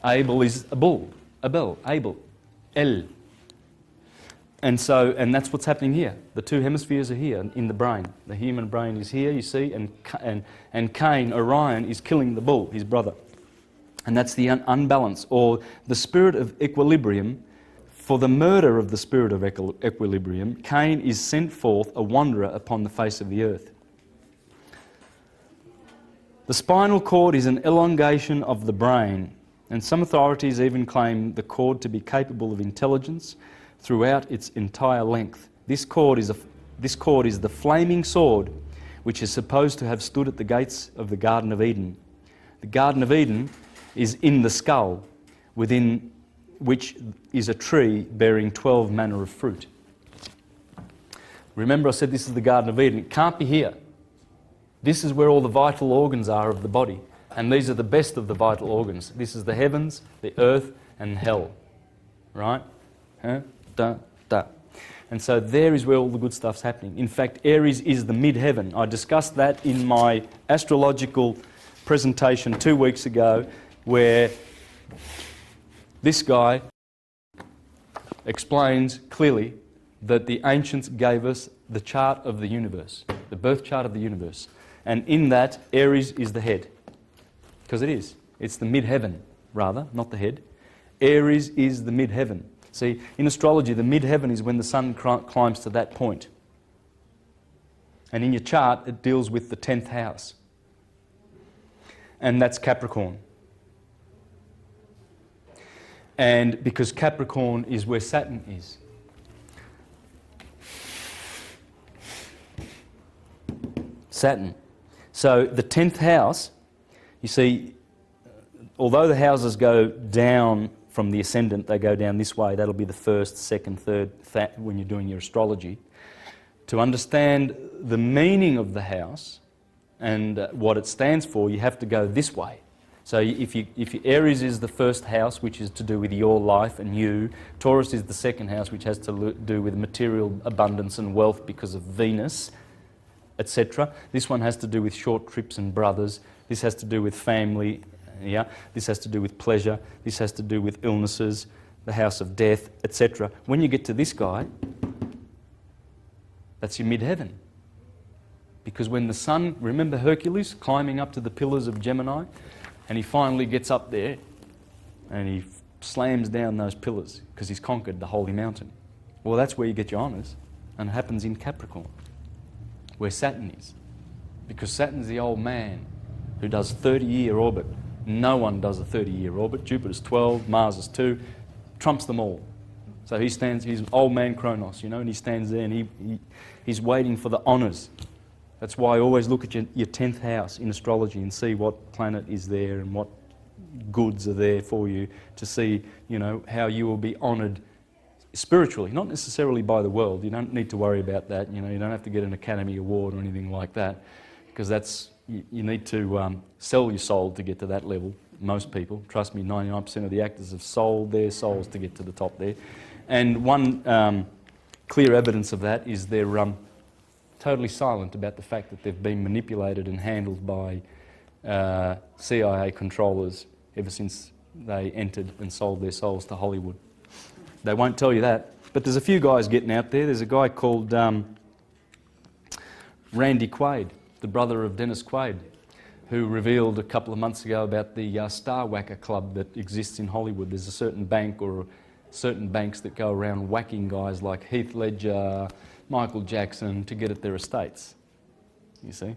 Abel is a bull, Abel, El. And that's what's happening here. The two hemispheres are here in the brain. The human brain is here, you see, and Cain, Orion, is killing the bull, his brother. And that's the unbalance, or the spirit of equilibrium. For the murder of the spirit of equilibrium, Cain is sent forth a wanderer upon the face of the earth. The spinal cord is an elongation of the brain, and some authorities even claim the cord to be capable of intelligence throughout its entire length. This cord is the flaming sword which is supposed to have stood at the gates of the Garden of Eden. The Garden of Eden is in the skull, within which is a tree bearing 12 manner of fruit. Remember I said this is the Garden of Eden. It can't be here. This is where all the vital organs are of the body, and these are the best of the vital organs. This is the heavens, the earth, and hell. Right? Huh? Da, da. And so there is where all the good stuff's happening. In fact, Aries is the mid-heaven. I discussed that in my astrological presentation 2 weeks ago, where this guy explains clearly that the ancients gave us the chart of the universe, the birth chart of the universe. And in that, Aries is the head. Because it is. It's the mid-heaven, rather, not the head. Aries is the mid-heaven. See, in astrology, the mid-heaven is when the sun climbs to that point. And in your chart, it deals with the 10th house. And that's Capricorn. And because Capricorn is where Saturn is. Saturn. So the 10th house, you see, although the houses go down from the ascendant, they go down this way. That'll be the first, second, third, when you're doing your astrology. To understand the meaning of the house and what it stands for, you have to go this way. So if Aries is the first house, which is to do with your life and you, Taurus is the second house, which has to do with material abundance and wealth because of Venus, etc. This one has to do with short trips and brothers. This has to do with family. Yeah, this has to do with pleasure. This has to do with illnesses, the house of death, etc. When you get to this guy, that's your mid-heaven. Because when the sun, remember Hercules climbing up to the pillars of Gemini, and he finally gets up there and he slams down those pillars because he's conquered the holy mountain. Well, that's where you get your honours, and it happens in Capricorn, where Saturn is. Because Saturn's the old man who does 30-year orbit. No one does a 30-year orbit. Jupiter's 12, Mars is 2, trumps them all. So he stands, he's old man Kronos, you know, and he stands there and he's waiting for the honours. That's why I always look at your 10th house in astrology and see what planet is there and what goods are there for you to see, you know, how you will be honoured spiritually, not necessarily by the world. You don't need to worry about that. You know, you don't have to get an Academy Award or anything like that, because that's, you need to sell your soul to get to that level. Most people, trust me, 99% of the actors have sold their souls to get to the top there. And one clear evidence of that is they're totally silent about the fact that they've been manipulated and handled by CIA controllers ever since they entered and sold their souls to Hollywood. They won't tell you that. But there's a few guys getting out there. There's a guy called Randy Quaid, the brother of Dennis Quaid, who revealed a couple of months ago about the Star Whacker Club that exists in Hollywood. There's a certain bank or certain banks that go around whacking guys like Heath Ledger, Michael Jackson to get at their estates, you see.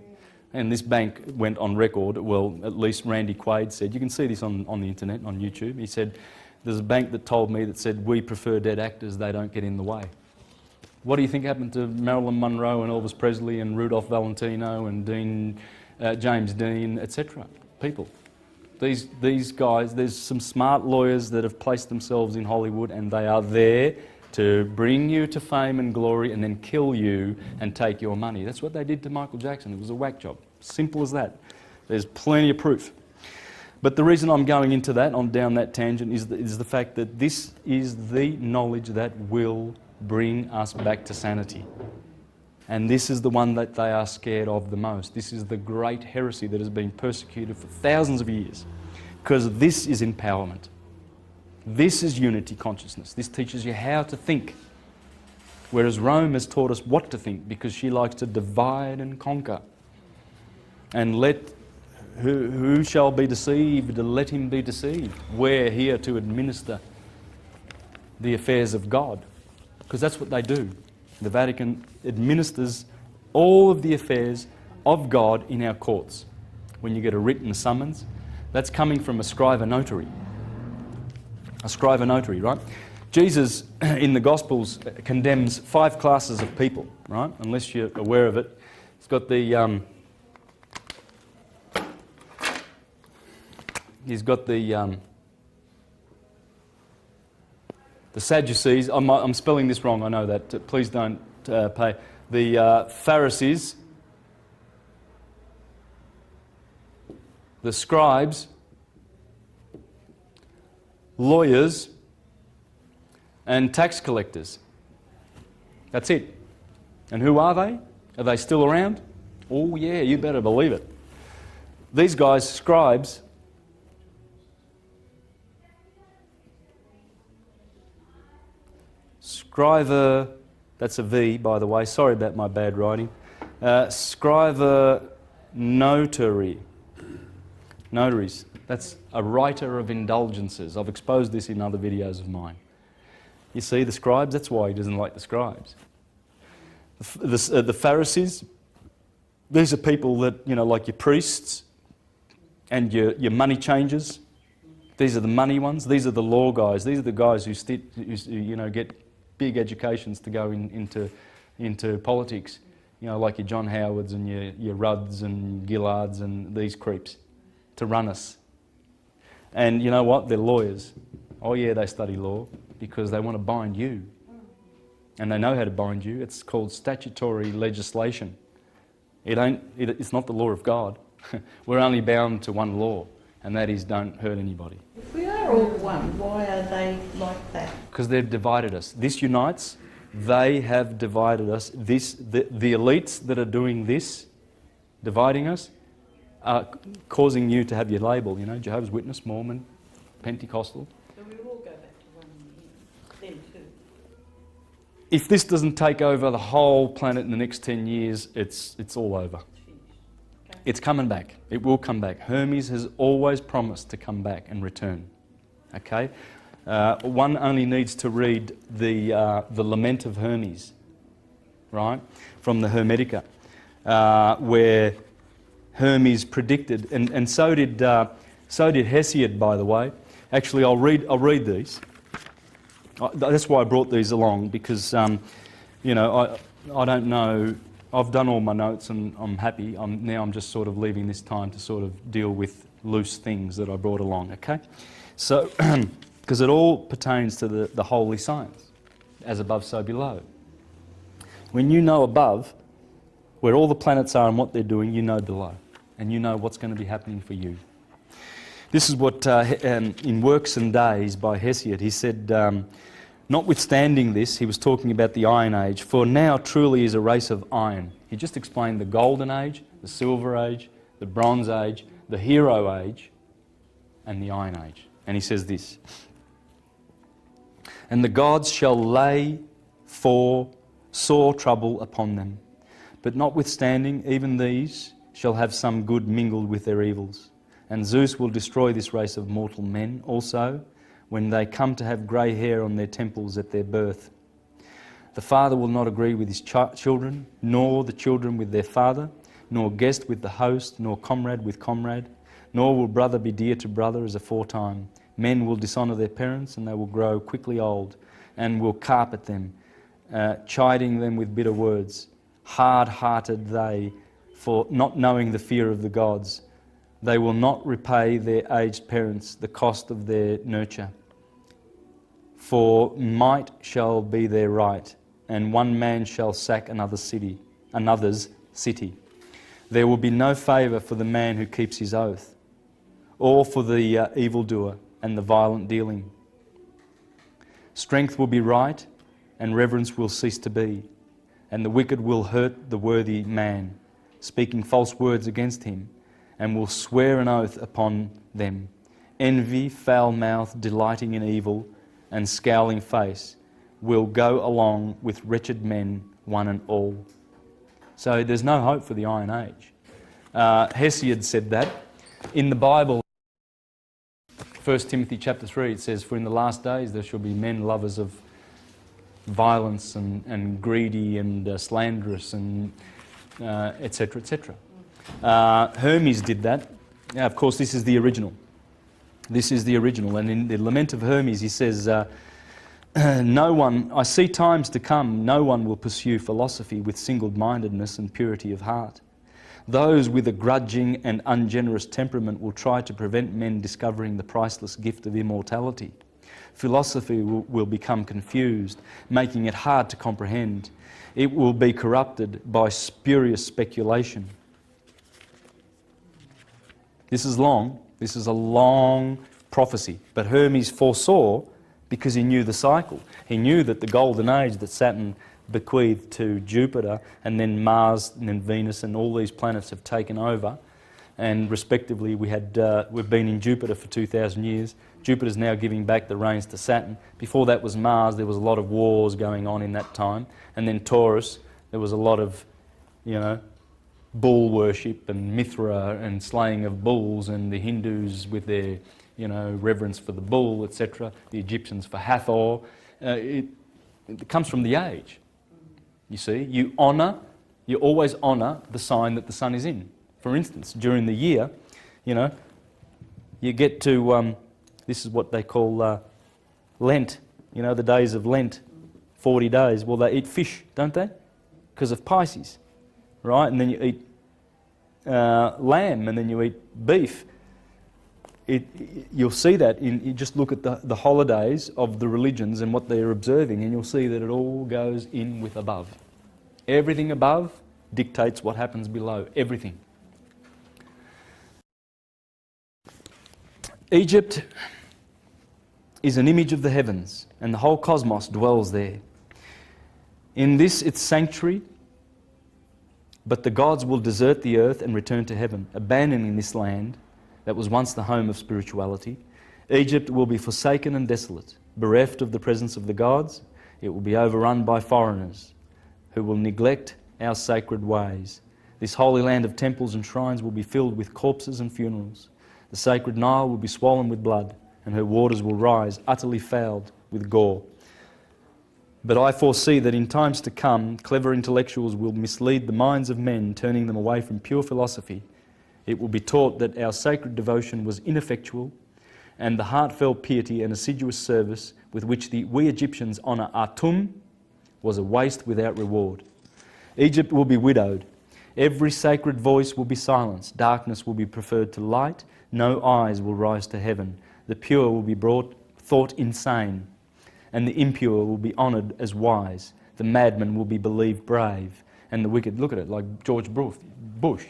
And this bank went on record, well, at least Randy Quaid said, you can see this on the internet, on YouTube, he said, there's a bank that told me that said, we prefer dead actors, they don't get in the way. What do you think happened to Marilyn Monroe and Elvis Presley and Rudolph Valentino and James Dean, etc.? People. These guys, there's some smart lawyers that have placed themselves in Hollywood and they are there to bring you to fame and glory and then kill you and take your money. That's what they did to Michael Jackson. It was a whack job. Simple as that. There's plenty of proof. But the reason I'm going into that, on down that tangent, is the fact that this is the knowledge that will bring us back to sanity. And this is the one that they are scared of the most. This is the great heresy that has been persecuted for thousands of years. Because this is empowerment. This is unity consciousness. This teaches you how to think. Whereas Rome has taught us what to think, because she likes to divide and conquer. And let who shall be deceived, let him be deceived. We're here to administer the affairs of God. Because that's what they do. The Vatican administers all of the affairs of God in our courts. When you get a written summons, that's coming from a scriva notary. A scriva notary, right? Jesus, in the Gospels, condemns 5 classes of people, right? Unless you're aware of it. He's got the Sadducees. I'm spelling this wrong, I know that. Please don't pay. The Pharisees, the scribes, lawyers, and tax collectors. That's it. And who are they? Are they still around? Oh yeah, you better believe it. These guys, scribes, scriva, that's a V, by the way. Sorry about my bad writing. Scriva notary. Notaries. That's a writer of indulgences. I've exposed this in other videos of mine. You see, the scribes, that's why he doesn't like the scribes. The Pharisees, these are people that, you know, like your priests and your money changers. These are the money ones. These are the law guys. These are the guys who get big educations to go into politics, you know, like your John Howards and your Rudds and Gillards and these creeps to run us. And you know what? They're lawyers. Oh yeah, they study law because they want to bind you. And they know how to bind you. It's called statutory legislation. It's not the law of God. We're only bound to one law, and that is don't hurt anybody. If we are all one, why are they like that? Because they've divided us. This unites. They have divided us. The elites that are doing this, dividing us, are causing you to have your label, you know, Jehovah's Witness, Mormon, Pentecostal. So we will go back to one then too. If this doesn't take over the whole planet in the next 10 years, it's all over. Okay. It's coming back. It will come back. Hermes has always promised to come back and return. Okay? One only needs to read the Lament of Hermes, right, from the Hermetica, where Hermes predicted, and so did Hesiod, by the way. Actually, I'll read these. That's why I brought these along, because you know, I don't know. I've done all my notes and I'm happy. Now I'm just sort of leaving this time to sort of deal with loose things that I brought along. Okay, so because it all pertains to the holy science, as above, so below. When you know above where all the planets are and what they're doing, you know below. And you know what's going to be happening for you. This is what, in Works and Days by Hesiod, he said, notwithstanding this, he was talking about the Iron Age, for now truly is a race of iron. He just explained the Golden Age, the Silver Age, the Bronze Age, the Hero Age, and the Iron Age. And he says this, "And the gods shall lay for sore trouble upon them. But notwithstanding, even these shall have some good mingled with their evils. And Zeus will destroy this race of mortal men also, when they come to have grey hair on their temples at their birth. The father will not agree with his children, nor the children with their father, nor guest with the host, nor comrade with comrade, nor will brother be dear to brother as aforetime. Men will dishonour their parents, and they will grow quickly old, and will carp at them, chiding them with bitter words. Hard-hearted they, for not knowing the fear of the gods. They will not repay their aged parents the cost of their nurture. For might shall be their right, and one man shall sack another's city. There will be no favour for the man who keeps his oath, or for the evildoer and the violent dealing. Strength will be right, and reverence will cease to be, and the wicked will hurt the worthy man, speaking false words against him, and will swear an oath upon them. Envy, foul mouth, delighting in evil, and scowling face will go along with wretched men, one and all." So there's no hope for the Iron Age. Hesiod said that. In the Bible, 1 Timothy chapter 3, it says, "For in the last days there shall be men lovers of violence and greedy and slanderous and etc., etc." Hermes did that. Now, of course, this is the original. This is the original. And in the Lament of Hermes, he says, "No one, I see times to come, no one will pursue philosophy with single-mindedness and purity of heart. Those with a grudging and ungenerous temperament will try to prevent men discovering the priceless gift of immortality. Philosophy will become confused, making it hard to comprehend. It will be corrupted by spurious speculation." This is long. This is a long prophecy. But Hermes foresaw because he knew the cycle. He knew that the golden age that Saturn bequeathed to Jupiter, and then Mars and then Venus and all these planets have taken over, and respectively we've been in Jupiter for 2,000 years. Jupiter's now giving back the reins to Saturn. Before that was Mars. There was a lot of wars going on in that time. And then Taurus, there was a lot of, bull worship and Mithra and slaying of bulls, and the Hindus with their, reverence for the bull, etc. The Egyptians for Hathor. It comes from the age. You see, you always honour the sign that the sun is in. For instance, during the year, you get to, this is what they call Lent, the days of Lent, 40 days. Well, they eat fish, don't they? Because of Pisces, right? And then you eat lamb, and then you eat beef. You'll see that you just look at the holidays of the religions and what they're observing, and you'll see that it all goes in with above. Everything above dictates what happens below. Everything. Egypt is an image of the heavens, and the whole cosmos dwells there. In this its sanctuary, but the gods will desert the earth and return to heaven, abandoning this land that was once the home of spirituality. Egypt will be forsaken and desolate, bereft of the presence of the gods. It will be overrun by foreigners who will neglect our sacred ways. This holy land of temples and shrines will be filled with corpses and funerals. The sacred Nile will be swollen with blood, and her waters will rise, utterly fouled with gore. But I foresee that in times to come, clever intellectuals will mislead the minds of men, turning them away from pure philosophy. It will be taught that our sacred devotion was ineffectual, and the heartfelt piety and assiduous service with which we Egyptians honour Atum was a waste without reward. Egypt will be widowed. Every sacred voice will be silenced. Darkness will be preferred to light. No eyes will rise to heaven. The pure will be thought insane, and the impure will be honoured as wise. The madman will be believed brave, and the wicked, look at it, like George Bush,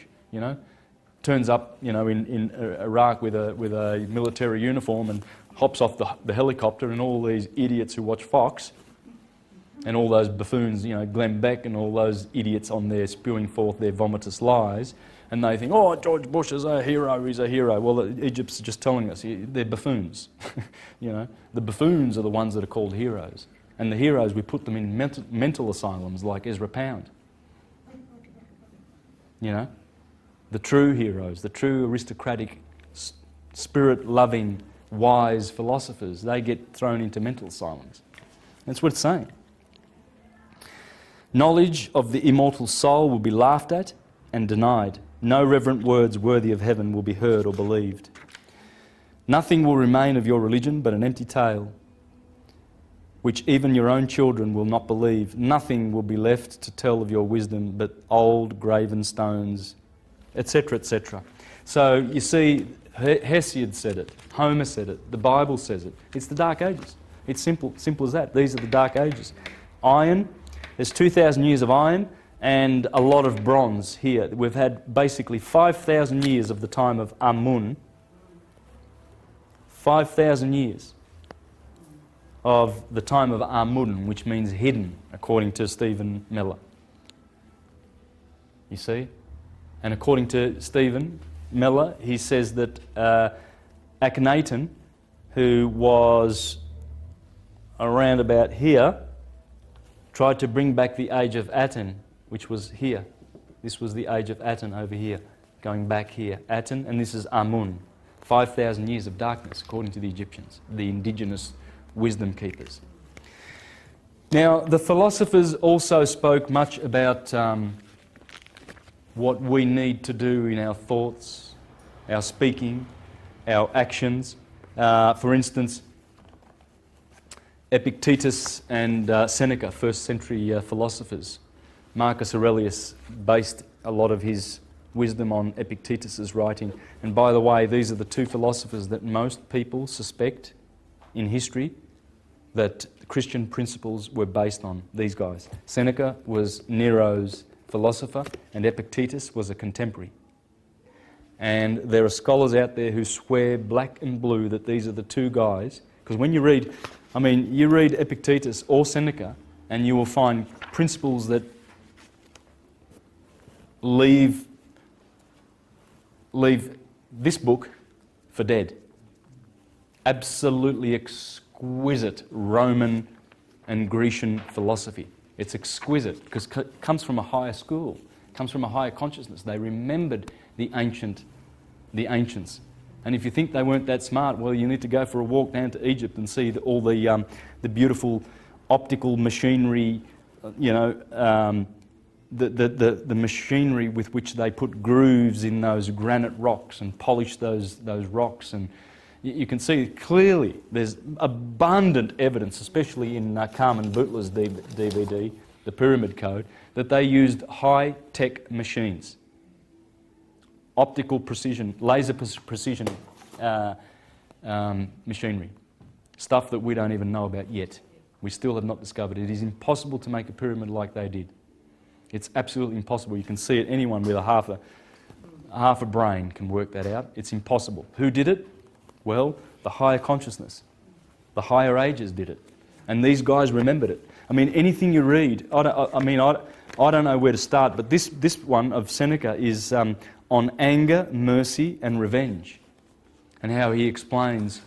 turns up, in Iraq with a military uniform and hops off the helicopter, and all these idiots who watch Fox and all those buffoons, Glenn Beck and all those idiots on there spewing forth their vomitous lies, and they think, oh, George Bush is a hero, he's a hero. Well, Egypt's just telling us they're buffoons. The buffoons are the ones that are called heroes. And the heroes, we put them in mental asylums like Ezra Pound. The true heroes, the true aristocratic, spirit-loving, wise philosophers, they get thrown into mental asylums. That's what it's saying. Knowledge of the immortal soul will be laughed at and denied. No reverent words worthy of heaven will be heard or believed. Nothing will remain of your religion but an empty tale, which even your own children will not believe. Nothing will be left to tell of your wisdom but old graven stones, etc., etc. So you see, Hesiod said it, Homer said it, the Bible says it. It's the Dark Ages. It's simple as that. These are the Dark Ages. Iron, there's 2,000 years of iron and a lot of bronze here. We've had basically 5,000 years of the time of Amun, 5,000 years of the time of Amun, which means hidden, according to Stephen Miller. You see? And according to Stephen Miller, he says that Akhenaten, who was around about here, tried to bring back the age of Aten, which was here. This was the age of Aten over here, going back here. Aten, and this is Amun. 5,000 years of darkness, according to the Egyptians, the indigenous wisdom keepers. Now, the philosophers also spoke much about what we need to do in our thoughts, our speaking, our actions. For instance, Epictetus and Seneca, first century philosophers. Marcus Aurelius based a lot of his wisdom on Epictetus's writing. And by the way, these are the two philosophers that most people suspect in history that Christian principles were based on, these guys. Seneca was Nero's philosopher and Epictetus was a contemporary. And there are scholars out there who swear black and blue that these are the two guys, because when you read Epictetus or Seneca and you will find principles that leave this book for dead. Absolutely exquisite Roman and Grecian philosophy. It's exquisite because it comes from a higher school, comes from a higher consciousness. They remembered the ancients. And if you think they weren't that smart, well, you need to go for a walk down to Egypt and see all the beautiful optical machinery, the machinery with which they put grooves in those granite rocks and polish those rocks. And you can see clearly there's abundant evidence, especially in Carmen Butler's DVD, The Pyramid Code, that they used high-tech machines. Optical precision, laser precision machinery. Stuff that we don't even know about yet. We still have not discovered. It is impossible to make a pyramid like they did. It's absolutely impossible. You can see it. Anyone with a half a brain can work that out. It's impossible. Who did it? Well, the higher consciousness. The higher ages did it. And these guys remembered it. I mean, anything you read, I don't know where to start, but this one of Seneca is on anger, mercy, and revenge, and how he explains,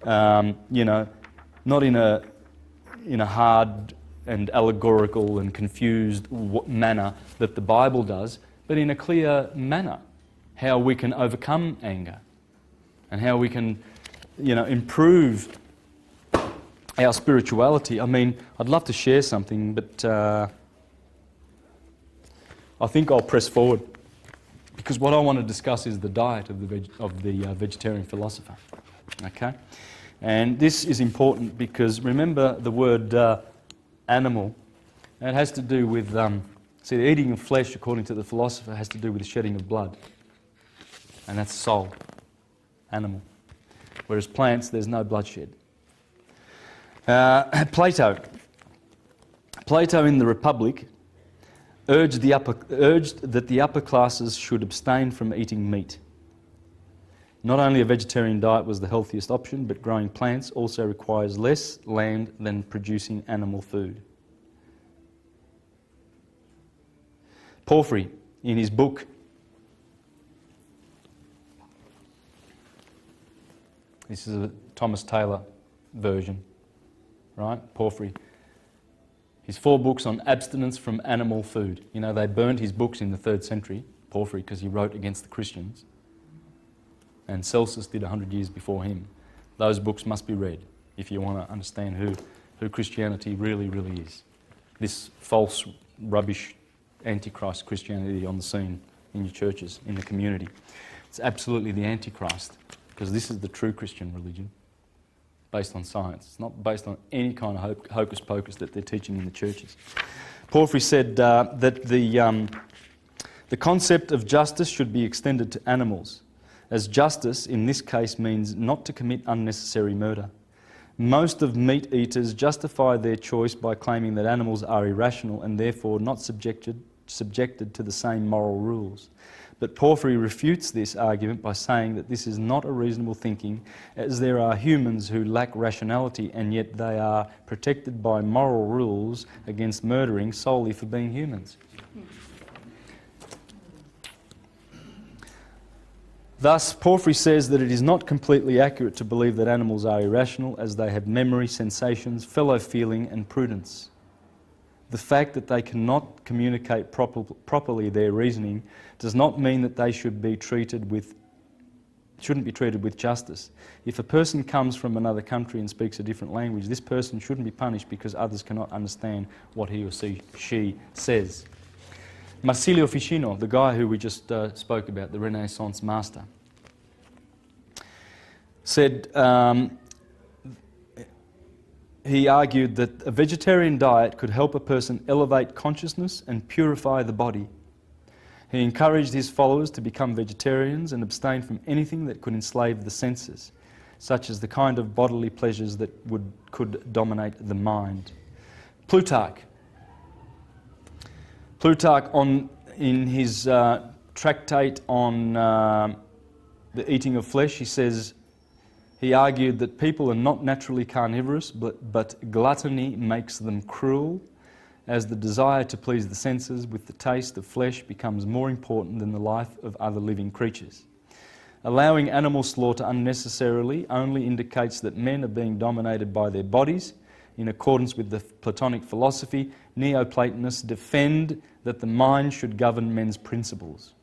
not in a hard and allegorical and confused manner that the Bible does, but in a clear manner, how we can overcome anger, and how we can, improve our spirituality. I mean, I'd love to share something, but I think I'll press forward. Because what I want to discuss is the diet of the vegetarian philosopher. Okay? And this is important because remember the word animal, it has to do with, the eating of flesh, according to the philosopher, has to do with the shedding of blood. And that's soul, animal. Whereas plants, there's no bloodshed. Plato in the Republic urged that the upper classes should abstain from eating meat. Not only a vegetarian diet was the healthiest option, but growing plants also requires less land than producing animal food. Porphyry, in his book, this is a Thomas Taylor version, right? Porphyry. His 4 books on abstinence from animal food. You know, they burnt his books in the 3rd century, Porphyry, because he wrote against the Christians. And Celsus did 100 years before him. Those books must be read if you want to understand who Christianity really, really is. This false, rubbish, Antichrist Christianity on the scene in your churches, in the community. It's absolutely the Antichrist, because this is the true Christian religion, based on science. It's not based on any kind of hocus pocus that they're teaching in the churches. Porphyry said that the concept of justice should be extended to animals, as justice in this case means not to commit unnecessary murder. Most of meat eaters justify their choice by claiming that animals are irrational and therefore not subjected to the same moral rules. But Porphyry refutes this argument by saying that this is not a reasonable thinking, as there are humans who lack rationality and yet they are protected by moral rules against murdering solely for being humans. Thus, Porphyry says that it is not completely accurate to believe that animals are irrational, as they have memory, sensations, fellow feeling and prudence. The fact that they cannot communicate properly their reasoning does not mean that they shouldn't be treated with justice. If a person comes from another country and speaks a different language, this person shouldn't be punished because others cannot understand what he or she says. Marsilio Ficino, the guy who we just spoke about, the Renaissance master, said, he argued that a vegetarian diet could help a person elevate consciousness and purify the body. He encouraged his followers to become vegetarians and abstain from anything that could enslave the senses, such as the kind of bodily pleasures that could dominate the mind. Plutarch, in his tractate on the eating of flesh, he argued that people are not naturally carnivorous, but gluttony makes them cruel, as the desire to please the senses with the taste of flesh becomes more important than the life of other living creatures. Allowing animal slaughter unnecessarily only indicates that men are being dominated by their bodies. In accordance with the Platonic philosophy, Neoplatonists defend that the mind should govern men's principles.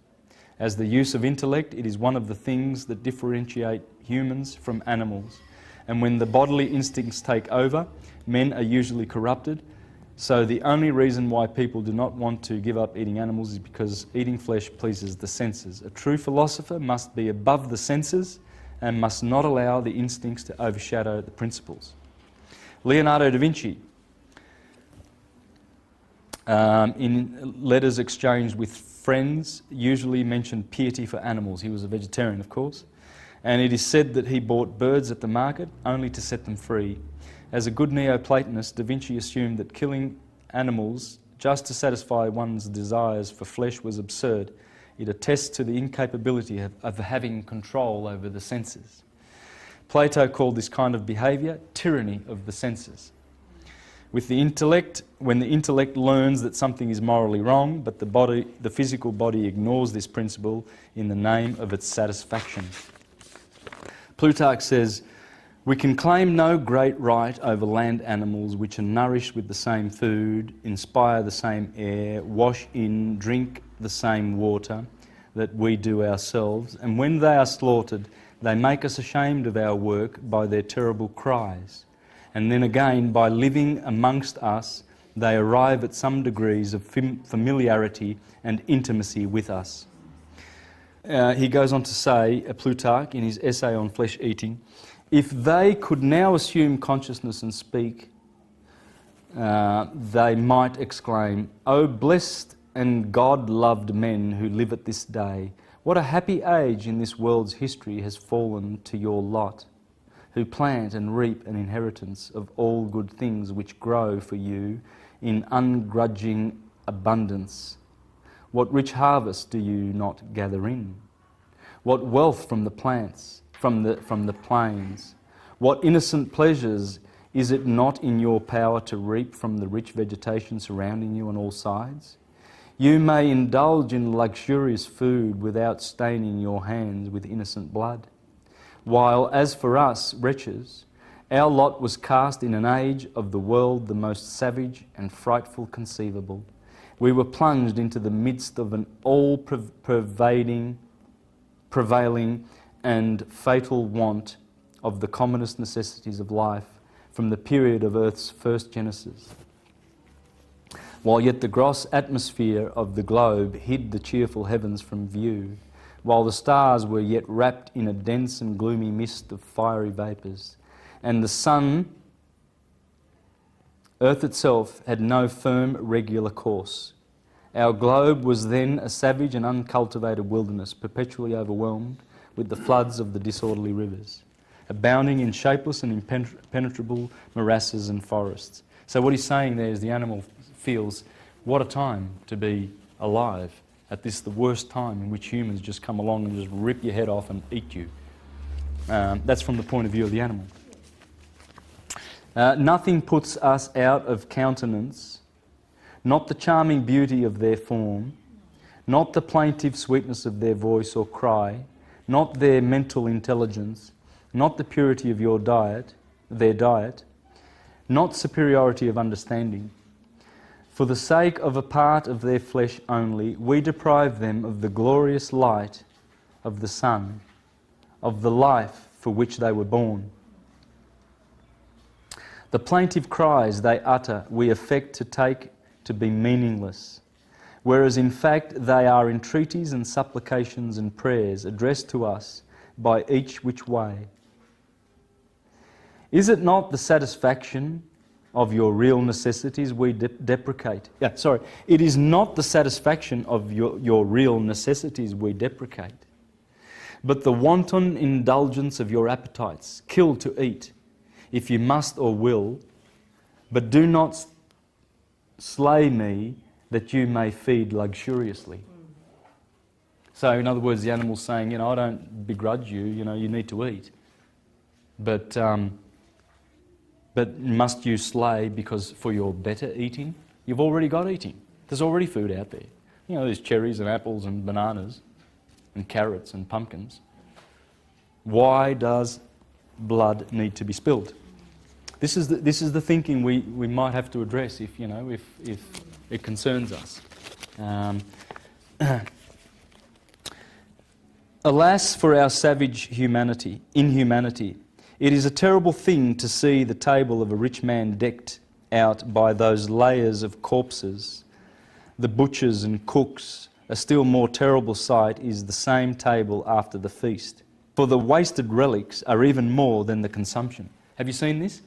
As the use of intellect, it is one of the things that differentiate humans from animals. And when the bodily instincts take over, men are usually corrupted. So the only reason why people do not want to give up eating animals is because eating flesh pleases the senses. A true philosopher must be above the senses and must not allow the instincts to overshadow the principles. Leonardo da Vinci, in letters exchanged with friends, usually mentioned piety for animals. He was a vegetarian, of course. And it is said that he bought birds at the market only to set them free. As a good Neoplatonist, Da Vinci assumed that killing animals just to satisfy one's desires for flesh was absurd. It attests to the incapability of having control over the senses. Plato called this kind of behaviour tyranny of the senses. With the intellect, when the intellect learns that something is morally wrong, but the physical body ignores this principle in the name of its satisfaction. Plutarch says, "We can claim no great right over land animals which are nourished with the same food, inspire the same air, wash in, drink the same water that we do ourselves, and when they are slaughtered, they make us ashamed of our work by their terrible cries. And then again, by living amongst us, they arrive at some degrees of familiarity and intimacy with us." He goes on to say, Plutarch, in his essay on flesh eating, "If they could now assume consciousness and speak, they might exclaim, 'O blessed and God-loved men who live at this day, what a happy age in this world's history has fallen to your lot, who plant and reap an inheritance of all good things which grow for you in ungrudging abundance. What rich harvest do you not gather in? What wealth from the plants, from the plains? What innocent pleasures is it not in your power to reap from the rich vegetation surrounding you on all sides? You may indulge in luxurious food without staining your hands with innocent blood. While as for us, wretches, our lot was cast in an age of the world the most savage and frightful conceivable. We were plunged into the midst of an all-prevailing and fatal want of the commonest necessities of life from the period of Earth's first genesis. While yet the gross atmosphere of the globe hid the cheerful heavens from view, while the stars were yet wrapped in a dense and gloomy mist of fiery vapours, and the sun, Earth itself, had no firm, regular course. Our globe was then a savage and uncultivated wilderness, perpetually overwhelmed with the floods of the disorderly rivers, abounding in shapeless and impenetrable morasses and forests. So what he's saying there is the animal feels, what a time to be alive at this, the worst time in which humans just come along and just rip your head off and eat you. That's from the point of view of the animal. Nothing puts us out of countenance, not the charming beauty of their form, not the plaintive sweetness of their voice or cry, not their mental intelligence, not the purity of their diet, not superiority of understanding. For the sake of a part of their flesh only, we deprive them of the glorious light of the sun, of the life for which they were born. The plaintive cries they utter we affect to take to be meaningless, whereas in fact they are entreaties and supplications and prayers addressed to us by each which way. Is it not the satisfaction of your real necessities we deprecate? It is not the satisfaction of your real necessities we deprecate, but the wanton indulgence of your appetites. Kill to eat, if you must or will, but do not slay me that you may feed luxuriously. So in other words, the animal's saying, I don't begrudge you, you need to eat. But must you slay because for your better eating? You've already got eating. There's already food out there. There's cherries and apples and bananas and carrots and pumpkins. Why does blood need to be spilled? This is the thinking we might have to address if it concerns us. Alas for our savage inhumanity. It is a terrible thing to see the table of a rich man decked out by those layers of corpses, the butchers and cooks. A still more terrible sight is the same table after the feast. For the wasted relics are even more than the consumption. Have you seen this?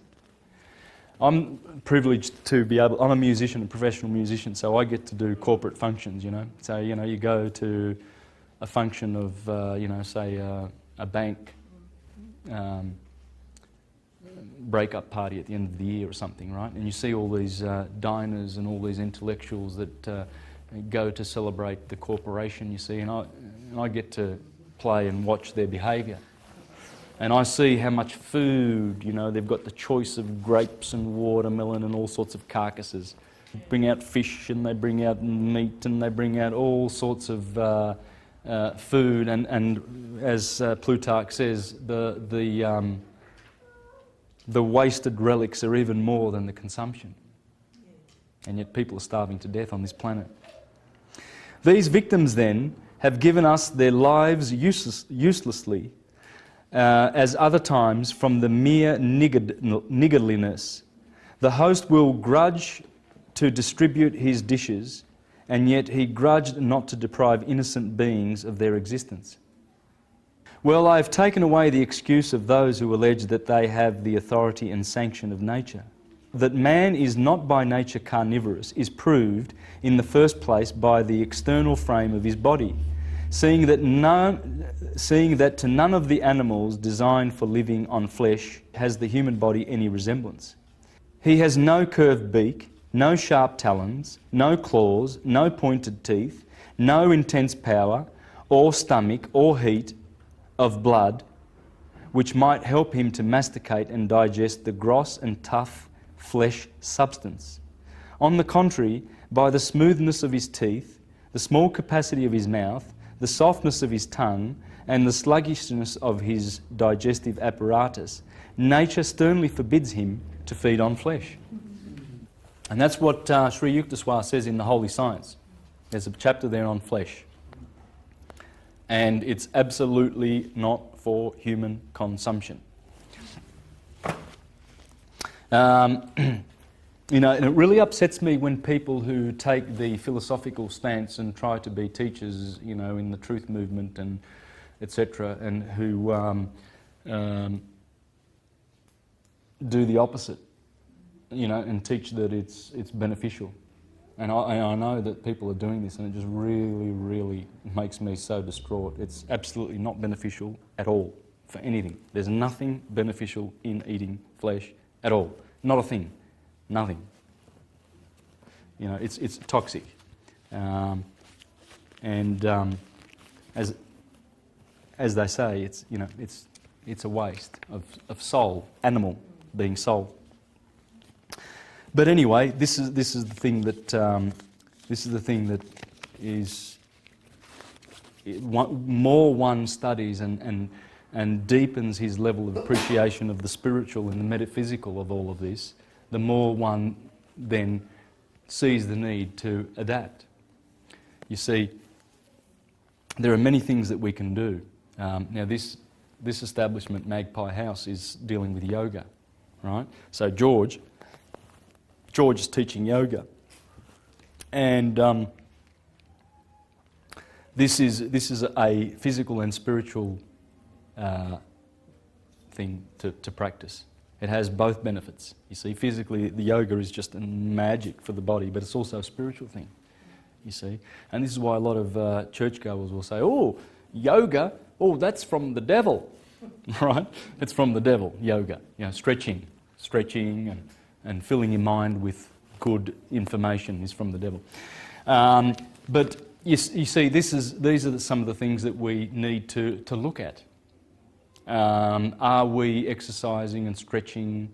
I'm privileged to be able, I'm a musician, a professional musician, so I get to do corporate functions, So, you go to a function of, say a bank break-up party at the end of the year or something, right? And you see all these diners and all these intellectuals that go to celebrate the corporation, you see, and I get to play and watch their behaviour. And I see how much food, they've got the choice of grapes and watermelon and all sorts of carcasses. They bring out fish and they bring out meat and they bring out all sorts of food. And as Plutarch says, the wasted relics are even more than the consumption. And yet people are starving to death on this planet. These victims then have given us their lives uselessly, as other times, from the mere niggardliness. The host will grudge to distribute his dishes, and yet he grudged not to deprive innocent beings of their existence. Well, I have taken away the excuse of those who allege that they have the authority and sanction of nature. That man is not by nature carnivorous is proved in the first place by the external frame of his body, seeing that to none of the animals designed for living on flesh has the human body any resemblance. He has no curved beak, no sharp talons, no claws, no pointed teeth, no intense power, or stomach, or heat of blood, which might help him to masticate and digest the gross and tough flesh substance. On the contrary, by the smoothness of his teeth, the small capacity of his mouth, the softness of his tongue, and the sluggishness of his digestive apparatus, nature sternly forbids him to feed on flesh. And that's what Sri Yukteswar says in The Holy Science. There's a chapter there on flesh. And it's absolutely not for human consumption. You know, and it really upsets me when people who take the philosophical stance and try to be teachers, you know, in the truth movement and etc., and who do the opposite, you know, and teach that it's beneficial. And I know that people are doing this, and it just really, really makes me so distraught. It's absolutely not beneficial at all for anything. There's nothing beneficial in eating flesh at all. Not a thing. Nothing. You know, it's toxic. As they say, it's, you know, it's a waste of soul, animal being soul. But anyway, this is the thing that is more one studies and deepens his level of appreciation of the spiritual and the metaphysical of all of this, the more one then sees the need to adapt. You see, there are many things that we can do. Now this establishment, Magpie House, is dealing with yoga, right? So George is teaching yoga, and this is a physical and spiritual thing to practice. It has both benefits. You see, physically the yoga is just a magic for the body, but it's also a spiritual thing. You see, and this is why a lot of churchgoers will say, "Oh, yoga, oh, that's from the devil," right? It's from the devil. Yoga, you know, stretching, and filling your mind with good information is from the devil. But you see, these are some of the things that we need to look at. Are we exercising and stretching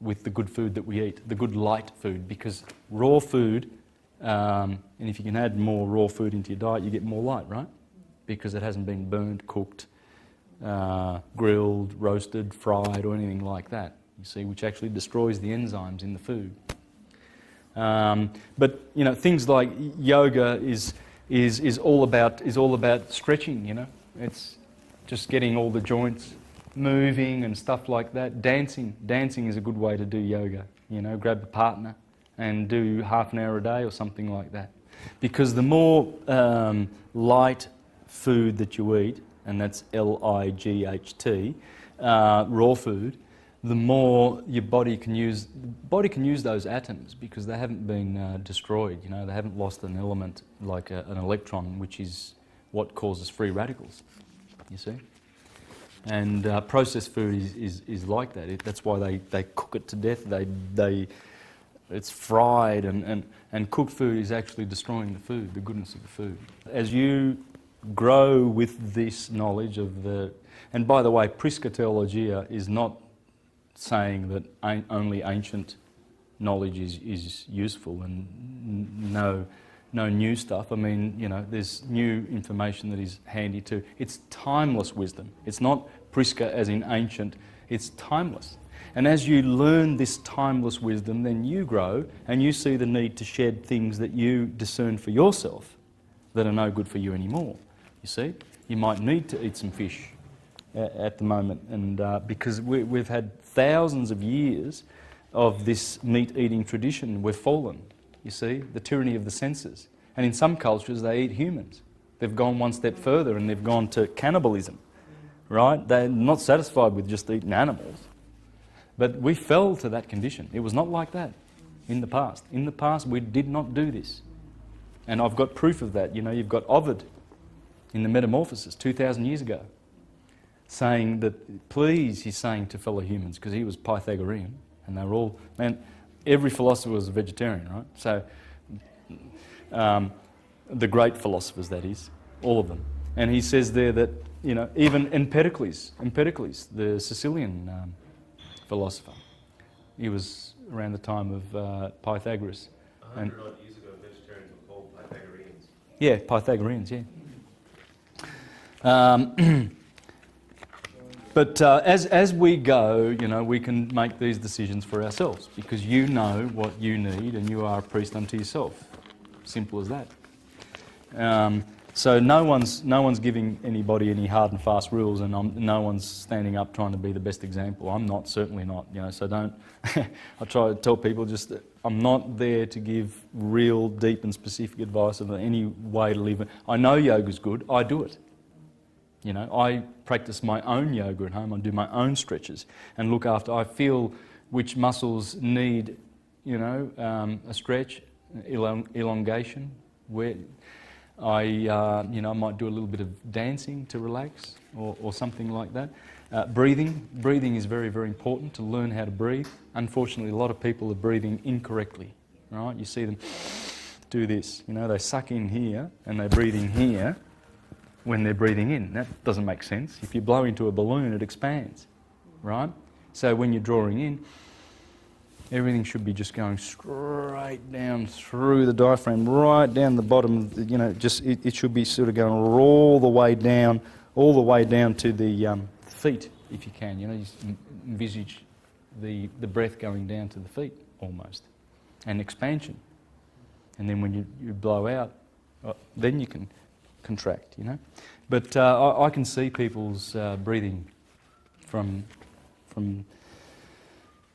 with the good food that we eat, the good light food? Because raw food, and if you can add more raw food into your diet, you get more light, right? Because it hasn't been burned, cooked, grilled, roasted, fried, or anything like that. You see, which actually destroys the enzymes in the food. But you know, things like yoga is all about stretching. You know, it's just getting all the joints moving and stuff like that. Dancing is a good way to do yoga. You know, grab a partner and do half an hour a day or something like that. Because the more light food that you eat, and that's LIGHT, raw food, the more your body can use those atoms, because they haven't been destroyed. You know, they haven't lost an element like an electron, which is what causes free radicals. You see, and processed food is like that. That's why they cook it to death. It's fried, and cooked food is actually destroying the food, the goodness of the food. As you grow with this knowledge of the, and by the way, Prisca theologia is not saying that only ancient knowledge is useful and no new stuff. I mean, you know, there's new information that is handy too. It's timeless wisdom. It's not Prisca as in ancient, it's timeless. And as you learn this timeless wisdom, then you grow and you see the need to shed things that you discern for yourself that are no good for you anymore. You see, you might need to eat some fish at the moment, and because we've had thousands of years of this meat-eating tradition, we've fallen. You see, the tyranny of the senses. And in some cultures, they eat humans. They've gone one step further and they've gone to cannibalism, right? They're not satisfied with just eating animals. But we fell to that condition. It was not like that in the past. In the past, we did not do this. And I've got proof of that. You know, you've got Ovid in the Metamorphoses 2,000 years ago saying that, please, he's saying to fellow humans, because he was Pythagorean, and they were all, man, every philosopher was a vegetarian, right? So, the great philosophers, that is, all of them. And he says there that, you know, even Empedocles, the Sicilian philosopher, he was around the time of Pythagoras. 100 odd years ago, vegetarians were called Pythagoreans. Yeah, Pythagoreans, yeah. But as we go, we can make these decisions for ourselves, because you know what you need and you are a priest unto yourself. Simple as that. So no one's giving anybody any hard and fast rules, and no one's standing up trying to be the best example. I'm not, certainly not. So don't. I try to tell people just that I'm not there to give real, deep, and specific advice of any way to live. I know yoga's good. I do it. I practice my own yoga at home. I do my own stretches and look after. I feel which muscles need, a stretch, elongation. Where I might do a little bit of dancing to relax or something like that. Breathing is very, very important to learn how to breathe. Unfortunately, a lot of people are breathing incorrectly, right? You see them do this, they suck in here and they breathe in here when they're breathing in. That doesn't make sense. If you blow into a balloon, it expands, right? So when you're drawing in, everything should be just going straight down through the diaphragm, right down the bottom. It should be sort of going all the way down to the feet, if you can. Just envisage the breath going down to the feet almost, and expansion. And then when you blow out, then you can contract. But I can see people's breathing from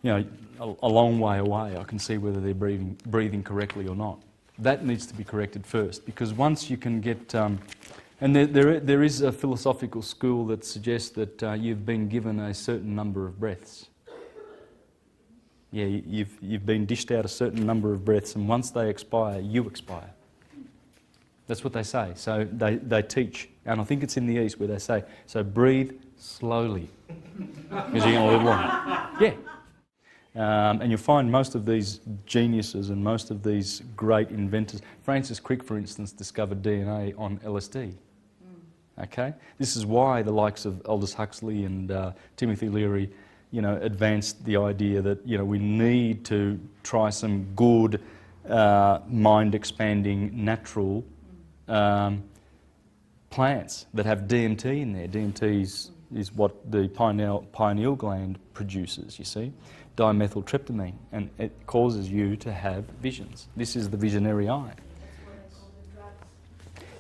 a long way away. I can see whether they're breathing correctly or not. That needs to be corrected first, because once you can get... and there is a philosophical school that suggests that you've been given a certain number of breaths. Yeah, you've been dished out a certain number of breaths, and once they expire, you expire. That's what they say. So they teach, and I think it's in the East where they say, so breathe slowly, because you're going to live long. Yeah. And you'll find most of these geniuses and most of these great inventors. Francis Crick, for instance, discovered DNA on LSD. Okay? This is why the likes of Aldous Huxley and Timothy Leary, advanced the idea that, we need to try some good, mind-expanding, natural plants that have DMT in there. DMT is what the pineal gland produces, you see. Dimethyltryptamine, and it causes you to have visions. This is the visionary eye.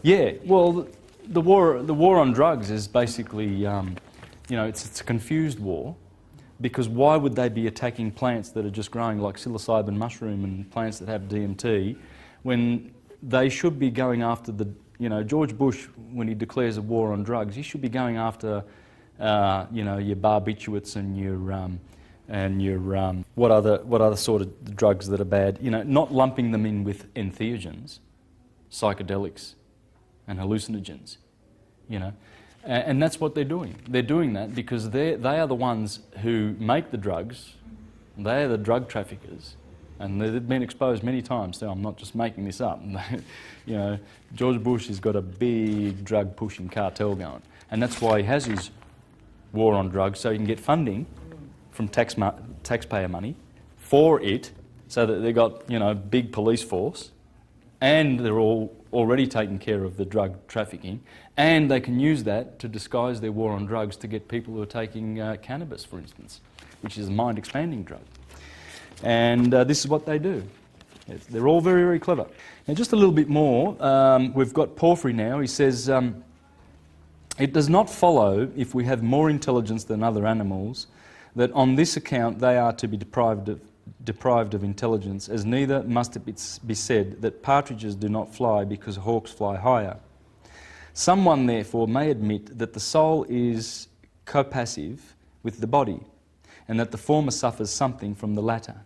Yeah, well, the war on drugs is basically, it's a confused war, because why would they be attacking plants that are just growing like psilocybin mushroom and plants that have DMT, when they should be going after George Bush, when he declares a war on drugs, he should be going after, your barbiturates and your what other sort of drugs that are bad, not lumping them in with entheogens, psychedelics and hallucinogens, and that's what they're doing. They're doing that because they are the ones who make the drugs. They are the drug traffickers, and they've been exposed many times. So I'm not just making this up. George Bush has got a big drug pushing cartel going, and that's why he has his war on drugs, so he can get funding from taxpayer money for it, so that they've got big police force, and they're all already taking care of the drug trafficking, and they can use that to disguise their war on drugs to get people who are taking cannabis, for instance, which is a mind-expanding drug. And this is what they do. They're all very, very clever. Now, just a little bit more. We've got Porphyry now. He says, it does not follow, if we have more intelligence than other animals, that on this account they are to be deprived of intelligence, as neither must it be said that partridges do not fly because hawks fly higher. Someone, therefore, may admit that the soul is copassive with the body, and that the former suffers something from the latter.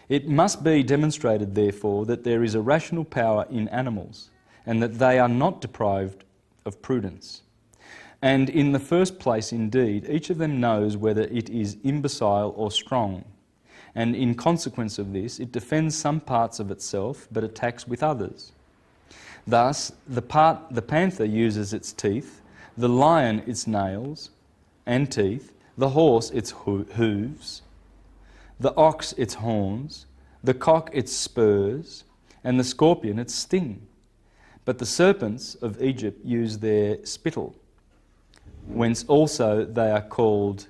It must be demonstrated, therefore, that there is a rational power in animals, and that they are not deprived of prudence. And in the first place, indeed, each of them knows whether it is imbecile or strong, and in consequence of this, it defends some parts of itself, but attacks with others. Thus, the panther uses its teeth, the lion its nails and teeth, the horse its hooves, the ox its horns, the cock its spurs, and the scorpion its sting. But the serpents of Egypt use their spittle, whence also they are called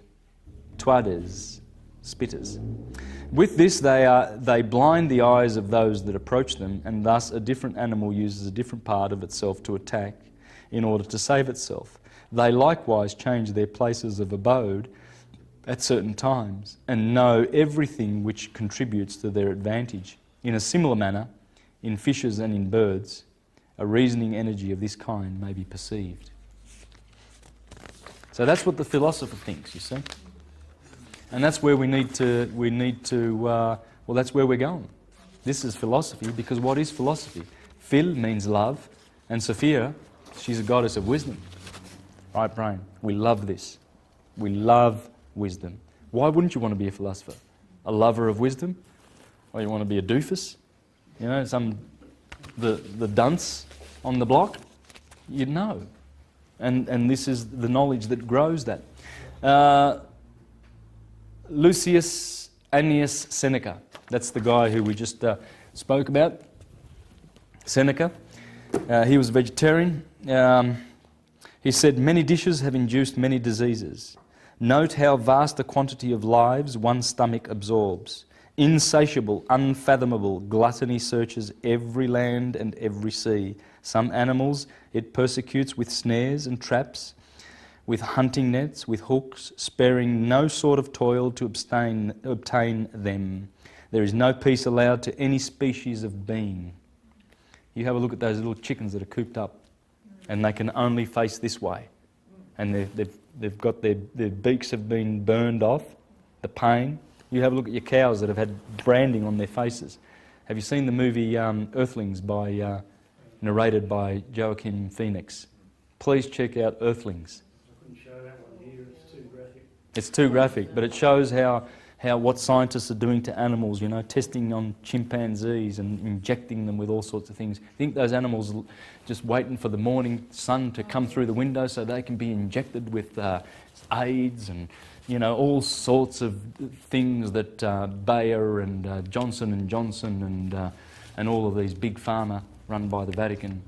tuades, spitters. With this they blind the eyes of those that approach them, and thus a different animal uses a different part of itself to attack in order to save itself. They likewise change their places of abode at certain times, and know everything which contributes to their advantage. In a similar manner, in fishes and in birds, a reasoning energy of this kind may be perceived. So that's what the philosopher thinks, you see. And that's where that's where we're going. This is philosophy, because what is philosophy? Phil means love, and Sophia, she's a goddess of wisdom. Right brain. We love this. We love wisdom. Why wouldn't you want to be a philosopher? A lover of wisdom? Or you want to be a doofus? You know, the dunce on the block? You'd know. And this is the knowledge that grows that. Lucius Annius Seneca. That's the guy who we just spoke about. Seneca. He was a vegetarian. He said, "Many dishes have induced many diseases. Note how vast a quantity of lives one stomach absorbs. Insatiable, unfathomable gluttony searches every land and every sea. Some animals it persecutes with snares and traps, with hunting nets, with hooks, sparing no sort of toil to obtain them. There is no peace allowed to any species of being." You have a look at those little chickens that are cooped up, and they can only face this way. And they've got their beaks have been burned off, the pain. You have a look at your cows that have had branding on their faces. Have you seen the movie Earthlings, narrated by Joaquin Phoenix? Please check out Earthlings. I couldn't show that one here, it's too graphic. It's too graphic, but it shows how what scientists are doing to animals, you know, testing on chimpanzees and injecting them with all sorts of things. I think those animals are just waiting for the morning sun to come through the window so they can be injected with AIDS and, you know, all sorts of things that Bayer and Johnson & Johnson and all of these big pharma run by the Vatican.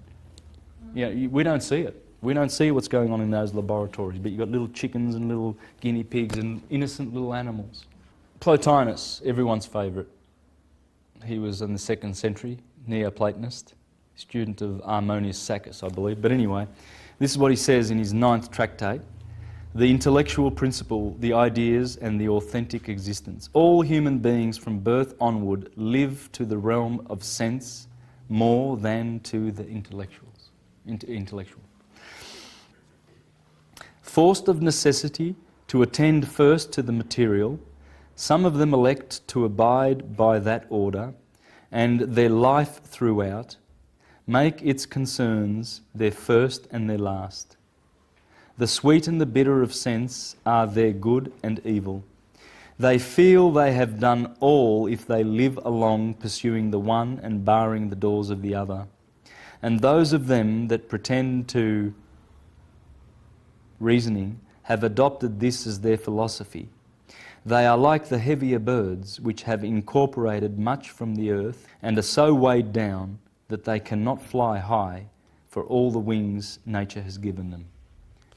Yeah, we don't see it. We don't see what's going on in those laboratories, but you've got little chickens and little guinea pigs and innocent little animals. Plotinus, everyone's favourite. He was in the 2nd century, Neoplatonist, student of Harmonius Saccus, I believe. But anyway, this is what he says in his 9th tractate. The intellectual principle, the ideas and the authentic existence. All human beings from birth onward live to the realm of sense more than to the intellectual. Forced of necessity to attend first to the material, some of them elect to abide by that order, and their life throughout make its concerns their first and their last. The sweet and the bitter of sense are their good and evil. They feel they have done all if they live along pursuing the one and barring the doors of the other. And those of them that pretend to reasoning have adopted this as their philosophy. They are like the heavier birds which have incorporated much from the earth and are so weighed down that they cannot fly high for all the wings nature has given them.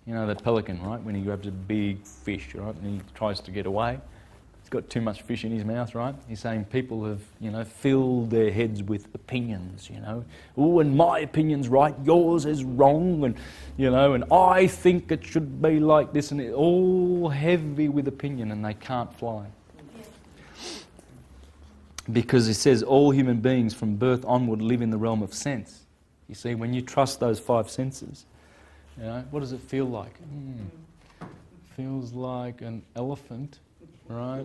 You know that pelican, right? When he grabs a big fish, right, and he tries to get away. He's got too much fish in his mouth, right? He's saying people have, you know, filled their heads with opinions, you know. Oh, and my opinion's right, yours is wrong, and, you know, and I think it should be like this, and it's all heavy with opinion, and they can't fly. Because it says all human beings from birth onward live in the realm of sense. You see, when you trust those 5 senses, you know, what does it feel like? Feels like an elephant. Right,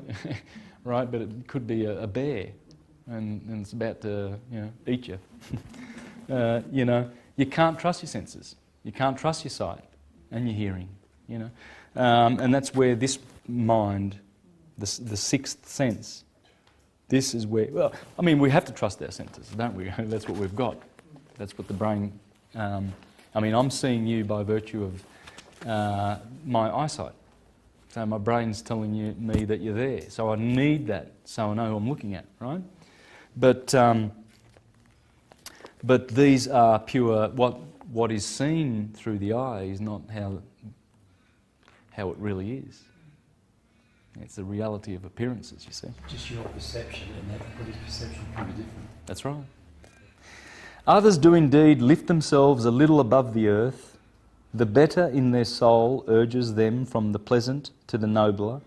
right, but it could be a bear, and it's about to, you know, eat you. You know, you can't trust your senses. You can't trust your sight and your hearing. You know, and that's where this mind, the 6th sense, this is where. Well, I mean, we have to trust our senses, don't we? That's what we've got. That's what the brain. I mean, I'm seeing you by virtue of my eyesight. So my brain's telling me that you're there. So I need that so I know who I'm looking at, right? But But these are pure. What is seen through the eye is not how it really is. It's the reality of appearances, you see. Just your perception, and everybody's perception can be different. That's right. Others do indeed lift themselves a little above the earth. The better in their soul urges them from the pleasant to the nobler.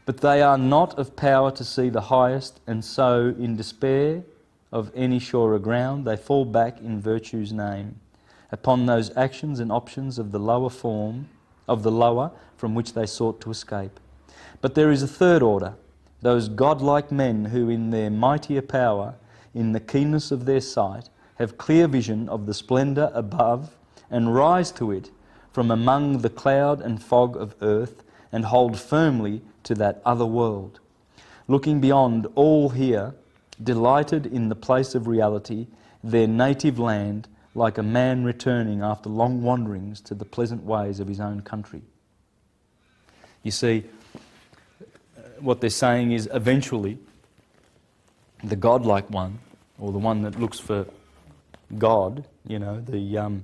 But they are not of power to see the highest, and so, in despair of any surer ground, they fall back in virtue's name upon those actions and options of the lower form, of the lower from which they sought to escape. But there is a third order, those godlike men who in their mightier power, in the keenness of their sight, have clear vision of the splendour above and rise to it from among the cloud and fog of earth and hold firmly to that other world. Looking beyond all here, delighted in the place of reality, their native land, like a man returning after long wanderings to the pleasant ways of his own country. You see, what they're saying is eventually the godlike one, or the one that looks for God, you know, the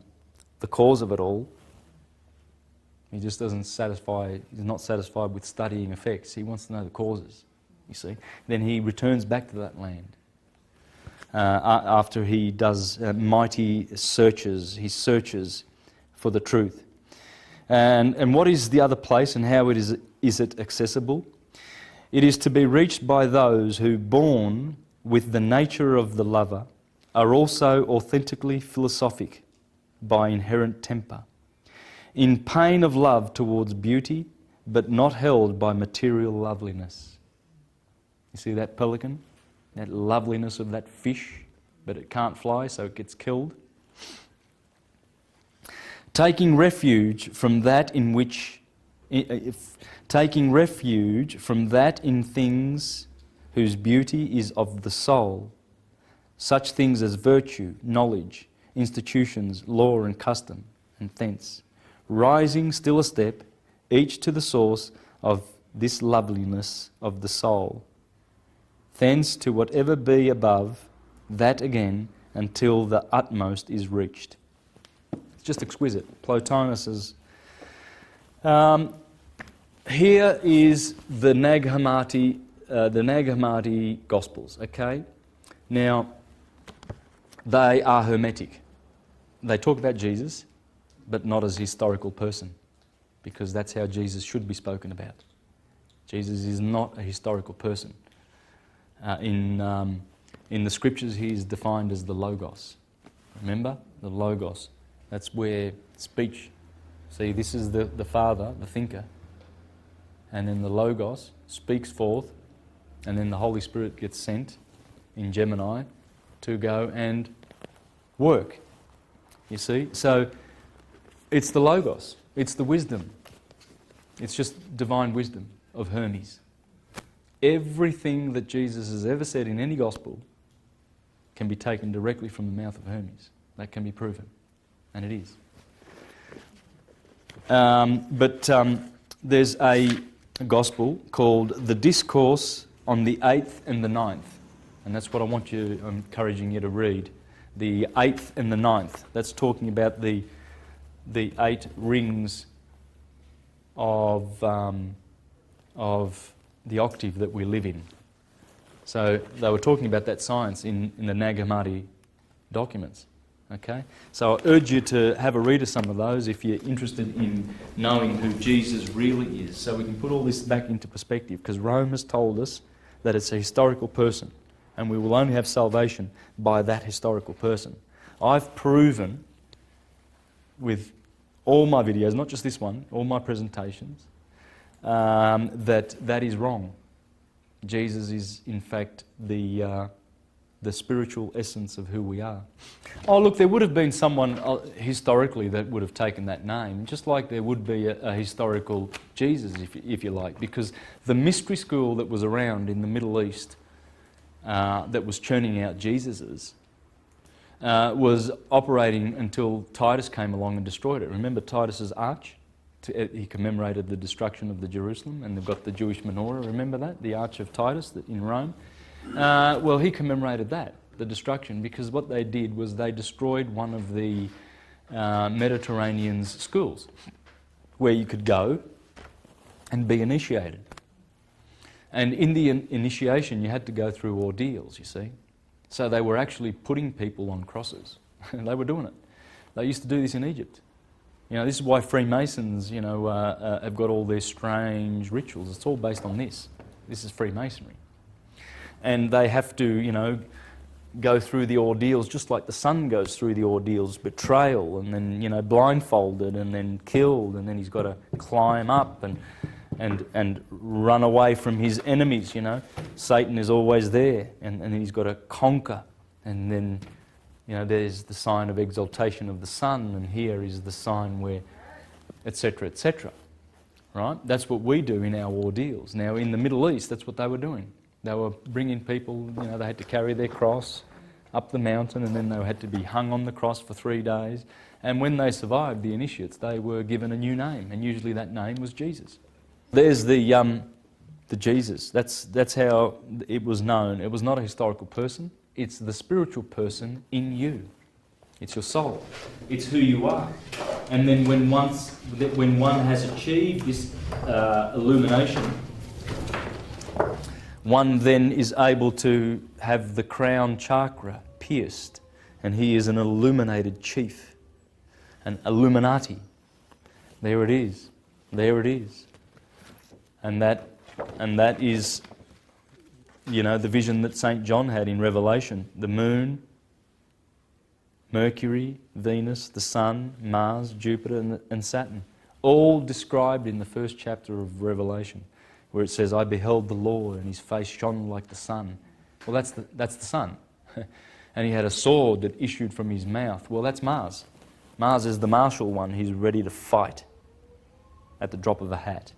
cause of it all, he just doesn't satisfy, he's not satisfied with studying effects. He wants to know the causes, you see. Then he returns back to that land. After he does mighty searches, he searches for the truth. And what is the other place, and how is it accessible? It is to be reached by those who, born with the nature of the lover, are also authentically philosophic by inherent temper, in pain of love towards beauty, but not held by material loveliness. You see that pelican? That loveliness of that fish, but it can't fly, so it gets killed. Taking refuge from that in which, taking refuge from that in things whose beauty is of the soul, such things as virtue, knowledge, institutions, law and custom, and thence, rising still a step, each to the source of this loveliness of the soul, thence to whatever be above, that again, until the utmost is reached. It's just exquisite. Plotinus's. Here is the Nag Hammadi Gospels. Okay, now they are hermetic. They talk about Jesus, but not as a historical person, because that's how Jesus should be spoken about. Jesus is not a historical person. In the scriptures, he is defined as the Logos. Remember? The Logos. That's where speech. See, this is the Father, the thinker. And then the Logos speaks forth, and then the Holy Spirit gets sent in Gemini to go and work. You see? So it's the Logos. It's the wisdom. It's just divine wisdom of Hermes. Everything that Jesus has ever said in any gospel can be taken directly from the mouth of Hermes. That can be proven. And it is. But there's a gospel called The Discourse on the 8th and the 9th. And that's what I'm encouraging you to read. The 8th and the 9th. That's talking about the 8 rings of the octave that we live in. So they were talking about that science in the Nag Hammadi documents. Okay? So I urge you to have a read of some of those if you're interested in knowing who Jesus really is, so we can put all this back into perspective, because Rome has told us that it's a historical person, and we will only have salvation by that historical person. I've proven with all my videos, not just this one, all my presentations, that is wrong. Jesus is, in fact, the spiritual essence of who we are. Oh, look, there would have been someone historically that would have taken that name, just like there would be a historical Jesus, if you like, because the mystery school that was around in the Middle East that was churning out Jesuses was operating until Titus came along and destroyed it. Remember Titus's arch? He commemorated the destruction of the Jerusalem, and they've got the Jewish menorah. Remember that? The Arch of Titus in Rome. Well, he commemorated that. the destruction, because what they did was they destroyed one of the Mediterranean's schools where you could go and be initiated. And in the initiation you had to go through ordeals, you see. So they were actually putting people on crosses. They were doing it. They used to do this in Egypt. You know, this is why Freemasons, you know, have got all their strange rituals. It's all based on this. This is Freemasonry. And they have to, you know, go through the ordeals just like the son goes through the ordeals, betrayal, and then, you know, blindfolded, and then killed, and then he's got to climb up and run away from his enemies, you know. Satan is always there, and then he's got to conquer. And then, you know, there's the sign of exaltation of the sun, and here is the sign where, etc., etc. Right? That's what we do in our ordeals. Now, in the Middle East, that's what they were doing. They were bringing people, you know, they had to carry their cross up the mountain, and then they had to be hung on the cross for 3 days. And when they survived, the initiates, they were given a new name, and usually that name was Jesus. There's the Jesus. That's how it was known. It was not a historical person. It's the spiritual person in you. It's your soul. It's who you are. And then when one has achieved this illumination, one then is able to have the crown chakra pierced, and he is an illuminated chief, an Illuminati. There it is. There it is. And that is, you know, the vision that St. John had in Revelation. The moon, Mercury, Venus, the sun, Mars, Jupiter and Saturn. All described in the first chapter of Revelation, where it says, I beheld the Lord, and his face shone like the sun. Well, that's the sun. And he had a sword that issued from his mouth. Well, that's Mars. Mars is the martial one. He's ready to fight at the drop of a hat.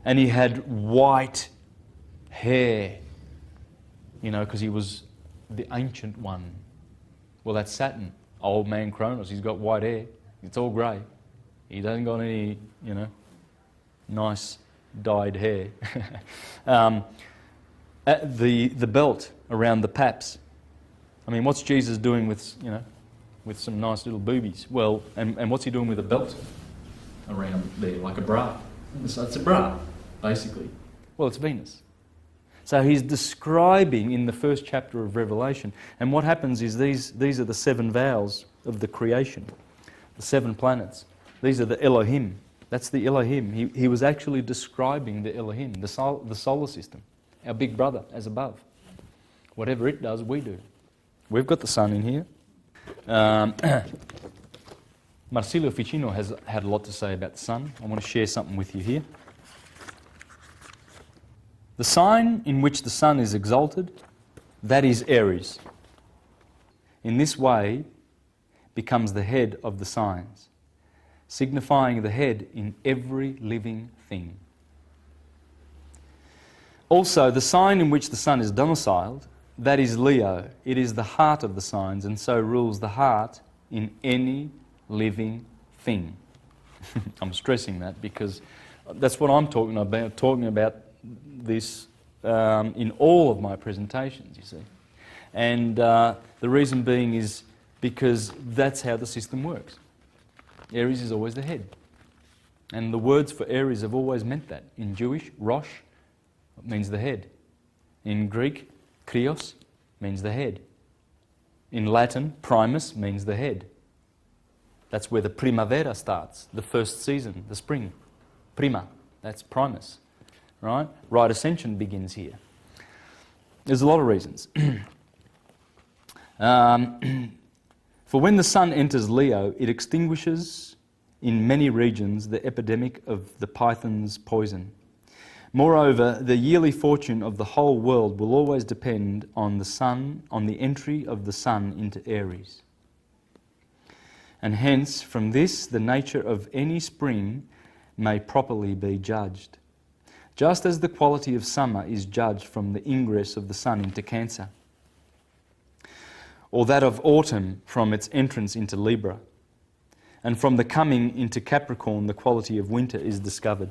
And he had white hair, you know, because he was the ancient one. Well, that's Saturn, old man Kronos. He's got white hair. It's all grey. He doesn't got any, you know, nice dyed hair. The belt around the paps. I mean, what's Jesus doing with, you know, with some nice little boobies? Well, and what's he doing with a belt around there, like a bra? So it's a bra, basically. Well, it's Venus. So he's describing in the first chapter of Revelation, and what happens is these are the 7 vowels of the creation, the 7 planets. These are the Elohim. That's the Elohim. He was actually describing the Elohim, the solar system, our big brother as above. Whatever it does, we do. We've got the sun in here. Marsilio Ficino has had a lot to say about the sun. I want to share something with you here. The sign in which the sun is exalted, that is Aries. In this way, becomes the head of the signs, signifying the head in every living thing. Also, the sign in which the sun is domiciled, that is Leo. It is the heart of the signs, and so rules the heart in any living thing. I'm stressing that because that's what I'm talking about this in all of my presentations, you see. And the reason being is because that's how the system works. Aries is always the head. And the words for Aries have always meant that. In Jewish, Rosh means the head. In Greek, Krios means the head. In Latin, Primus means the head. That's where the primavera starts, the first season, the spring. Prima, that's Primus. Right? Right ascension begins here. There's a lot of reasons. For when the sun enters Leo, it extinguishes in many regions the epidemic of the python's poison. Moreover, the yearly fortune of the whole world will always depend on the sun, on the entry of the sun into Aries. And hence, from this, the nature of any spring may properly be judged. Just as the quality of summer is judged from the ingress of the sun into Cancer, or that of autumn from its entrance into Libra, and from the coming into Capricorn the quality of winter is discovered.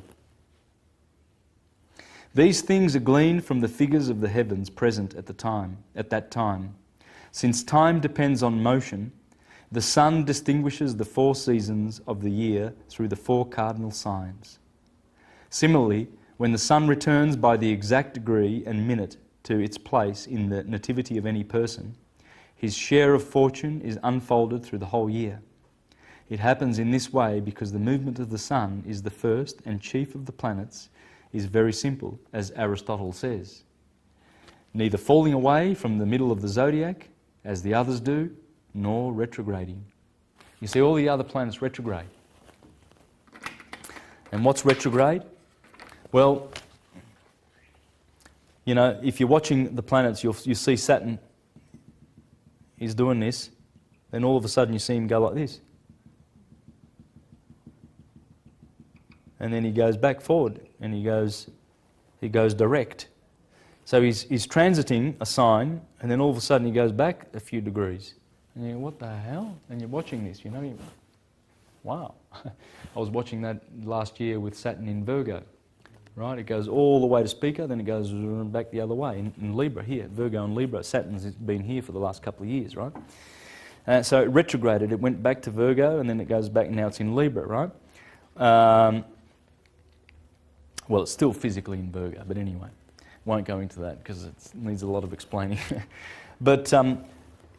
These things are gleaned from the figures of the heavens present at that time. Since time depends on motion, the sun distinguishes the 4 seasons of the year through the 4 cardinal signs. Similarly, when the sun returns by the exact degree and minute to its place in the nativity of any person, his share of fortune is unfolded through the whole year. It happens in this way because the movement of the sun is the first and chief of the planets, is very simple, as Aristotle says. Neither falling away from the middle of the zodiac, as the others do, nor retrograding. You see, all the other planets retrograde. And what's retrograde? Well, you know, if you're watching the planets, you see Saturn, he's doing this, then all of a sudden you see him go like this. And then he goes back forward, and he goes direct. So he's transiting a sign, and then all of a sudden he goes back a few degrees. And you go, what the hell? And you're watching this, you know, wow. I was watching that last year with Saturn in Virgo, right? It goes all the way to Spica, then it goes back the other way in Libra here, Virgo and Libra. Saturn's been here for the last couple of years, right? So it retrograded, it went back to Virgo, and then it goes back, now it's in Libra, right? Well, it's still physically in Virgo, but anyway, won't go into that because it needs a lot of explaining. But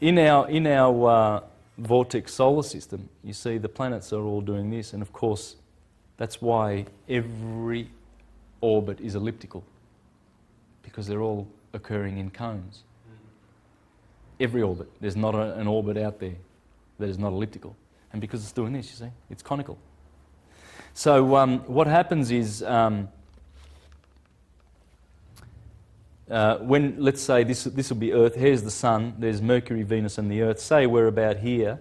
in our vortex solar system, you see the planets are all doing this, and of course, that's why every orbit is elliptical, because they're all occurring in cones. Every orbit. There's not an orbit out there that is not elliptical, and because it's doing this, you see, it's conical. So what happens is, when, let's say this will be Earth, here's the Sun, there's Mercury, Venus and the Earth, say we're about here,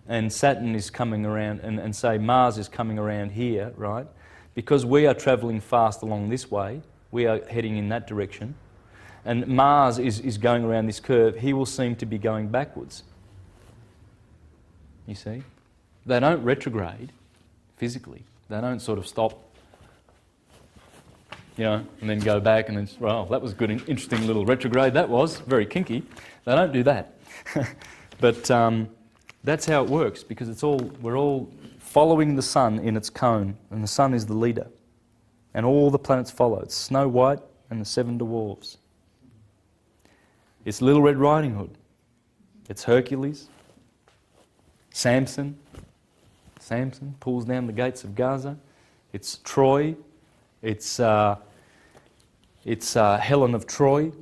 and Saturn is coming around, and say Mars is coming around here, right? Because we are travelling fast along this way, we are heading in that direction, and Mars is going around this curve, he will seem to be going backwards. You see? They don't retrograde physically. They don't sort of stop, you know, and then go back and then, well, that was good, interesting little retrograde, that was, very kinky. They don't do that. But that's how it works, because we're all following the sun in its cone, and the sun is the leader. And all the planets follow. It's Snow White and the 7 dwarves. It's Little Red Riding Hood. It's Hercules. Samson pulls down the gates of Gaza. It's Troy. It's Helen of Troy.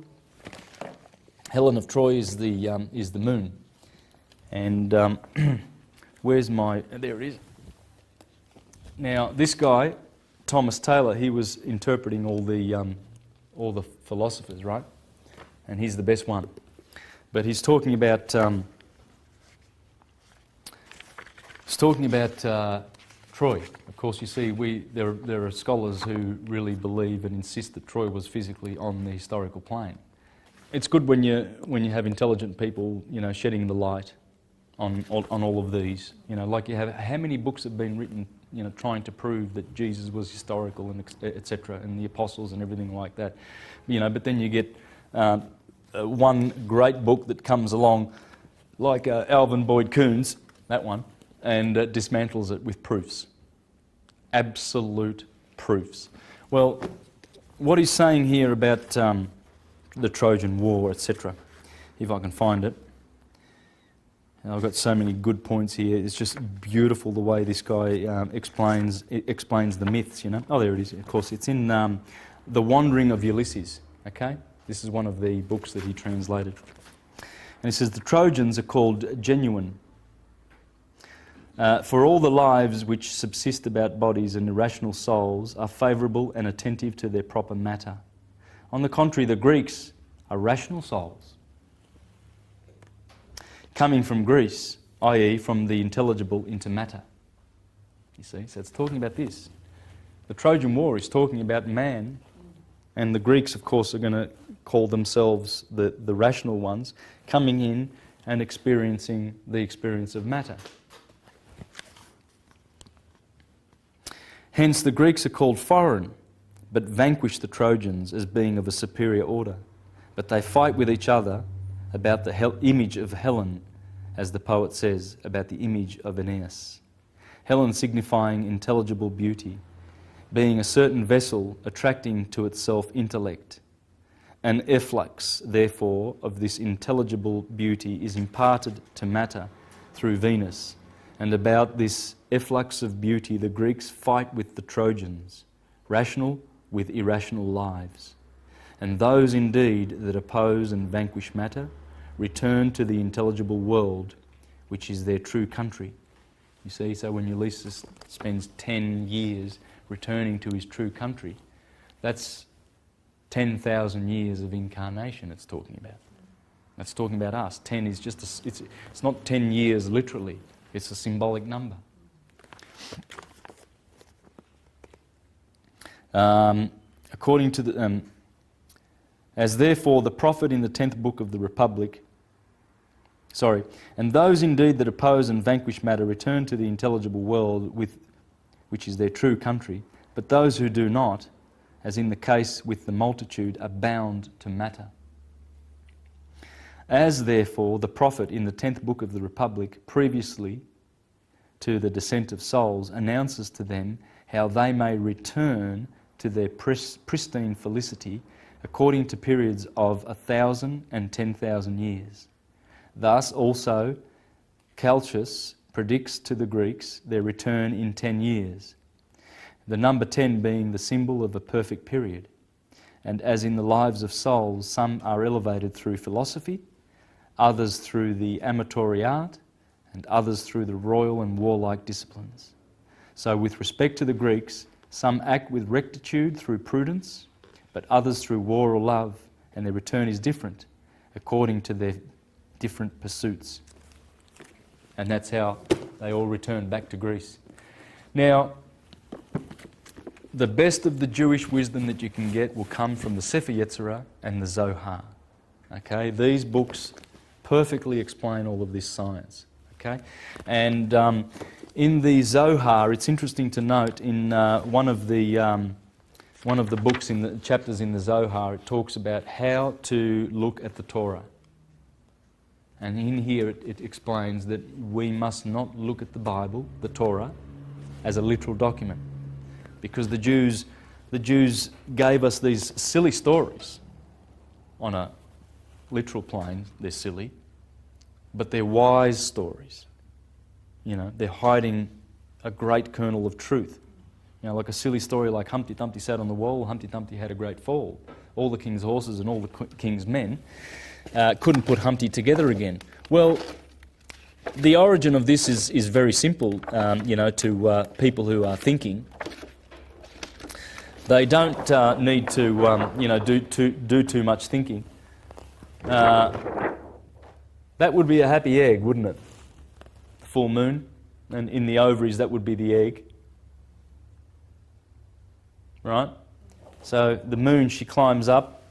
Helen of Troy is the moon. And where's my? There it is. Now this guy, Thomas Taylor, he was interpreting all the philosophers, right? And he's the best one. But he's talking about. Troy. Of course, you see, there are scholars who really believe and insist that Troy was physically on the historical plane. It's good when you have intelligent people, you know, shedding the light on all of these. You know, like you have, how many books have been written, you know, trying to prove that Jesus was historical and etc. and the apostles and everything like that. You know, but then you get one great book that comes along, like Alvin Boyd Coons, that one, and dismantles it with proofs. Absolute proofs. Well, what he's saying here about the Trojan War, etc., if I can find it. And I've got so many good points here. It's just beautiful the way this guy explains the myths, you know. Oh, there it is. Of course, it's in The Wandering of Ulysses, okay? This is one of the books that he translated. And it says, the Trojans are called genuine. For all the lives which subsist about bodies and irrational souls are favourable and attentive to their proper matter. On the contrary, the Greeks are rational souls, coming from Greece, i.e. from the intelligible into matter. You see, so it's talking about this. The Trojan War is talking about man, and the Greeks, of course, are going to call themselves the rational ones, coming in and experiencing the experience of matter. Hence, the Greeks are called foreign, but vanquish the Trojans as being of a superior order. But they fight with each other about the image of Helen, as the poet says, about the image of Aeneas. Helen signifying intelligible beauty, being a certain vessel attracting to itself intellect. An efflux, therefore, of this intelligible beauty is imparted to matter through Venus, and about this efflux of beauty the Greeks fight with the Trojans, rational with irrational lives. And those indeed that oppose and vanquish matter return to the intelligible world, which is their true country. You see, so when Ulysses spends 10 years returning to his true country, that's 10,000 years of incarnation it's talking about. It's talking about us. 10 is just, it's not 10 years literally, it's a symbolic number. According to the... as therefore the prophet in the 10th book of the Republic, and those indeed that oppose and vanquish matter return to the intelligible world which is their true country, but those who do not, as in the case with the multitude, are bound to matter. As therefore the prophet in the 10th book of the Republic, previously to the descent of souls, announces to them how they may return to their pristine felicity according to periods of 1,000 and 10,000 years. Thus also Calchas predicts to the Greeks their return in 10 years, the number 10 being the symbol of a perfect period. And as in the lives of souls, some are elevated through philosophy, others through the amatory art, and others through the royal and warlike disciplines. So with respect to the Greeks, some act with rectitude through prudence, but others through war or love, and their return is different, according to their different pursuits. And that's how they all return back to Greece. Now, the best of the Jewish wisdom that you can get will come from the Sefer Yetzirah and the Zohar. Okay, these books perfectly explain all of this science. Okay, and in the Zohar, it's interesting to note in one of the books in the chapters in the Zohar, it talks about how to look at the Torah. And in here it explains that we must not look at the Bible, the Torah, as a literal document. Because the Jews gave us these silly stories. On a literal plane, they're silly, but they're wise stories. You know, they're hiding a great kernel of truth. You know, like a silly story like Humpty Dumpty sat on the wall, Humpty Dumpty had a great fall. All the king's horses and all the king's men couldn't put Humpty together again. Well, the origin of this is very simple, to people who are thinking. They don't need to do too much thinking. That would be a happy egg, wouldn't it? The full moon, and in the ovaries that would be the egg. Right? So the moon, she climbs up.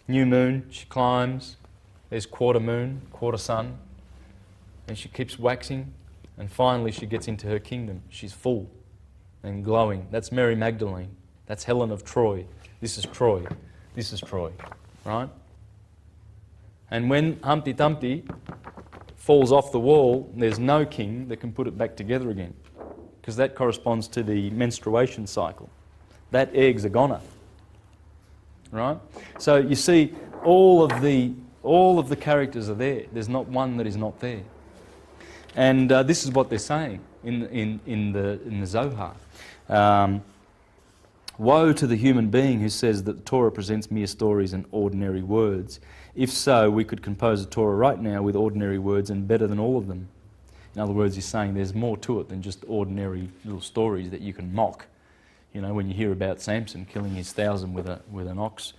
New moon, she climbs. There's quarter moon, quarter sun. And she keeps waxing. And finally she gets into her kingdom. She's full and glowing. That's Mary Magdalene. That's Helen of Troy. This is Troy. This is Troy. Right? And when Humpty Dumpty falls off the wall, there's no king that can put it back together again. Because that corresponds to the menstruation cycle. That egg's a goner. Right? So you see, all of the characters are there. There's not one that is not there. And this is what they're saying in the Zohar. Woe to the human being who says that the Torah presents mere stories and ordinary words. If so, we could compose a Torah right now with ordinary words and better than all of them. In other words, he's saying there's more to it than just ordinary little stories that you can mock. You know, when you hear about Samson killing his 1,000 with an ox,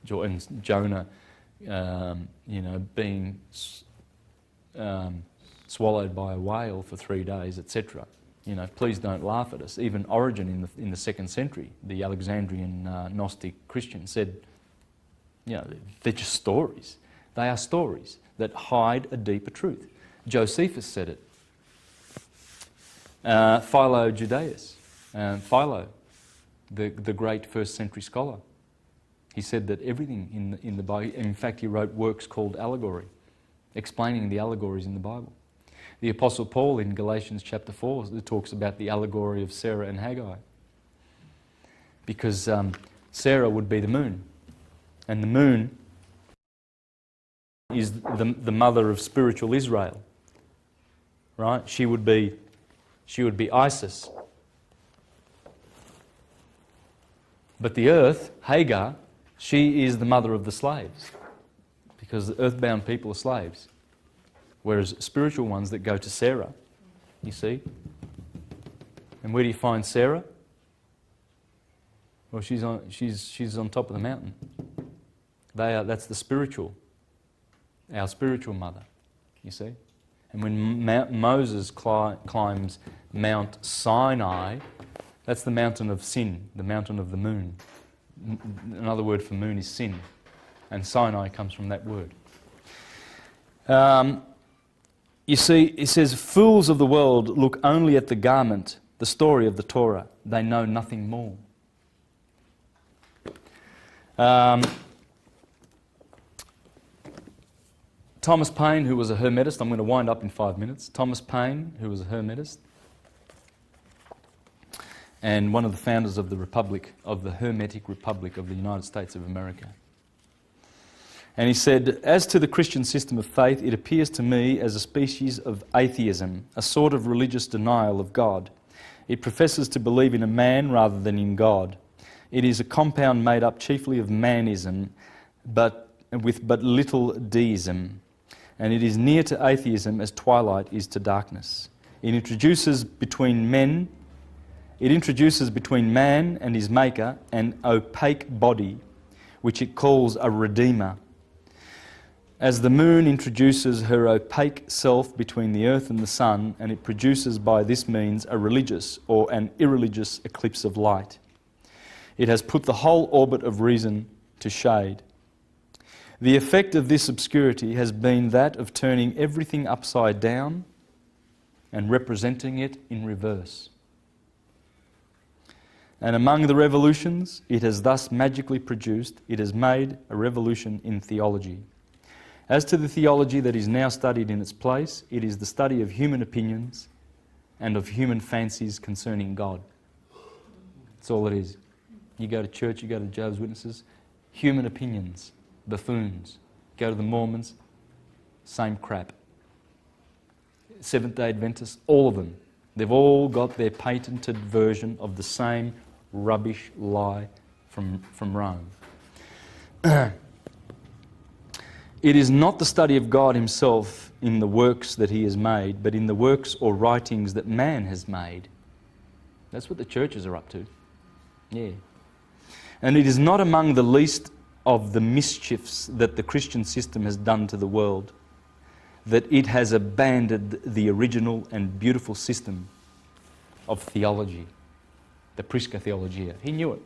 and Jonah, being swallowed by a whale for 3 days, etc. You know, please don't laugh at us. Even Origen in the 2nd century, the Alexandrian Gnostic Christian, said, you know, they're just stories. They are stories that hide a deeper truth. Josephus said it. Philo Judaeus, Philo, the great first century scholar. He said that everything in the Bible, in fact he wrote works called allegory, explaining the allegories in the Bible. The Apostle Paul in Galatians chapter 4 talks about the allegory of Sarah and Haggai. Because Sarah would be the moon, and the moon is the mother of spiritual Israel. Right? She would be Isis. But the earth, Hagar, she is the mother of the slaves, because the earthbound people are slaves, whereas spiritual ones that go to Sarah, you see. And where do you find Sarah? Well, she's on top of the mountain. That's the spiritual, our spiritual mother, you see. And when Moses climbs Mount Sinai, that's the mountain of sin, the mountain of the moon. Another word for moon is sin, and Sinai comes from that word. You see, it says, fools of the world look only at the garment, the story of the Torah. They know nothing more. Thomas Paine, who was a Hermetist, I'm going to wind up in 5 minutes. Thomas Paine, who was a Hermetist, and one of the founders of the Republic, of the Hermetic Republic of the United States of America. And he said, as to the Christian system of faith, it appears to me as a species of atheism, a sort of religious denial of God. It professes to believe in a man rather than in God. It is a compound made up chiefly of manism, but with but little deism. And it is near to atheism as twilight is to darkness. It introduces between man and his maker an opaque body, which it calls a redeemer. As the moon introduces her opaque self between the earth and the sun, and it produces by this means a religious or an irreligious eclipse of light. It has put the whole orbit of reason to shade. The effect of this obscurity has been that of turning everything upside down and representing it in reverse. And among the revolutions it has thus magically produced, it has made a revolution in theology. As to the theology that is now studied in its place, it is the study of human opinions and of human fancies concerning God. That's all it is. You go to church, you go to Jehovah's Witnesses, human opinions, buffoons. Go to the Mormons, same crap. Seventh-day Adventists, all of them. They've all got their patented version of the same rubbish lie from Rome. It is not the study of God himself in the works that he has made, but in the works or writings that man has made. That's what the churches are up to. Yeah. And it is not among the least of the mischiefs that the Christian system has done to the world that it has abandoned the original and beautiful system of theology, the Prisca theologia. He knew it.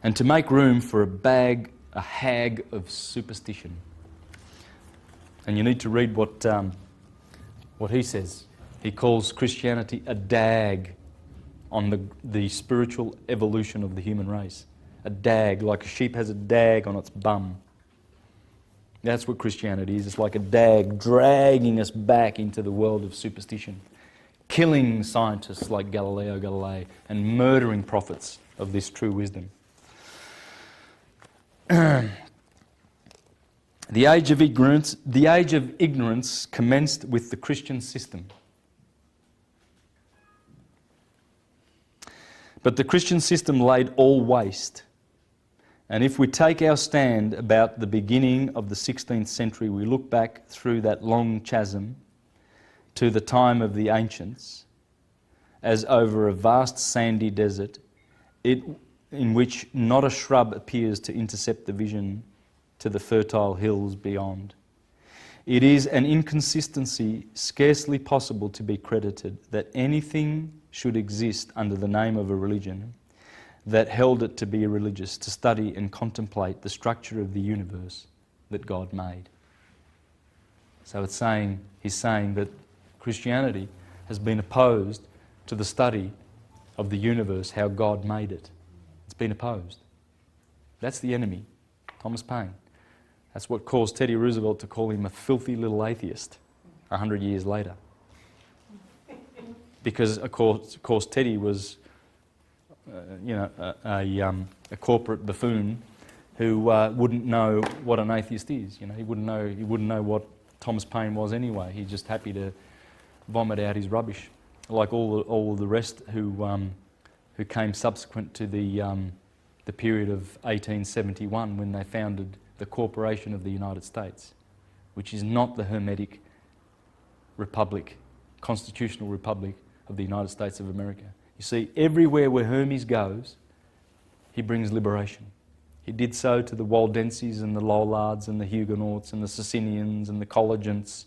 And to make room for a hag of superstition. And you need to read what he says. He calls Christianity a dag on the spiritual evolution of the human race. A dag, like a sheep has a dag on its bum. That's what Christianity is. It's like a dag dragging us back into the world of superstition, killing scientists like Galileo Galilei and murdering prophets of this true wisdom. The age of ignorance commenced with the Christian system. But the Christian system laid all waste. And if we take our stand about the beginning of the 16th century, we look back through that long chasm to the time of the ancients, as over a vast sandy desert, in which not a shrub appears to intercept the vision to the fertile hills beyond. It is an inconsistency scarcely possible to be credited that anything should exist under the name of a religion that held it to be religious, to study and contemplate the structure of the universe that God made. So he's saying that Christianity has been opposed to the study of the universe, how God made it. It's been opposed. That's the enemy, Thomas Paine. That's what caused Teddy Roosevelt to call him a filthy little atheist 100 years later. Because, of course Teddy was a corporate buffoon who wouldn't know what an atheist is. He wouldn't know what Thomas Paine was anyway. He's just happy to vomit out his rubbish, like all of the rest who came subsequent to the period of 1871 when they founded the Corporation of the United States, which is not the Hermetic Republic, Constitutional Republic of the United States of America. You see, everywhere where Hermes goes, he brings liberation. He did so to the Waldenses and the Lollards and the Huguenots and the Socinians and the Collegiants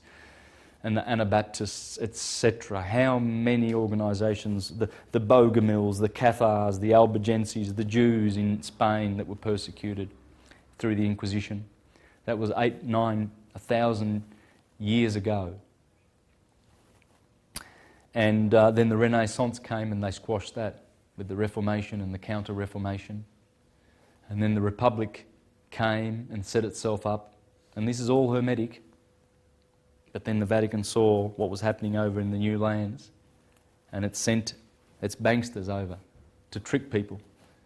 and the Anabaptists, etc. How many organisations, the Bogomils, the Cathars, the Albigenses, the Jews in Spain that were persecuted through the Inquisition. That was 1,000 years ago. And then the Renaissance came and they squashed that with the Reformation and the Counter-Reformation. And then the Republic came and set itself up. And this is all Hermetic. But then the Vatican saw what was happening over in the new lands and it sent its banksters over to trick people.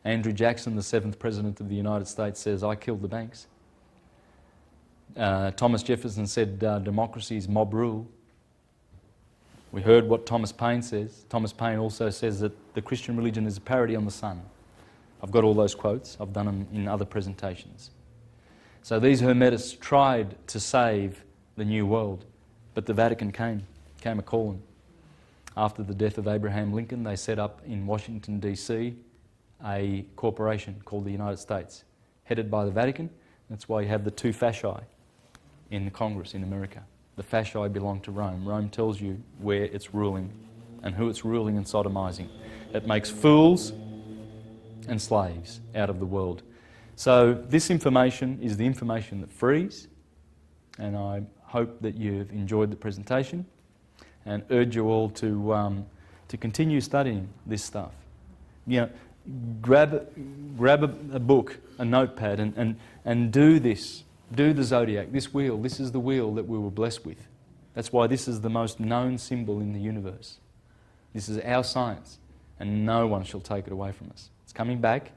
Andrew Jackson, the 7th President of the United States, says, "I killed the banks." Thomas Jefferson said, democracy is mob rule. We heard what Thomas Paine says. Thomas Paine also says that the Christian religion is a parody on the sun. I've got all those quotes. I've done them in other presentations. So these Hermetists tried to save the New World, but the Vatican came a-calling. After the death of Abraham Lincoln, they set up in Washington, D.C., a corporation called the United States, headed by the Vatican. That's why you have the two fasci in the Congress in America. The fasci belong to Rome. Rome tells you where it's ruling and who it's ruling and sodomizing. It makes fools and slaves out of the world. So this information is the information that frees, and I hope that you've enjoyed the presentation and urge you all to continue studying this stuff. Grab a book, a notepad, and do this. Do the zodiac, this wheel. This is the wheel that we were blessed with. That's why this is the most known symbol in the universe. This is our science, and no one shall take it away from us. It's coming back,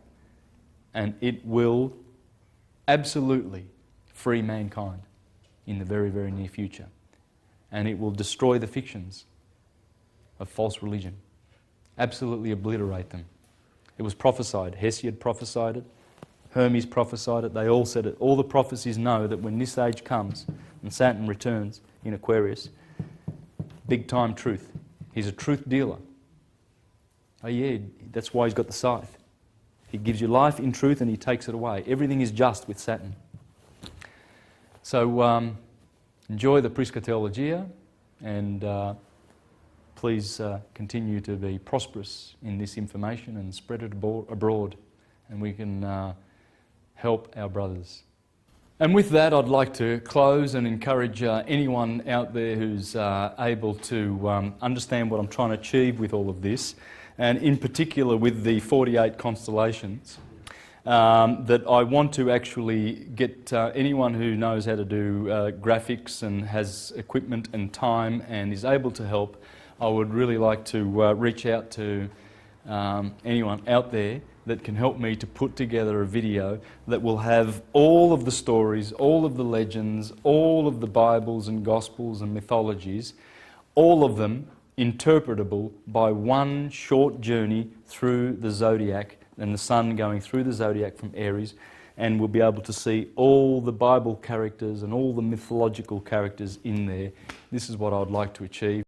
and it will absolutely free mankind in the very, very near future. And it will destroy the fictions of false religion. Absolutely obliterate them. It was prophesied. Hesiod prophesied it. Hermes prophesied it. They all said it. All the prophecies know that when this age comes and Saturn returns in Aquarius, big time truth. He's a truth dealer. Oh yeah, that's why he's got the scythe. He gives you life in truth and he takes it away. Everything is just with Saturn. So enjoy the Prisca Theologia, and please continue to be prosperous in this information and spread it abroad, and we can help our brothers. And with that, I'd like to close and encourage anyone out there who's able to understand what I'm trying to achieve with all of this, and in particular with the 48 constellations, that I want to actually get anyone who knows how to do graphics and has equipment and time and is able to help. I would really like to reach out to anyone out there that can help me to put together a video that will have all of the stories, all of the legends, all of the Bibles and Gospels and mythologies, all of them interpretable by one short journey through the zodiac and the sun going through the zodiac from Aries, and we'll be able to see all the Bible characters and all the mythological characters in there. This is what I'd like to achieve.